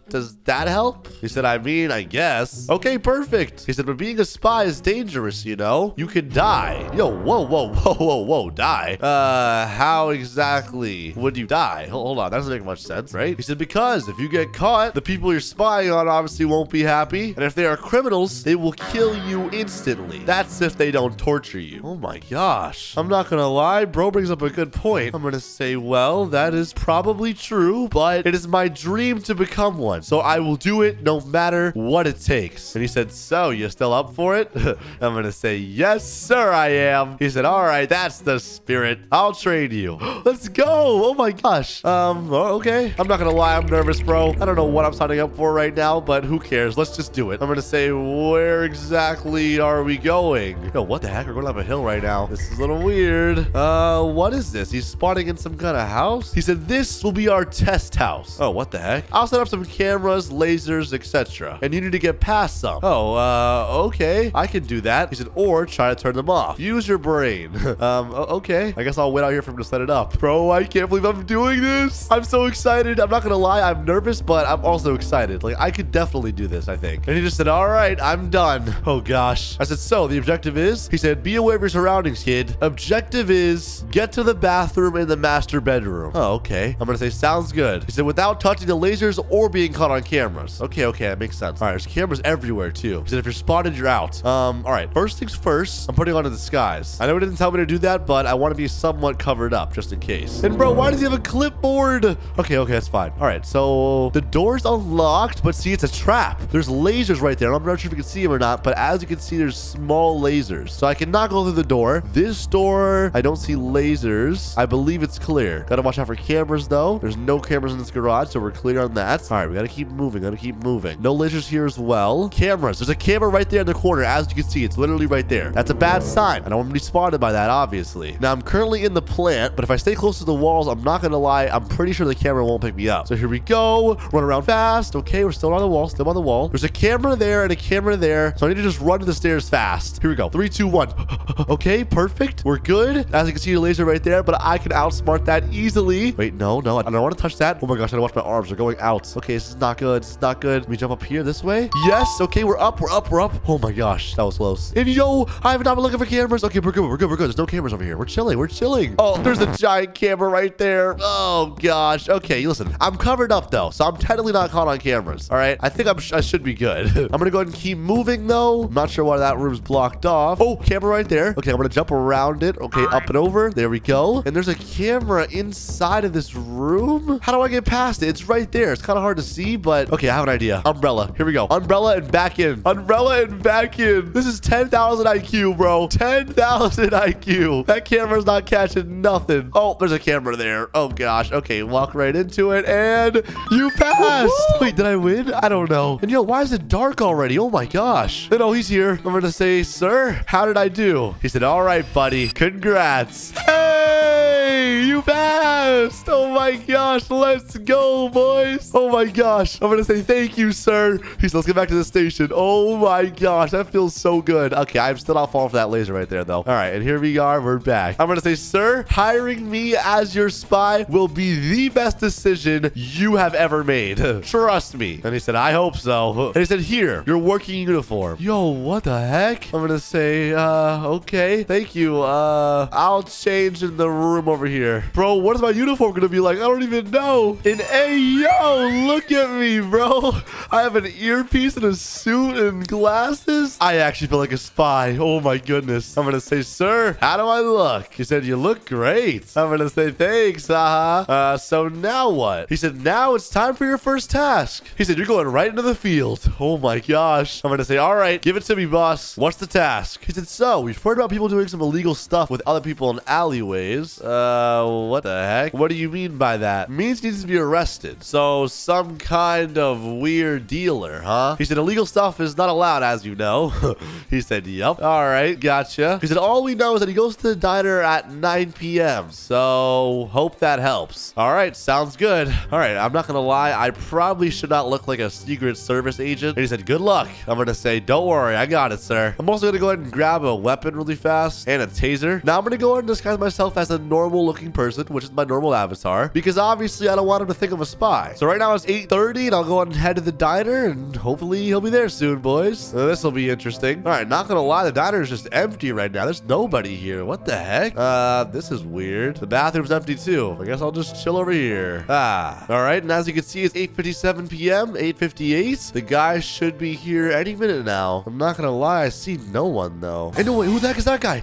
Does that help? He said, I mean, I guess. Okay, perfect. He said, but being a spy is dangerous, you know? You could die. Yo, whoa, die? How exactly would you die? Hold on, that doesn't make much sense, right? He said, because if you get caught, the people you're spying on obviously won't be happy. And if they are criminals, they will kill you instantly. That's if they don't torture you. Oh my gosh. I'm not gonna lie, bro brings up a good point. I'm gonna say, well, that is probably true, but it is my dream to become one. So I will do it no matter what it takes. And he said, so you still up for it? I'm gonna say, yes, sir, I am. He said, all right, that's the spirit. I'll train you. Let's go. Oh my gosh. Okay. I'm not gonna lie, I'm nervous, bro. I don't know what I'm signing up for right now, but who cares? Let's just do it. I'm gonna say, where exactly are we going? Yo, what the heck? We're going up a hill right now. This is a little weird. What is this? He's spawning in some kind of house? He said, this will be our test house. Oh, what the heck? I'll set up some cameras, lasers, etc. And you need to get past some. Oh, okay. I can do that. He said, or try to turn them off. Use your brain. Okay. I guess I'll wait out here for him to set it up. Bro, I can't believe I'm doing this. I'm so excited. I'm not gonna lie. I'm nervous, but I'm also excited. Like, I could definitely do this, I think. And he just said, all right, I'm done. Oh, gosh. I said, so the objective is? He said, be aware of your surroundings, kid. Objective is get to the bathroom in the master bedroom. Oh, okay. I'm gonna say, sounds good. He said, without touching the lasers or being caught on cameras. Okay, that makes sense. All right, there's cameras everywhere, too. He said, if you're spotted, you're out. All right, first things first, I'm putting on a disguise. I know it didn't tell me to do that, but I want to be somewhat covered up just in case. And bro, why does he have a clipboard? Okay, that's fine. All right, so the door's unlocked, but see, it's a trap. There's lasers right there. I'm not sure if you can see them or not, but as you can see, there's small lasers. So I cannot go through the door. This door door. I don't see lasers. I believe it's clear. Gotta watch out for cameras, though. There's no cameras in this garage, so we're clear on that. All right, we gotta keep moving. Gotta keep moving. No lasers here as well. Cameras. There's a camera right there in the corner. As you can see, it's literally right there. That's a bad sign. I don't want to be spotted by that, obviously. Now, I'm currently in the plant, but if I stay close to the walls, I'm not gonna lie, I'm pretty sure the camera won't pick me up. So here we go. Run around fast. Okay, we're still on the wall. Still on the wall. There's a camera there and a camera there, so I need to just run to the stairs fast. Here we go. 3, 2, 1. Okay, perfect. We're good. As you can see, the laser right there, but I can outsmart that easily. Wait, no. I don't want to touch that. Oh my gosh, I gotta watch my arms. They're going out. Okay, this is not good. This is not good. Let me jump up here this way. Yes. Okay, we're up. Oh my gosh, that was close. And yo, I have not been looking for cameras. Okay, we're good. There's no cameras over here. We're chilling. Oh, there's a giant camera right there. Oh gosh. Okay, listen, I'm covered up though, so I'm technically not caught on cameras. All right, I think I should be good. I'm gonna go ahead and keep moving though. I'm not sure why that room's blocked off. Oh, camera right there. Okay, I'm gonna jump around it. Okay, up and over. There we go. And there's a camera inside of this room. How do I get past it? It's right there. It's kind of hard to see, but okay, I have an idea. Umbrella. Here we go. Umbrella and back in. This is 10,000 IQ, bro. 10,000 IQ. That camera's not catching nothing. Oh, there's a camera there. Oh gosh. Okay, walk right into it and you passed. Wait, did I win? I don't know. And yo, why is it dark already? Oh my gosh. And oh, he's here. I'm gonna say, sir, how did I do? He said, all right, buddy. Congrats. Hey, you passed. Oh my gosh. Let's go, boys. Oh my gosh. I'm gonna say thank you, sir. He said, let's get back to the station. Oh my gosh. That feels so good. Okay, I'm still not falling for that laser right there, though. All right, and here we are. We're back. I'm gonna say, sir, hiring me as your spy will be the best decision you have ever made. Trust me. And he said, I hope so. And he said, here, your working uniform. Yo, what the heck? I'm gonna say, okay, thank you. I'll change in the room over here. Bro, what is my uniform gonna be like? I don't even know. And hey, yo, look at me, bro. I have an earpiece and a suit and glasses. I actually feel like a spy. Oh my goodness. I'm gonna say, sir, how do I look? He said, you look great. I'm gonna say, thanks. So now what? He said, now it's time for your first task. He said, you're going right into the field. Oh my gosh. I'm gonna say, all right, give it to me, boss. What's the task? He said, so we've heard about people doing some illegal stuff with other people in alleyways. What the heck? What do you mean by that? It means he needs to be arrested. So some kind of weird dealer, huh? He said, illegal stuff is not allowed, as you know. He said, yep. All right, gotcha. He said, all we know is that he goes to the diner at 9 p.m. So hope that helps. All right, sounds good. All right, I'm not gonna lie. I probably should not look like a Secret Service agent. And he said, good luck. I'm gonna say, don't worry, I got it, sir. I'm also gonna go ahead and grab a weapon really fast and a taser. Now I'm gonna go ahead and disguise myself as a normal looking person, which is my normal avatar, because obviously I don't want him to think I'm a spy. So right now it's 8:30 and I'll go ahead and head to the diner and hopefully he'll be there soon, boys. This will be interesting. All right, not gonna lie, the diner is just empty right now. There's nobody here. What the heck? This is weird. The bathroom's empty too. I guess I'll just chill over here. All right, and as you can see, it's 8:57 p.m., 8:58. The guy should be here any minute now. I'm not gonna lie, I see no one though. Hey, no, wait, who the heck is that guy?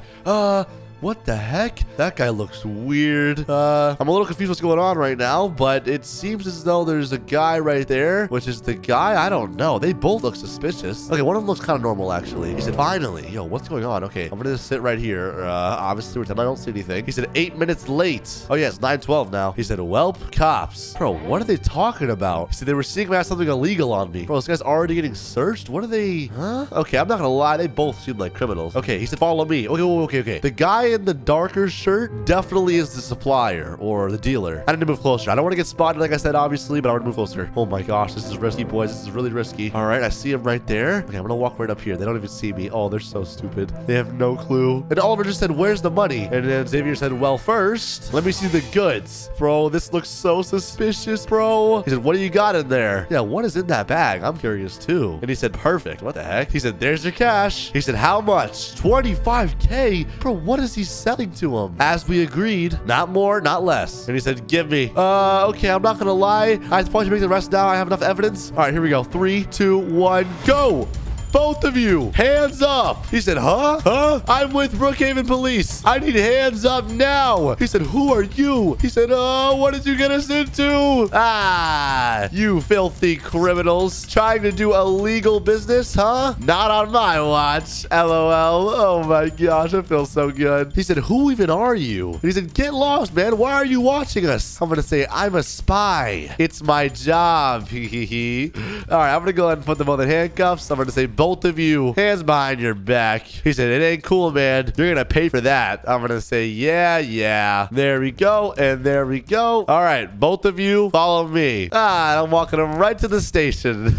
What the heck? That guy looks weird. I'm a little confused what's going on right now, but it seems as though there's a guy right there, which is the guy. I don't know. They both look suspicious. Okay, one of them looks kind of normal, actually. He said, finally. Yo, what's going on? Okay, I'm gonna just sit right here. Obviously, pretend I don't see anything. He said, 8 minutes late. Oh, yeah, it's 9:12 now. He said, welp, cops. Bro, what are they talking about? He said, they were seeing me have something illegal on me. Bro, this guy's already getting searched? What are they? Huh? Okay, I'm not gonna lie. They both seem like criminals. Okay, he said, follow me. Okay. The guy in the darker shirt definitely is the supplier or the dealer. I need to move closer. I don't want to get spotted, like I said, obviously, but I want to move closer. Oh my gosh, this is risky, boys. This is really risky. All right, I see him right there. Okay, I'm gonna walk right up here. They don't even see me. Oh, they're so stupid. They have no clue. And Oliver just said, where's the money? And then Xavier said, well, first, let me see the goods. Bro, this looks so suspicious, bro. He said, what do you got in there? Yeah, what is in that bag? I'm curious too. And he said, perfect. What the heck? He said, there's your cash. He said, how much? 25K? Bro, what is he selling to him? As we agreed, not more, not less. And he said, give me. Okay, I'm not gonna lie. I probably should make the rest now. I have enough evidence. All right, here we go. 3, 2, 1, go. Both of you, hands up. He said, huh? Huh? I'm with Brookhaven Police. I need hands up now. He said, who are you? He said, oh, what did you get us into? Ah, you filthy criminals trying to do illegal business, huh? Not on my watch. LOL. Oh my gosh, I feel so good. He said, who even are you? And he said, get lost, man. Why are you watching us? I'm going to say, I'm a spy. It's my job. All right, I'm going to go ahead and put them on the handcuffs. I'm going to say, both of you, hands behind your back. He said, it ain't cool, man. You're going to pay for that. I'm going to say, yeah. There we go. And there we go. All right, both of you, follow me. I'm walking them right to the station.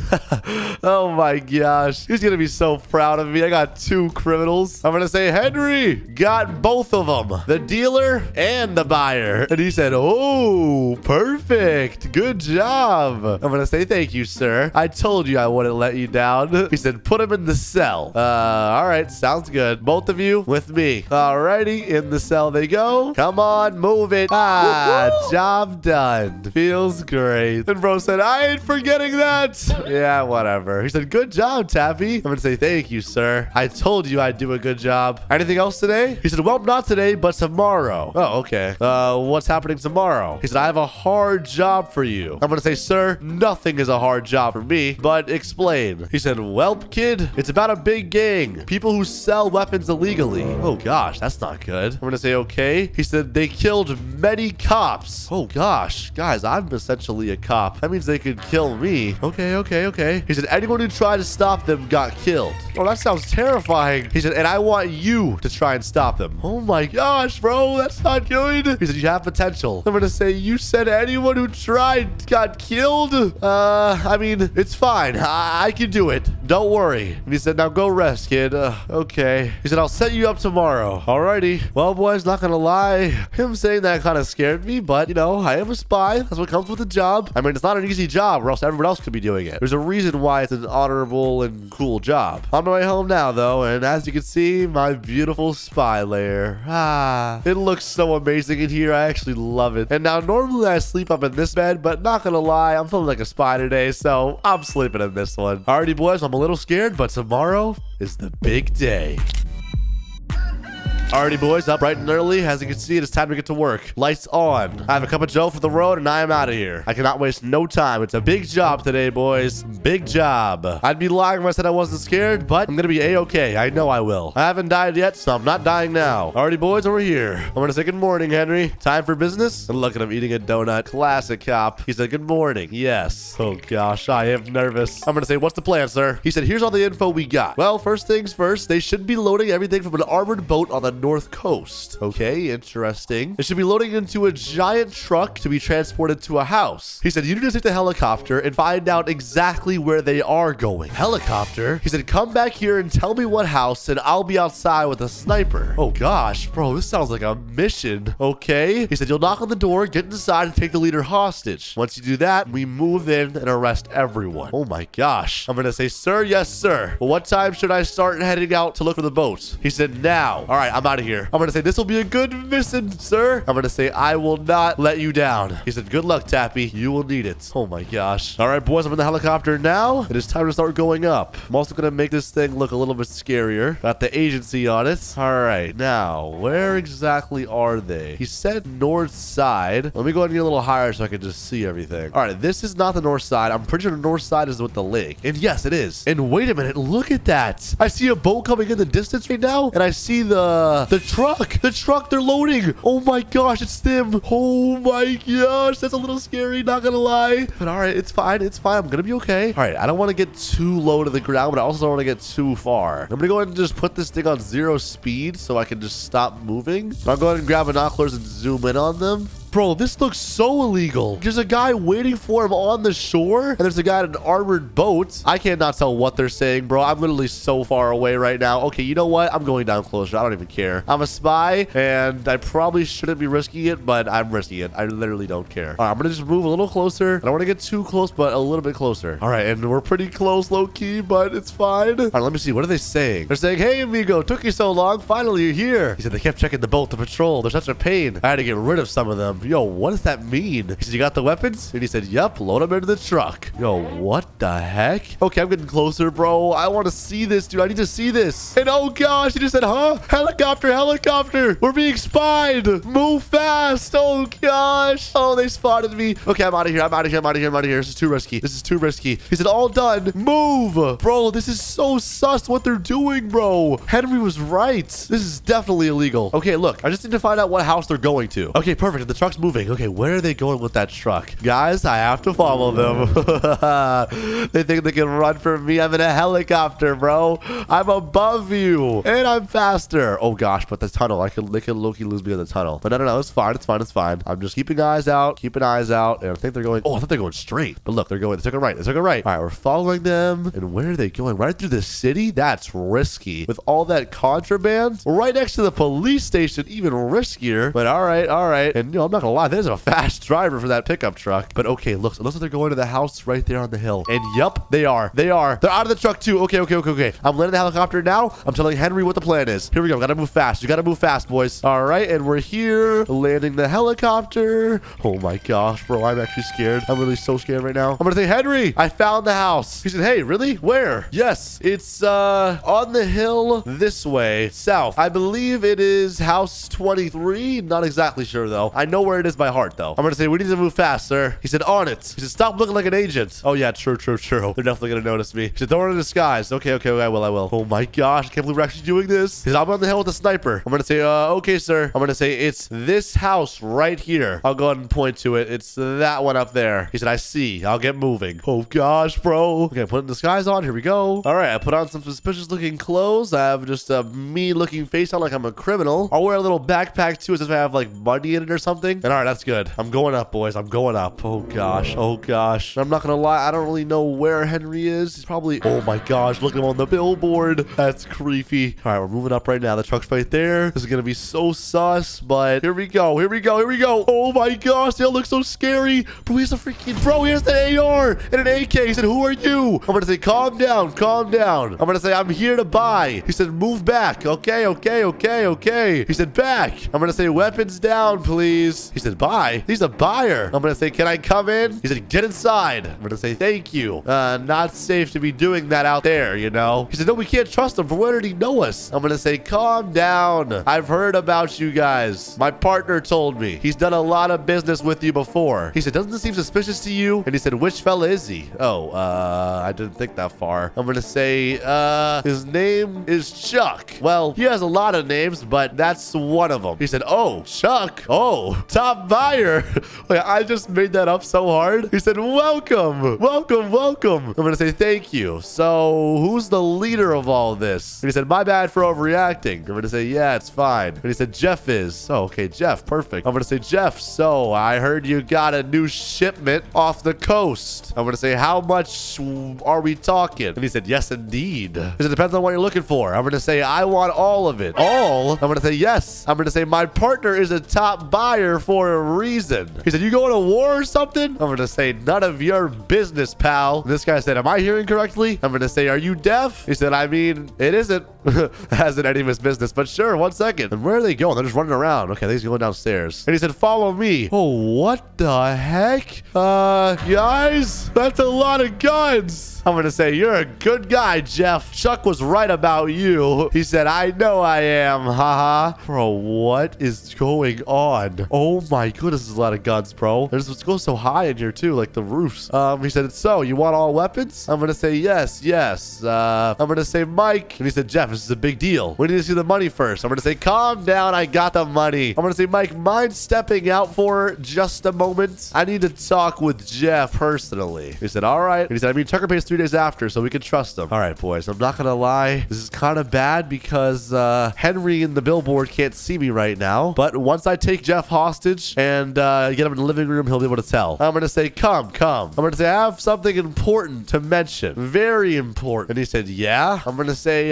Oh my gosh. He's going to be so proud of me. I got 2 criminals. I'm going to say, Henry, got both of them. The dealer and the buyer. And he said, oh, perfect. Good job. I'm going to say, thank you, sir. I told you I wouldn't let you down. He said, put him in the cell. All right, sounds good. Both of you with me. Alrighty, in the cell they go. Come on, move it. Job done. Feels great. And bro said, I ain't forgetting that. Yeah, whatever. He said, good job, Tappy. I'm going to say, thank you, sir. I told you I'd do a good job. Anything else today? He said, well, not today, but tomorrow. Oh, okay. What's happening tomorrow? He said, I have a hard job for you. I'm going to say, sir, nothing is a hard job for me, but explain. He said, welp, kid, it's about a big gang. People who sell weapons illegally. Oh, gosh, that's not good. I'm going to say, okay. He said, they killed many cops. Oh, gosh. Guys, I'm essentially a cop. That means they could kill me. Okay. He said, anyone who tried to stop them got killed. Oh, that sounds terrifying. He said, and I want you to try and stop them. Oh, my gosh, bro. That's not good. He said, you have potential. I'm going to say, you said anyone who tried got killed? I mean, it's fine. I can do it. Don't worry. And he said, now go rest, kid. Okay. He said, I'll set you up tomorrow. Alrighty. Well, boys, not gonna lie. Him saying that kind of scared me, but, you know, I am a spy. That's what comes with the job. I mean, it's not an easy job or else everyone else could be doing it. There's a reason why it's an honorable and cool job. On my way home now, though, and as you can see, my beautiful spy lair. It looks so amazing in here. I actually love it. And now, normally I sleep up in this bed, but not gonna lie, I'm feeling like a spy today, so I'm sleeping in this one. Alrighty, boys, I'm a little scared, but tomorrow is the big day. Alrighty, boys, up bright and early. As you can see, it is time to get to work. Lights on. I have a cup of joe for the road, and I am out of here. I cannot waste no time. It's a big job today, boys. Big job. I'd be lying if I said I wasn't scared, but I'm gonna be a-okay. I know I will. I haven't died yet, so I'm not dying now. Alrighty, boys, over here. I'm gonna say good morning, Henry. Time for business? And look at him eating a donut. Classic cop. He said, good morning. Yes. Oh, gosh, I am nervous. I'm gonna say, what's the plan, sir? He said, here's all the info we got. Well, first things first, they should be loading everything from an armored boat on the north coast. Okay, interesting. It should be loading into a giant truck to be transported to a house. He said, you need to take the helicopter and find out exactly where they are going. Helicopter? He said, come back here and tell me what house and I'll be outside with a sniper. Oh gosh, bro, this sounds like a mission. Okay. He said, you'll knock on the door, get inside and take the leader hostage. Once you do that, we move in and arrest everyone. Oh my gosh. I'm gonna say, sir, yes, sir. Well, what time should I start heading out to look for the boat? He said, now. All right, I'm out of here. I'm going to say, this will be a good mission, sir. I'm going to say, I will not let you down. He said, good luck, Tappy. You will need it. Oh my gosh. All right, boys, I'm in the helicopter now. It is time to start going up. I'm also going to make this thing look a little bit scarier. Got the agency on it. All right, now, where exactly are they? He said north side. Let me go ahead and get a little higher so I can just see everything. All right, this is not the north side. I'm pretty sure the north side is with the lake. And yes, it is. And wait a minute, look at that. I see a boat coming in the distance right now, and I see the truck they're loading. Oh my gosh, it's them. Oh my gosh, that's a little scary, not gonna lie. But all right, it's fine. I'm gonna be okay. All right, I don't want to get too low to the ground, but I also don't want to get too far. I'm gonna go ahead and just put this thing on 0 speed so I can just stop moving. I'll go ahead and grab binoculars and zoom in on them. Bro, this looks so illegal. There's a guy waiting for him on the shore, and there's a guy in an armored boat. I cannot tell what they're saying, bro. I'm literally so far away right now. Okay, you know what? I'm going down closer. I don't even care. I'm a spy, and I probably shouldn't be risking it, but I'm risking it. I literally don't care. All right, I'm going to just move a little closer. I don't want to get too close, but a little bit closer. All right, and we're pretty close, low-key, but it's fine. All right, let me see. What are they saying? They're saying, hey, amigo, took you so long. Finally, you're here. He said they kept checking the boat to patrol. They're such a pain. I had to get rid of some of them. him. Yo, what does that mean? He said, you got the weapons? And he said, yep, load them into the truck. Yo, what the heck? Okay, I'm getting closer, bro. I want to see this, dude. I need to see this. And oh gosh, he just said, huh? Helicopter, helicopter. We're being spied. Move fast. Oh gosh. Oh, they spotted me. Okay, I'm out of here. I'm out of here. I'm out of here. I'm out of here. This is too risky. This is too risky. He said, all done. Move. Bro, this is so sus what they're doing, bro. Henry was right. This is definitely illegal. Okay, look. I just need to find out what house they're going to. Okay, perfect. The truck's moving. Okay, where are they going with that truck? Guys, I have to follow them. They think they can run from me. I'm in a helicopter, bro. I'm above you. And I'm faster. Oh, gosh, but the tunnel. They can low-key lose me in the tunnel. But no. It's fine. It's fine. It's fine. I'm just keeping eyes out. Keeping eyes out. And I think they're going... Oh, I thought they're going straight. But look, they took a right. They took a right. All right, we're following them. And where are they going? Right through the city? That's risky. With all that contraband? We're right next to the police station. Even riskier. But all right. And, I'm not gonna lie. There's a fast driver for that pickup truck. But okay, it looks like they're going to the house right there on the hill. And yup, they are. They're out of the truck too. Okay. I'm landing the helicopter now. I'm telling Henry what the plan is. Here we go. Gotta move fast. You gotta move fast, boys. All right, and we're here landing the helicopter. Oh my gosh, bro. I'm actually scared. I'm really so scared right now. I'm gonna say, Henry, I found the house. He said, hey, really? Where? Yes, it's on the hill this way, south. I believe it is house 23. Not exactly sure though. I know where it is by heart though. I'm gonna say, we need to move fast, sir. He said, on it. He said, stop looking like an agent. Oh yeah, true. They're definitely gonna notice me. He said, don't run in disguise. Okay, I will. Oh my gosh, I can't believe we're actually doing this. He said, I'm on the hill with a sniper. I'm gonna say, okay, sir. I'm gonna say, it's this house right here. I'll go ahead and point to it. It's that one up there. He said, I see. I'll get moving. Oh gosh, bro. Okay, putting disguise on. Here we go. All right, I put on some suspicious looking clothes. I have just a mean looking face on like I'm a criminal. I'll wear a little backpack too as if I have like money in it or something. And all right, that's good. I'm going up, boys. I'm going up. Oh gosh. I'm not gonna lie. I don't really know where Henry is. He's probably... Oh my gosh, look at him on the billboard. That's creepy. All right, we're moving up right now. The truck's right there. This is gonna be so sus, but here we go. Oh my gosh, they all look so scary. Bro, here's the AR and an AK. He said, who are you? I'm gonna say, calm down. I'm gonna say, I'm here to buy. He said, move back. Okay. He said, back. I'm gonna say, weapons down, please. He said, buy. He's a buyer. I'm gonna say, can I come in? He said, get inside. I'm gonna say, thank you. Not safe to be doing that out there, you know? He said, no, we can't trust him. From where did he know us? I'm gonna say, calm down. I've heard about you guys. My partner told me. He's done a lot of business with you before. He said, doesn't this seem suspicious to you? And he said, which fella is he? Oh, I didn't think that far. I'm gonna say, his name is Chuck. Well, he has a lot of names, but that's one of them. He said, oh, Chuck. Oh, top buyer. Wait, I just made that up so hard. He said, welcome. I'm gonna say, thank you. So, who's the leader of all this? And he said, my bad for overreacting. I'm gonna say, yeah, it's fine. And he said, Jeff is. Oh, okay, Jeff, perfect. I'm gonna say, Jeff, so I heard you got a new shipment off the coast. I'm gonna say, how much are we talking? And he said, yes, indeed. He said, depends on what you're looking for. I'm gonna say, I want all of it. All? I'm gonna say, yes. I'm gonna say, my partner is a top buyer for a reason. He said, you going to war or something? I'm gonna say, none of your business, pal. And this guy said, am I hearing correctly? I'm gonna say, are you deaf? He said, I mean, it isn't. Hasn't any of his business, but sure, 1 second. And where are they going? They're just running around. Okay, he's going downstairs. And he said, follow me. Oh, what the heck? Guys, that's a lot of guns. I'm gonna say, you're a good guy, Jeff. Chuck was right about you. He said, I know I am. Haha. Bro, what is going on? Oh my goodness, there's a lot of guns, bro. It goes so high in here too, like the roofs. He said, so you want all weapons? I'm gonna say, yes. I'm gonna say, Mike. And he said, Jeff, this is a big deal. We need to see the money first. I'm gonna say, calm down. I got the money. I'm gonna say, Mike, mind stepping out for just a moment? I need to talk with Jeff personally. He said, all right. And he said, I mean, Tucker pays 3 days after, so we can trust him. All right, boys. I'm not gonna lie. This is kind of bad because Henry in the billboard can't see me right now. But once I take Jeff hostage and get him in the living room, he'll be able to tell. I'm gonna say, come. I'm gonna say, I have something important to mention. Very important. And he said, yeah. I'm gonna say,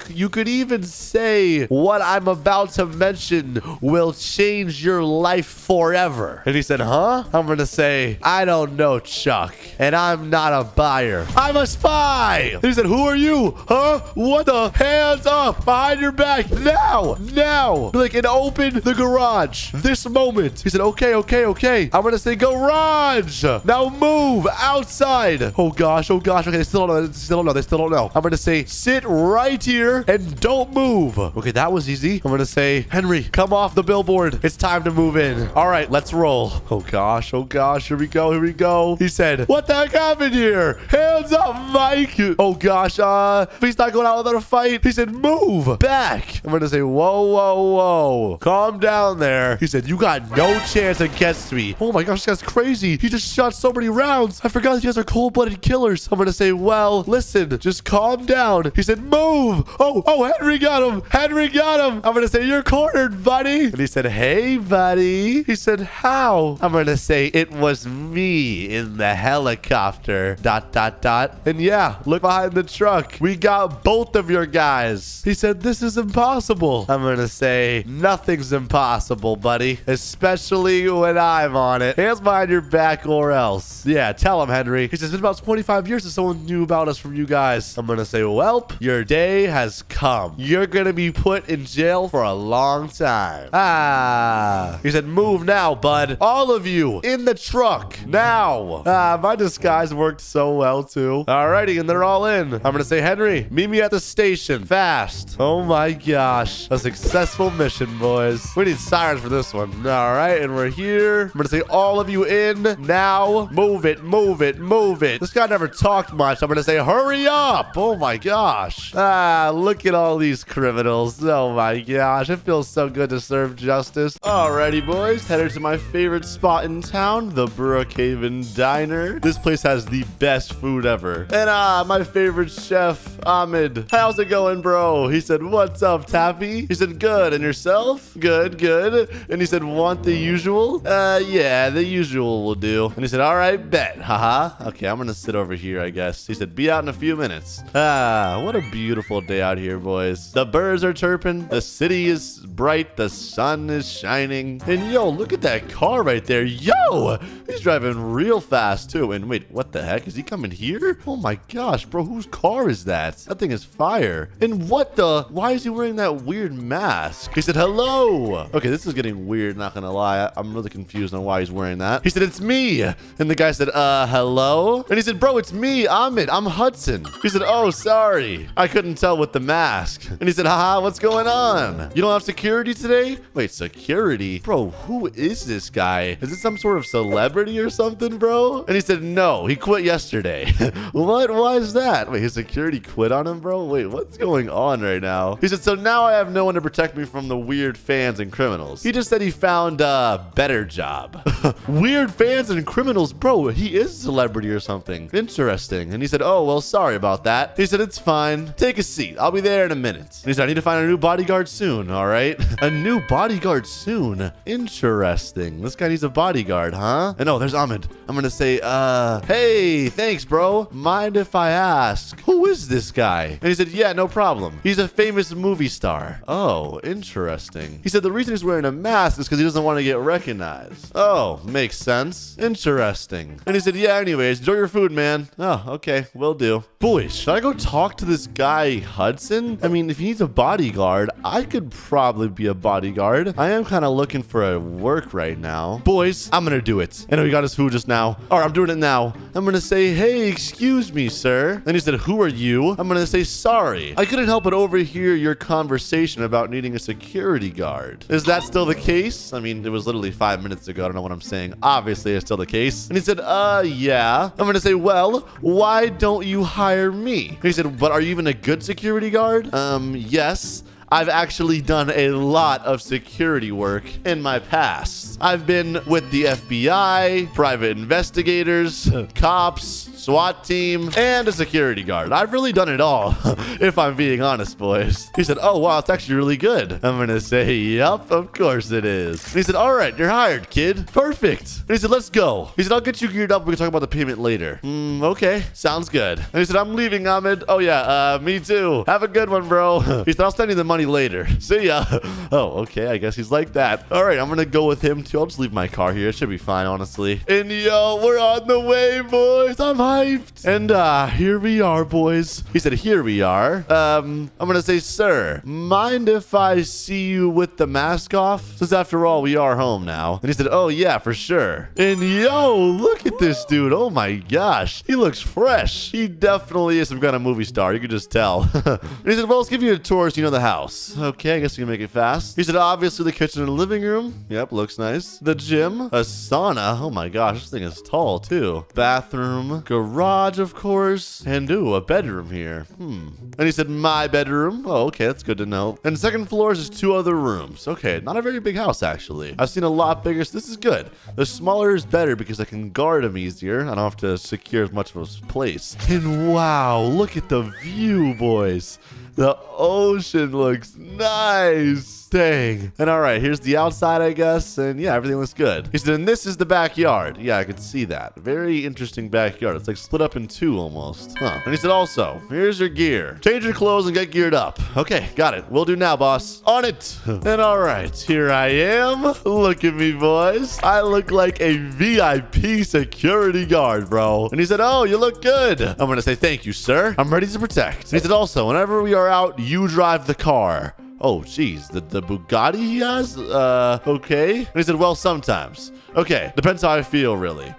You could even say what I'm about to mention will change your life forever. And he said, huh? I'm going to say, I don't know, Chuck. And I'm not a buyer. I'm a spy. And he said, who are you? Huh? What the? Hands up behind your back. Now. Like, and open the garage. This moment. He said, okay. I'm going to say garage. Now move outside. Oh gosh. Okay, they still don't know. I'm going to say sit right here and don't move. Okay, that was easy. I'm going to say, Henry, come off the billboard. It's time to move in. All right, let's roll. Oh gosh. Here we go. He said, what the heck happened here? Hands up, Mike. Oh gosh. He's not going out without a fight. He said, move back. I'm going to say, whoa. Calm down there. He said, you got no chance against me. Oh my gosh, this guy's crazy. He just shot so many rounds. I forgot you guys are cold-blooded killers. I'm going to say, well, listen, just calm down. He said, move. Oh, Henry got him. I'm going to say, you're cornered, buddy. And he said, hey, buddy. He said, how? I'm going to say, it was me in the helicopter. ... And yeah, look behind the truck. We got both of your guys. He said, this is impossible. I'm going to say, nothing's impossible, buddy. Especially when I'm on it. Hands behind your back or else. Yeah, tell him, Henry. He says, it's been about 25 years since someone knew about us from you guys. I'm going to say, welp, your day has come. You're going to be put in jail for a long time. He said, move now, bud. All of you in the truck now. My disguise worked so well too. Alrighty, and they're all in. I'm going to say, Henry, meet me at the station fast. Oh my gosh. A successful mission, boys. We need sirens for this one. All right, and we're here. I'm going to say, all of you in now. Move it. This guy never talked much. I'm going to say, hurry up. Oh my gosh. Look at all these criminals. Oh my gosh. It feels so good to serve justice. Alrighty, boys. Headed to my favorite spot in town, the Brookhaven Diner. This place has the best food ever. And my favorite chef, Ahmed. How's it going, bro? He said, what's up, Tappy? He said, good. And yourself? Good. And he said, want the usual? Yeah, the usual will do. And he said, all right, bet. Haha. Okay, I'm gonna sit over here, I guess. He said, be out in a few minutes. What a beautiful day out here, boys. The birds are chirping. The city is bright. The sun is shining. And yo, look at that car right there. Yo, he's driving real fast too. And wait, what the heck? Is he coming here? Oh my gosh, bro, whose car is that? That thing is fire. And what the? Why is he wearing that weird mask? He said, hello. Okay, this is getting weird, not gonna lie. I'm really confused on why he's wearing that. He said, it's me. And the guy said, hello? And he said, bro, it's me, Ahmed. I'm Hudson. He said, oh, sorry. I couldn't tell with the mask. And he said, haha, what's going on? You don't have security today? Wait, security? Bro, who is this guy? Is it some sort of celebrity or something, bro? And he said, no, he quit yesterday. What? Why is that? Wait, his security quit on him, bro? Wait, what's going on right now? He said, so now I have no one to protect me from the weird fans and criminals. He just said he found a better job. Weird fans and criminals? Bro, he is a celebrity or something. Interesting. And he said, oh, well, sorry about that. He said, it's fine. Take a seat. I'll be there in a minute. And he said, I need to find a new bodyguard soon, all right? A new bodyguard soon. Interesting. This guy needs a bodyguard, huh? And oh, there's Ahmed. I'm gonna say, hey, thanks, bro. Mind if I ask, who is this guy? And he said, yeah, no problem. He's a famous movie star. Oh, interesting. He said the reason he's wearing a mask is because he doesn't want to get recognized. Oh, makes sense. Interesting. And he said, yeah, anyways, enjoy your food, man. Oh, okay, will do. Boys, should I go talk to this guy, Hudson? I mean, if he needs a bodyguard, I could probably be a bodyguard. I am kind of looking for a work right now. Boys, I'm gonna do it. I know he got his food just now. All right, I'm doing it now. I'm gonna say, hey, excuse me, sir. Then he said, who are you? I'm gonna say, sorry. I couldn't help but overhear your conversation about needing a security guard. Is that still the case? I mean, it was literally 5 minutes ago. I don't know what I'm saying. Obviously, it's still the case. And he said, yeah. I'm gonna say, well, why don't you hire me? And he said, but are you even a good security guard? Yes. I've actually done a lot of security work in my past. I've been with the FBI, private investigators, cops, SWAT team, and a security guard. I've really done it all, if I'm being honest, boys. He said, oh, wow, it's actually really good. I'm gonna say, yup, of course it is. And he said, all right, you're hired, kid. Perfect. And he said, let's go. He said, I'll get you geared up. We can talk about the payment later. Okay, sounds good. And he said, I'm leaving, Ahmed. Oh, yeah, me too. Have a good one, bro. He said, I'll send you the money later. See ya. Oh, okay, I guess he's like that. All right, I'm gonna go with him too. I'll just leave my car here. It should be fine, honestly. And yo, we're on the way, boys. I'm hyped. And here we are, boys. He said, here we are. I'm gonna say, sir, mind if I see you with the mask off? Since after all, we are home now. And he said, oh yeah, for sure. And yo, look at this dude. Oh my gosh, he looks fresh. He definitely is some kind of movie star. You can just tell. And he said, well, let's give you a tour so you know the house. Okay, I guess we can make it fast. He said, obviously the kitchen and the living room. Yep, looks nice. The gym, a sauna. Oh my gosh, this thing is tall too. Bathroom, garage, of course, and ooh, a bedroom here. And he said, my bedroom. Oh, okay, that's good to know. And the second floor is just 2 other rooms. Okay, not a very big house, actually. I've seen a lot bigger, so this is good. The smaller is better because I can guard him easier. I don't have to secure as much of his place. And wow, look at the view, boys. The ocean looks nice. Dang. And all right, here's the outside, I guess. And yeah, everything looks good. He said, and this is the backyard. Yeah, I could see that. Very interesting backyard. It's like split up in 2 almost. Huh. And he said, also, here's your gear. Change your clothes and get geared up. Okay, got it. Will do now, boss. On it. And all right, here I am. Look at me, boys. I look like a VIP security guard, bro. And he said, oh, you look good. I'm going to say, thank you, sir. I'm ready to protect. And he said, also, whenever we are out, you drive the car. Oh, geez, the Bugatti he has? Okay. And he said, well, sometimes. Okay, depends how I feel, really.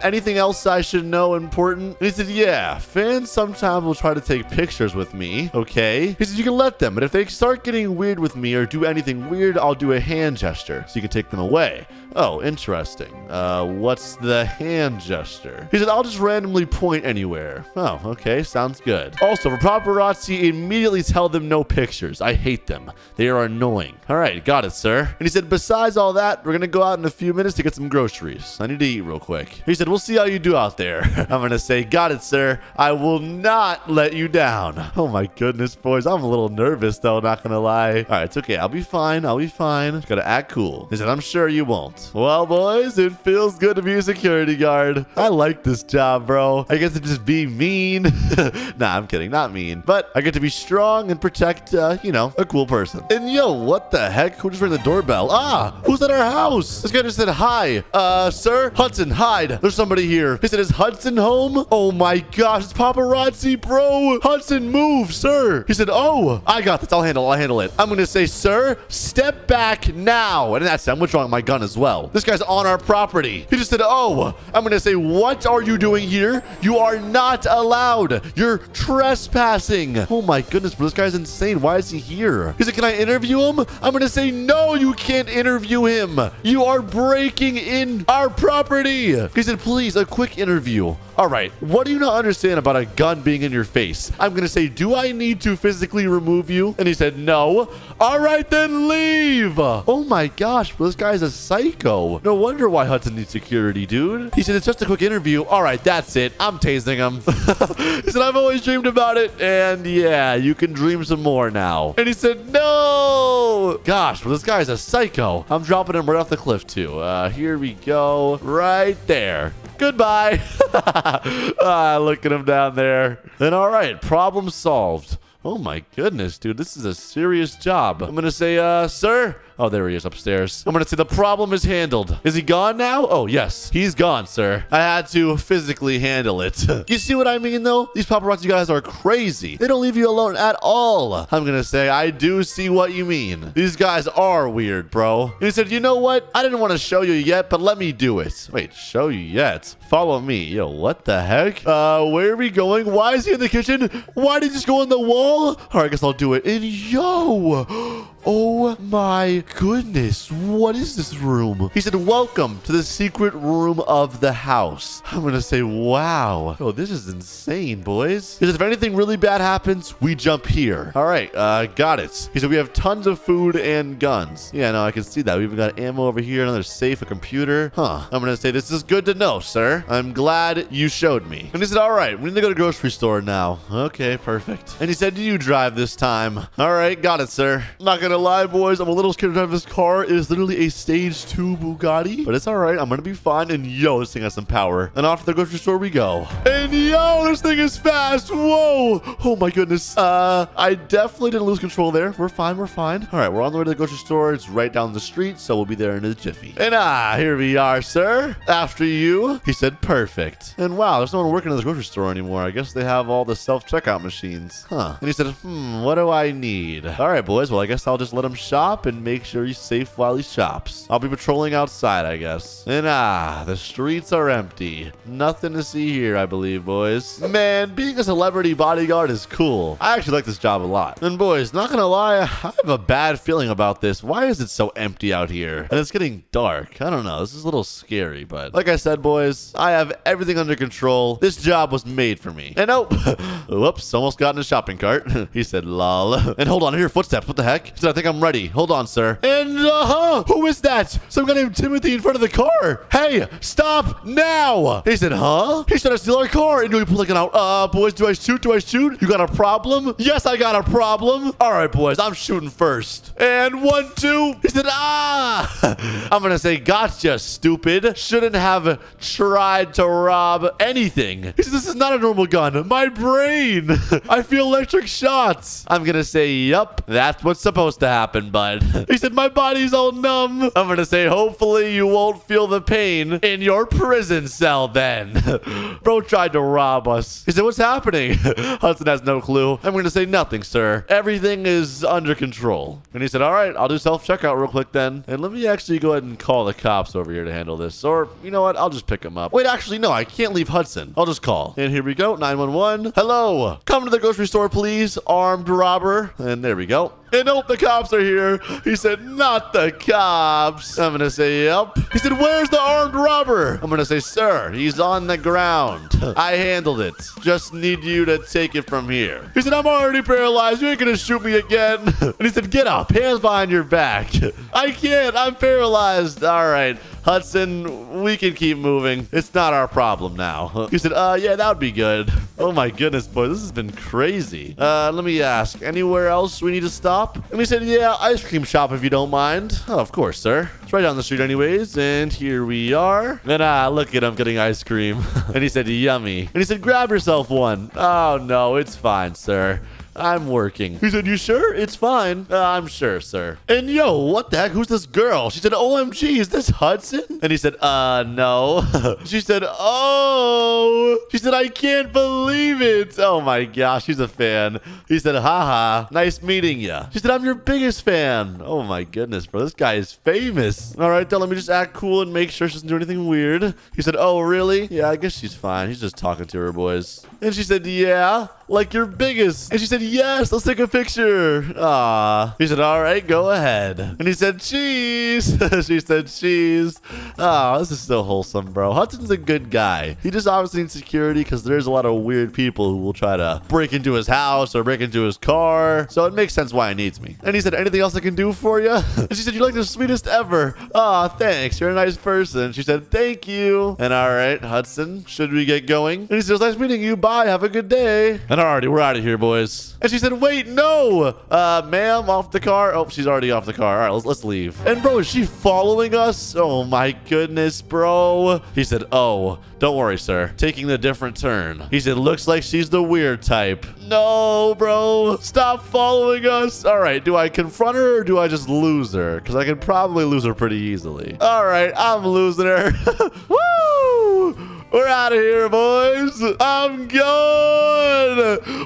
Anything else I should know important? And he said, yeah, fans sometimes will try to take pictures with me. Okay. He said, you can let them, but if they start getting weird with me or do anything weird, I'll do a hand gesture so you can take them away. Oh, interesting. What's the hand gesture? He said, I'll just randomly point anywhere. Oh, okay, sounds good. Also, for paparazzi, immediately tell them no pictures. I hate them. They are annoying. All right, got it, sir. And he said, besides all that, we're gonna go out in a few minutes to get some groceries. I need to eat real quick. He said, we'll see how you do out there. I'm gonna say, got it, sir. I will not let you down. Oh my goodness, boys. I'm a little nervous, though, not gonna lie. All right, it's okay. I'll be fine. I'll be fine. Just gotta act cool. He said, I'm sure you won't. Well, boys, it feels good to be a security guard. I like this job, bro. I get to just be mean. Nah, I'm kidding. Not mean. But I get to be strong and protect, you know, a cool person. And yo, what the heck? Who just rang the doorbell? Ah, who's at our house? This guy just said, hi. Sir? Hudson, hide. There's somebody here. He said, is Hudson home? Oh my gosh, it's paparazzi, bro. Hudson, move, sir. He said, oh, I got this. I'll handle it. I'm going to say, sir, step back now. And that's it. I'm withdrawing my gun as well. This guy's on our property. He just said, oh, I'm going to say, what are you doing here? You are not allowed. You're trespassing. Oh my goodness, bro. This guy's insane. Why is he here? He said, can I interview him? I'm going to say, no, you can't interview him. You are breaking in our property. He said, please, a quick interview. All right, what do you not understand about a gun being in your face? I'm going to say, do I need to physically remove you? And he said, no. All right, then leave. Oh my gosh, bro, this guy's a psycho. No wonder why Hudson needs security, dude. He said, it's just a quick interview. All right, that's it. I'm tasing him. He said, I've always dreamed about it. And yeah, you can dream some more now. And he said, no. Gosh, bro, this guy's a psycho. I'm dropping him right off the cliff too. Here we go. Right there. Goodbye. Look at him down there. And all right, problem solved. Oh my goodness, dude. This is a serious job. I'm going to say, sir. Oh, there he is upstairs. I'm going to say the problem is handled. Is he gone now? Oh, yes. He's gone, sir. I had to physically handle it. You see what I mean, though? These paparazzi guys are crazy. They don't leave you alone at all. I'm going to say, I do see what you mean. These guys are weird, bro. And he said, you know what? I didn't want to show you yet, but let me do it. Wait, show you yet? Follow me. Yo, what the heck? Where are we going? Why is he in the kitchen? Why did he just go in the wall? All right, I guess I'll do it. And yo, oh my goodness. What is this room? He said, welcome to the secret room of the house. I'm going to say, wow. Oh, this is insane, boys. He said, if anything really bad happens, we jump here. All right, got it. He said, we have tons of food and guns. Yeah, no, I can see that. We even got ammo over here, another safe, a computer. Huh. I'm going to say, this is good to know, sir. I'm glad you showed me. And he said, all right, we need to go to the grocery store now. Okay, perfect. And he said, you drive this time. All right, got it, sir. I'm not going to lie, boys. I'm a little scared to drive this car. It is literally a stage 2 Bugatti, but it's all right. I'm going to be fine. And yo, this thing has some power. And off to the grocery store we go. And yo, this thing is fast. Whoa. Oh my goodness. I definitely didn't lose control there. We're fine. We're fine. All right, we're on the way to the grocery store. It's right down the street, so we'll be there in a jiffy. And here we are, sir. After you. He said, perfect. And wow, there's no one working in the grocery store anymore. I guess they have all the self-checkout machines. Huh. And he said, what do I need? All right, boys. Well, I guess I'll just let him shop and make sure he's safe while he shops. I'll be patrolling outside, I guess. And the streets are empty. Nothing to see here, I believe, boys. Man, being a celebrity bodyguard is cool. I actually like this job a lot. And boys, not gonna lie, I have a bad feeling about this. Why is it so empty out here? And it's getting dark. I don't know. This is a little scary, but like I said, boys, I have everything under control. This job was made for me. And oh, whoops, almost got in a shopping cart. He said, lol. And hold on, I hear footsteps. What the heck? He said, I think I'm ready. Hold on, sir. And who is that? Some guy named Timothy in front of the car. Hey, stop now. He said, huh? He's trying to steal our car. And we pull like an out. Boys, do I shoot? Do I shoot? You got a problem? Yes, I got a problem. All right, boys, I'm shooting first. And 1, 2. He said, I'm gonna say, gotcha, stupid. Shouldn't have tried to rob anything. He said, this is not a normal gun. My brain. I feel electric shots. I'm gonna say, yup, that's what's supposed to happen, bud. He said, my body's all numb. I'm gonna say, hopefully you won't feel the pain in your prison cell then. Bro tried to rob us. He said, what's happening? Hudson has no clue. I'm gonna say, nothing, sir. Everything is under control. And he said, all right, I'll do self-checkout real quick then. And let me actually go ahead and call the cops over here to handle this. Or, you know what? I'll just pick him up. Wait, actually, no, I can't leave Hudson. I'll just call. And here we go. 911. Hello. Come to the grocery store, please. Armed robber. And there we go. And nope, the cops are here. He said, not the cops. I'm going to say, yep. He said, where's the armed robber? I'm going to say, sir, he's on the ground. I handled it. Just need you to take it from here. He said, I'm already paralyzed. You ain't going to shoot me again. And he said, get up. Hands behind your back. I can't. I'm paralyzed. All right. Hudson, we can keep moving. It's not our problem now. He said, yeah, that would be good. Oh my goodness, boy, this has been crazy. Let me ask, anywhere else we need to stop? And he said, yeah, ice cream shop if you don't mind. Oh, of course, sir. It's right down the street anyways. And here we are. And look at him getting ice cream. And he said, yummy. And he said, grab yourself one. Oh no, it's fine, sir. I'm working. He said, you sure? It's fine. I'm sure, sir. And yo, what the heck? Who's this girl? She said, OMG, is this Hudson? And he said, no. She said, oh. She said, I can't believe it. Oh my gosh, she's a fan. He said, haha, nice meeting ya. She said, I'm your biggest fan. Oh my goodness, bro. This guy is famous. All right, then let me just act cool and make sure she doesn't do anything weird. He said, oh, really? Yeah, I guess she's fine. He's just talking to her, boys. And she said, yeah, like your biggest. And she said, yes, let's take a picture. He said, all right, go ahead. And he said, cheese. She said, cheese. This is so wholesome, bro. Hudson's a good guy. He just obviously needs security because there's a lot of weird people who will try to break into his house or break into his car. So it makes sense why he needs me. And he said, anything else I can do for you? And she said, you're like the sweetest ever. Thanks. You're a nice person. She said, thank you. And all right, Hudson, should we get going? And he said, it was nice meeting you. Bye. Have a good day. And alrighty, we're out of here, boys. And she said, wait, no. Ma'am, off the car. Oh, she's already off the car. All right, let's leave. And bro, is she following us? Oh my goodness, bro. He said, oh, don't worry, sir. Taking a different turn. He said, looks like she's the weird type. No, bro. Stop following us. All right, do I confront her or do I just lose her? Because I can probably lose her pretty easily. All right, I'm losing her. Woo! We're out of here, boys. I'm gone.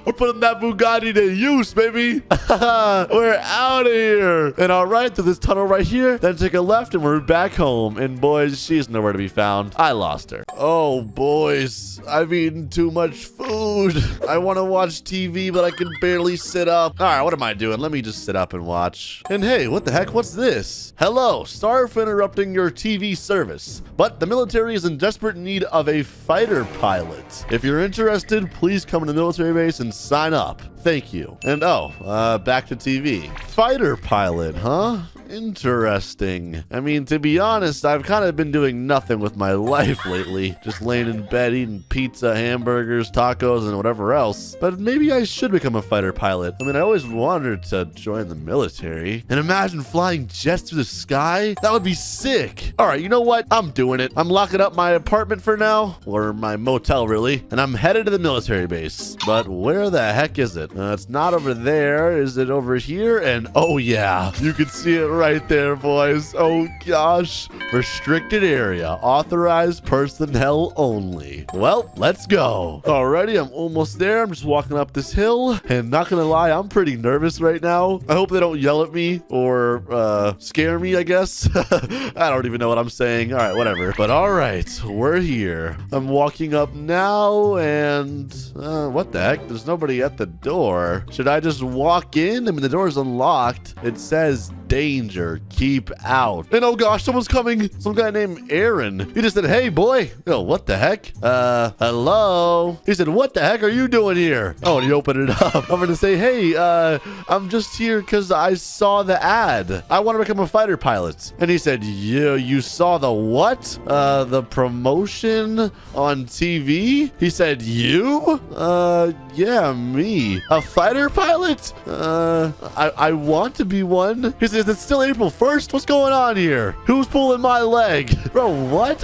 We're putting that Bugatti to use, baby. We're out of here. And all right, through this tunnel right here, then take a left and we're back home. And boys, she's nowhere to be found. I lost her. Oh, boys, I've eaten too much food. food. I want to watch TV, but I can barely sit up. All right, what am I doing? Let me just sit up and watch. And hey, what the heck? What's this? Hello, sorry for interrupting your TV service, but the military is in desperate need of a fighter pilot. If you're interested, please come to the military base and sign up. Thank you. And back to TV. Fighter pilot, huh? Interesting. I mean, to be honest, I've kind of been doing nothing with my life lately. Just laying in bed, eating pizza, hamburgers, tacos, and whatever else. But maybe I should become a fighter pilot. I mean, I always wanted to join the military. And imagine flying jets through the sky. That would be sick. All right, you know what? I'm doing it. I'm locking up my apartment for now, or my motel, really. And I'm headed to the military base. But where the heck is it? It's not over there. Is it over here? And oh yeah, you can see it right there, boys. Oh gosh. Restricted area. Authorized personnel only. Well, let's go. Alrighty, I'm almost there. I'm just walking up this hill. And not gonna lie, I'm pretty nervous right now. I hope they don't yell at me or scare me, I guess. I don't even know what I'm saying. All right, whatever. But all right, we're here. I'm walking up now and what the heck? There's nobody at the door. Should I just walk in? I mean, the door is unlocked. It says danger, keep out. And oh gosh, someone's coming. Some guy named Aaron. He just said, hey boy. Oh, what the heck? Hello. He said, what the heck are you doing here? Oh, and he opened it up. I'm gonna say, hey, I'm just here because I saw the ad. I want to become a fighter pilot. And he said, you saw the what? The promotion on TV? He said, you? Yeah, me. A fighter pilot? I want to be one. He says, it's still April 1st? What's going on here? Who's pulling my leg? Bro, what?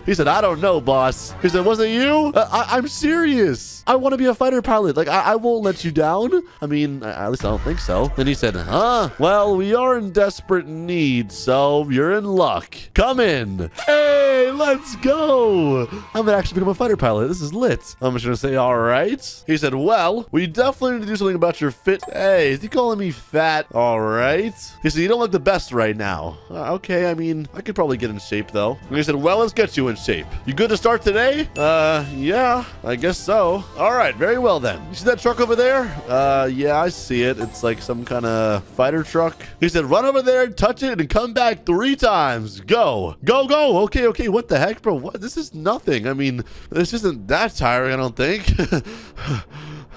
He said, I don't know, boss. He said, was it you? I'm serious. I want to be a fighter pilot. Like, I won't let you down. I mean, at least I don't think so. Then he said, huh? Well, we are in desperate need, so you're in luck. Come in. Hey, let's go. I'm gonna actually become a fighter pilot. This is lit. I'm just gonna say, all right. He said, well, we definitely need to do something about your fit. Hey, is he calling me fat? All right. He said, you don't look the best right now. Okay, I mean, I could probably get in shape though. And he said, well, let's get you in shape. You good to start today? Yeah, I guess so. All right, very well then. You see that truck over there? Yeah, I see it. It's like some kind of fighter truck. He said, run over there, touch it, and come back 3 times. Go. Go, go. Okay. What the heck, bro? What? This is nothing. I mean, this isn't that tiring, I don't think.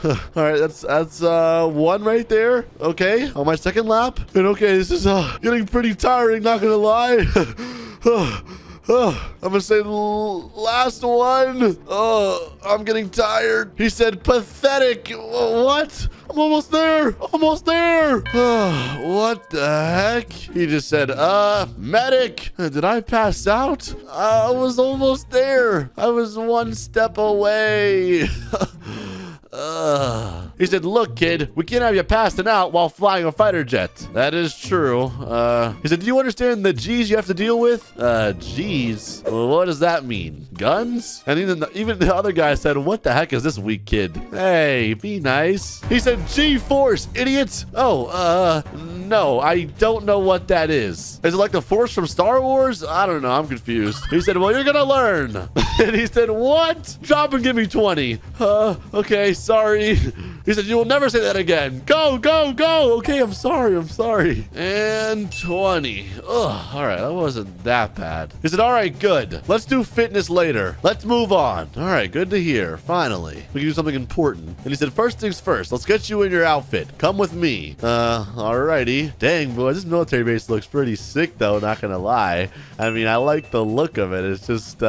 All right, that's 1 right there. Okay, on my second lap. And okay, this is getting pretty tiring, not gonna lie. I'm gonna say the last one. I'm getting tired. He said, pathetic. What? I'm almost there. Almost there. What the heck? He just said, medic. Did I pass out? I was almost there. I was 1 step away. He said, look, kid, we can't have you passing out while flying a fighter jet. That is true. He said, do you understand the G's you have to deal with? G's? Well, what does that mean? Guns? And even the other guy said, what the heck is this weak kid? Hey, be nice. He said, G-force, idiot. Oh, no, I don't know what that is. Is it like the force from Star Wars? I don't know. I'm confused. He said, well, you're gonna learn. And he said, what? Drop and give me 20. Okay, sorry. He said, you will never say that again. Go, go, go. Okay, I'm sorry. And 20. Ugh, all right, that wasn't that bad. He said, all right, good. Let's do fitness later. Let's move on. All right, good to hear. Finally, we can do something important. And he said, first things first, let's get you in your outfit. Come with me. All righty. Dang, boy, this military base looks pretty sick, though, not gonna lie. I mean, I like the look of it. It's just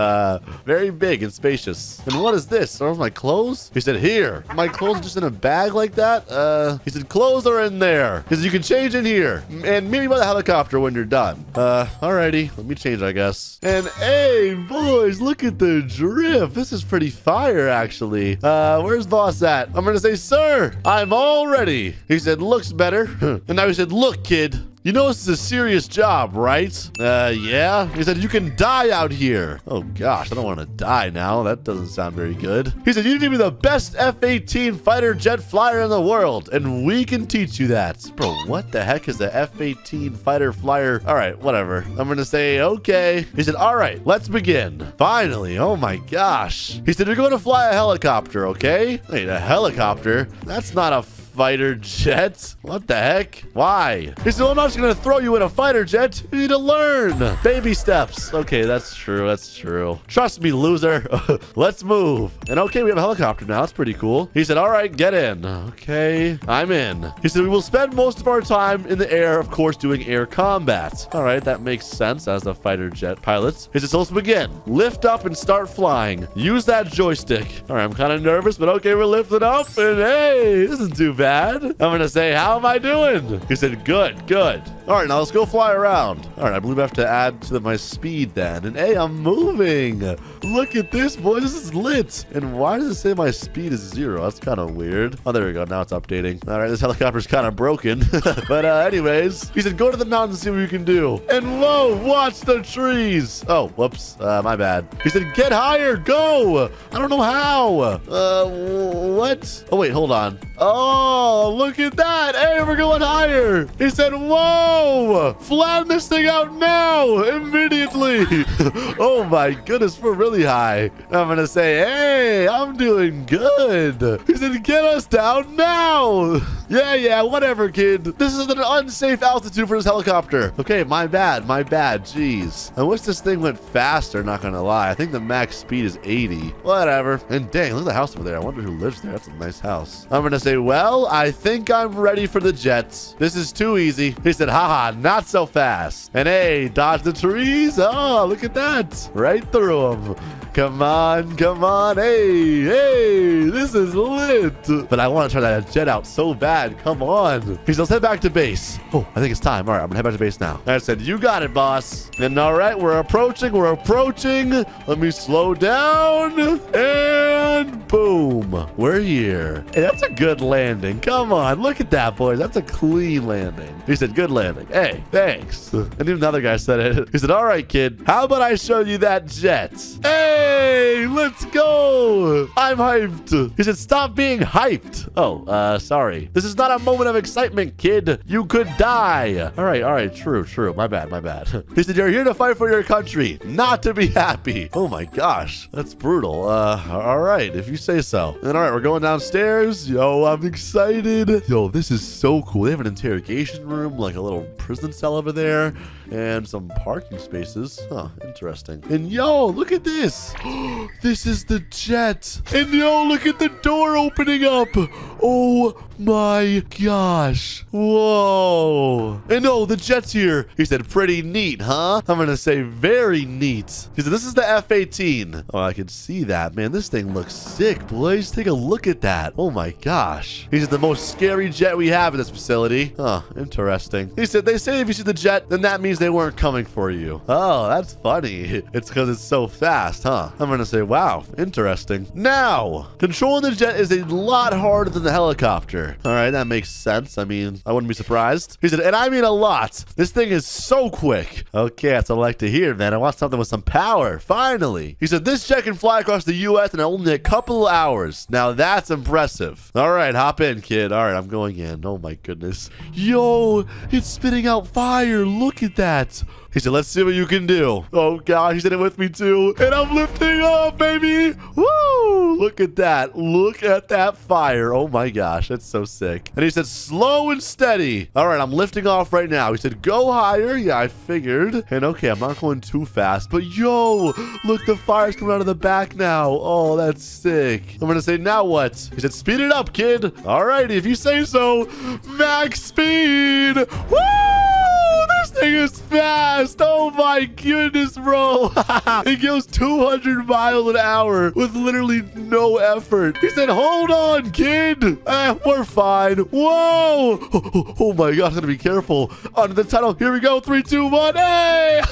very big and spacious. And what is this? Are those my clothes? He said, here. My clothes are just in a bag like that? He said, clothes are in there. He said, you can change in here. And maybe by the helicopter when you're done. Alrighty. Let me change, I guess. And hey, boys, look at the drift. This is pretty fire, actually. Where's boss at? I'm gonna say, sir, I'm all ready. He said, looks better. And now he said, look, kid. You know this is a serious job, right? Yeah? He said, you can die out here. Oh, gosh, I don't want to die now. That doesn't sound very good. He said, you need to be the best F-18 fighter jet flyer in the world, and we can teach you that. Bro, what the heck is a F-18 fighter flyer? All right, whatever. I'm going to say, okay. He said, all right, let's begin. Finally, oh my gosh. He said, you're going to fly a helicopter, okay? Wait, a helicopter? That's not a fighter jet? What the heck? Why? He said, well, I'm not just gonna throw you in a fighter jet. You need to learn. Baby steps. Okay, that's true. That's true. Trust me, loser. Let's move. And okay, we have a helicopter now. That's pretty cool. He said, all right, get in. Okay, I'm in. He said, we will spend most of our time in the air, of course, doing air combat. All right, that makes sense as a fighter jet pilot. He said, so let's begin. Lift up and start flying. Use that joystick. All right, I'm kind of nervous, but okay, we're lifting up. And hey, this isn't too bad. I'm gonna say, how am I doing? He said, good, good. All right, now let's go fly around. All right, I believe I have to add to my speed then. And hey, I'm moving. Look at this, boys. This is lit. And why does it say my speed is 0? That's kind of weird. Oh, there we go. Now it's updating. All right, this helicopter's kind of broken. But anyways, he said, go to the mountains and see what you can do. And whoa, watch the trees. Oh, whoops. My bad. He said, get higher. Go. I don't know how. What? Oh, wait, hold on. Oh, look at that. Hey, we're going higher. He said, whoa, flatten this thing out now, immediately. Oh my goodness, we're really high. I'm going to say, hey, I'm doing good. He said, get us down now. Yeah, whatever, kid. This is an unsafe altitude for this helicopter. Okay, my bad. Jeez. I wish this thing went faster, not going to lie. I think the max speed is 80. Whatever. And dang, look at the house over there. I wonder who lives there. That's a nice house. I'm going to say, well, I think I'm ready for the jets. This is too easy. He said, haha, not so fast. And hey, dodge the trees. Oh, look at that. Right through them. Come on. Hey, this is lit. But I want to try that jet out so bad. Come on. He said, let's head back to base. Oh, I think it's time. All right, I'm going to head back to base now. I said, you got it, boss. And all right, we're approaching. Let me slow down. And boom. We're here. Hey, that's a good landing. Come on. Look at that, boys. That's a clean landing. He said, good landing. Hey, thanks. And even another guy said it. He said, all right, kid. How about I show you that jet? Hey, let's go. I'm hyped. He said, stop being hyped. Oh, sorry. This is not a moment of excitement, kid. You could die. All right. True. My bad. He said, you're here to fight for your country, not to be happy. Oh my gosh. That's brutal. All right, if you say so. And all right, we're going downstairs. Yo, I'm excited. Yo, this is so cool. They have an interrogation room, like a little prison cell over there, and some parking spaces. Huh, interesting. And yo, look at this. This is the jet. And yo, look at the door opening up. Oh my gosh. Whoa. And no, the jet's here. He said, pretty neat, huh? I'm gonna say very neat. He said, this is the F-18. Oh, I can see that, man. This thing looks sick, boys. Take a look at that. Oh my gosh. He said, the most scary jet we have in this facility. Huh, interesting. He said, they say if you see the jet, then that means they weren't coming for you. Oh, that's funny. It's because it's so fast, huh? I'm gonna say, wow, interesting. Now, controlling the jet is a lot harder than the helicopter. All right, that makes sense. I mean, I wouldn't be surprised. He said, and I mean a lot. This thing is so quick. Okay, that's what I like to hear, man. I want something with some power. Finally. He said, this jet can fly across the U.S. in only a couple of hours. Now, that's impressive. All right, hop in, kid. All right, I'm going in. Oh, my goodness. Yo, it's spitting out fire. Look at that. He said, let's see what you can do. Oh, God, he's in it with me, too. And I'm lifting up, baby. Woo! Look at that. Look at that fire. Oh, my gosh. That's so sick. And he said, slow and steady. All right, I'm lifting off right now. He said, go higher. Yeah, I figured. And okay, I'm not going too fast. But yo, look, the fire's coming out of the back now. Oh, that's sick. I'm going to say, now what? He said, speed it up, kid. All right, if you say so. Max speed. Woo! This thing is fast. Oh my goodness, bro. It goes 200 miles an hour with literally no effort. He said, hold on, kid. We're fine. Whoa. Oh my gosh, gotta be careful. Under the tunnel. Here we go. 3, 2, 1. Hey.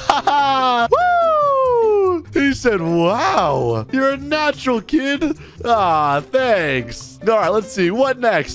Woo. He said, wow, you're a natural, kid. Ah, thanks. All right, let's see. What next?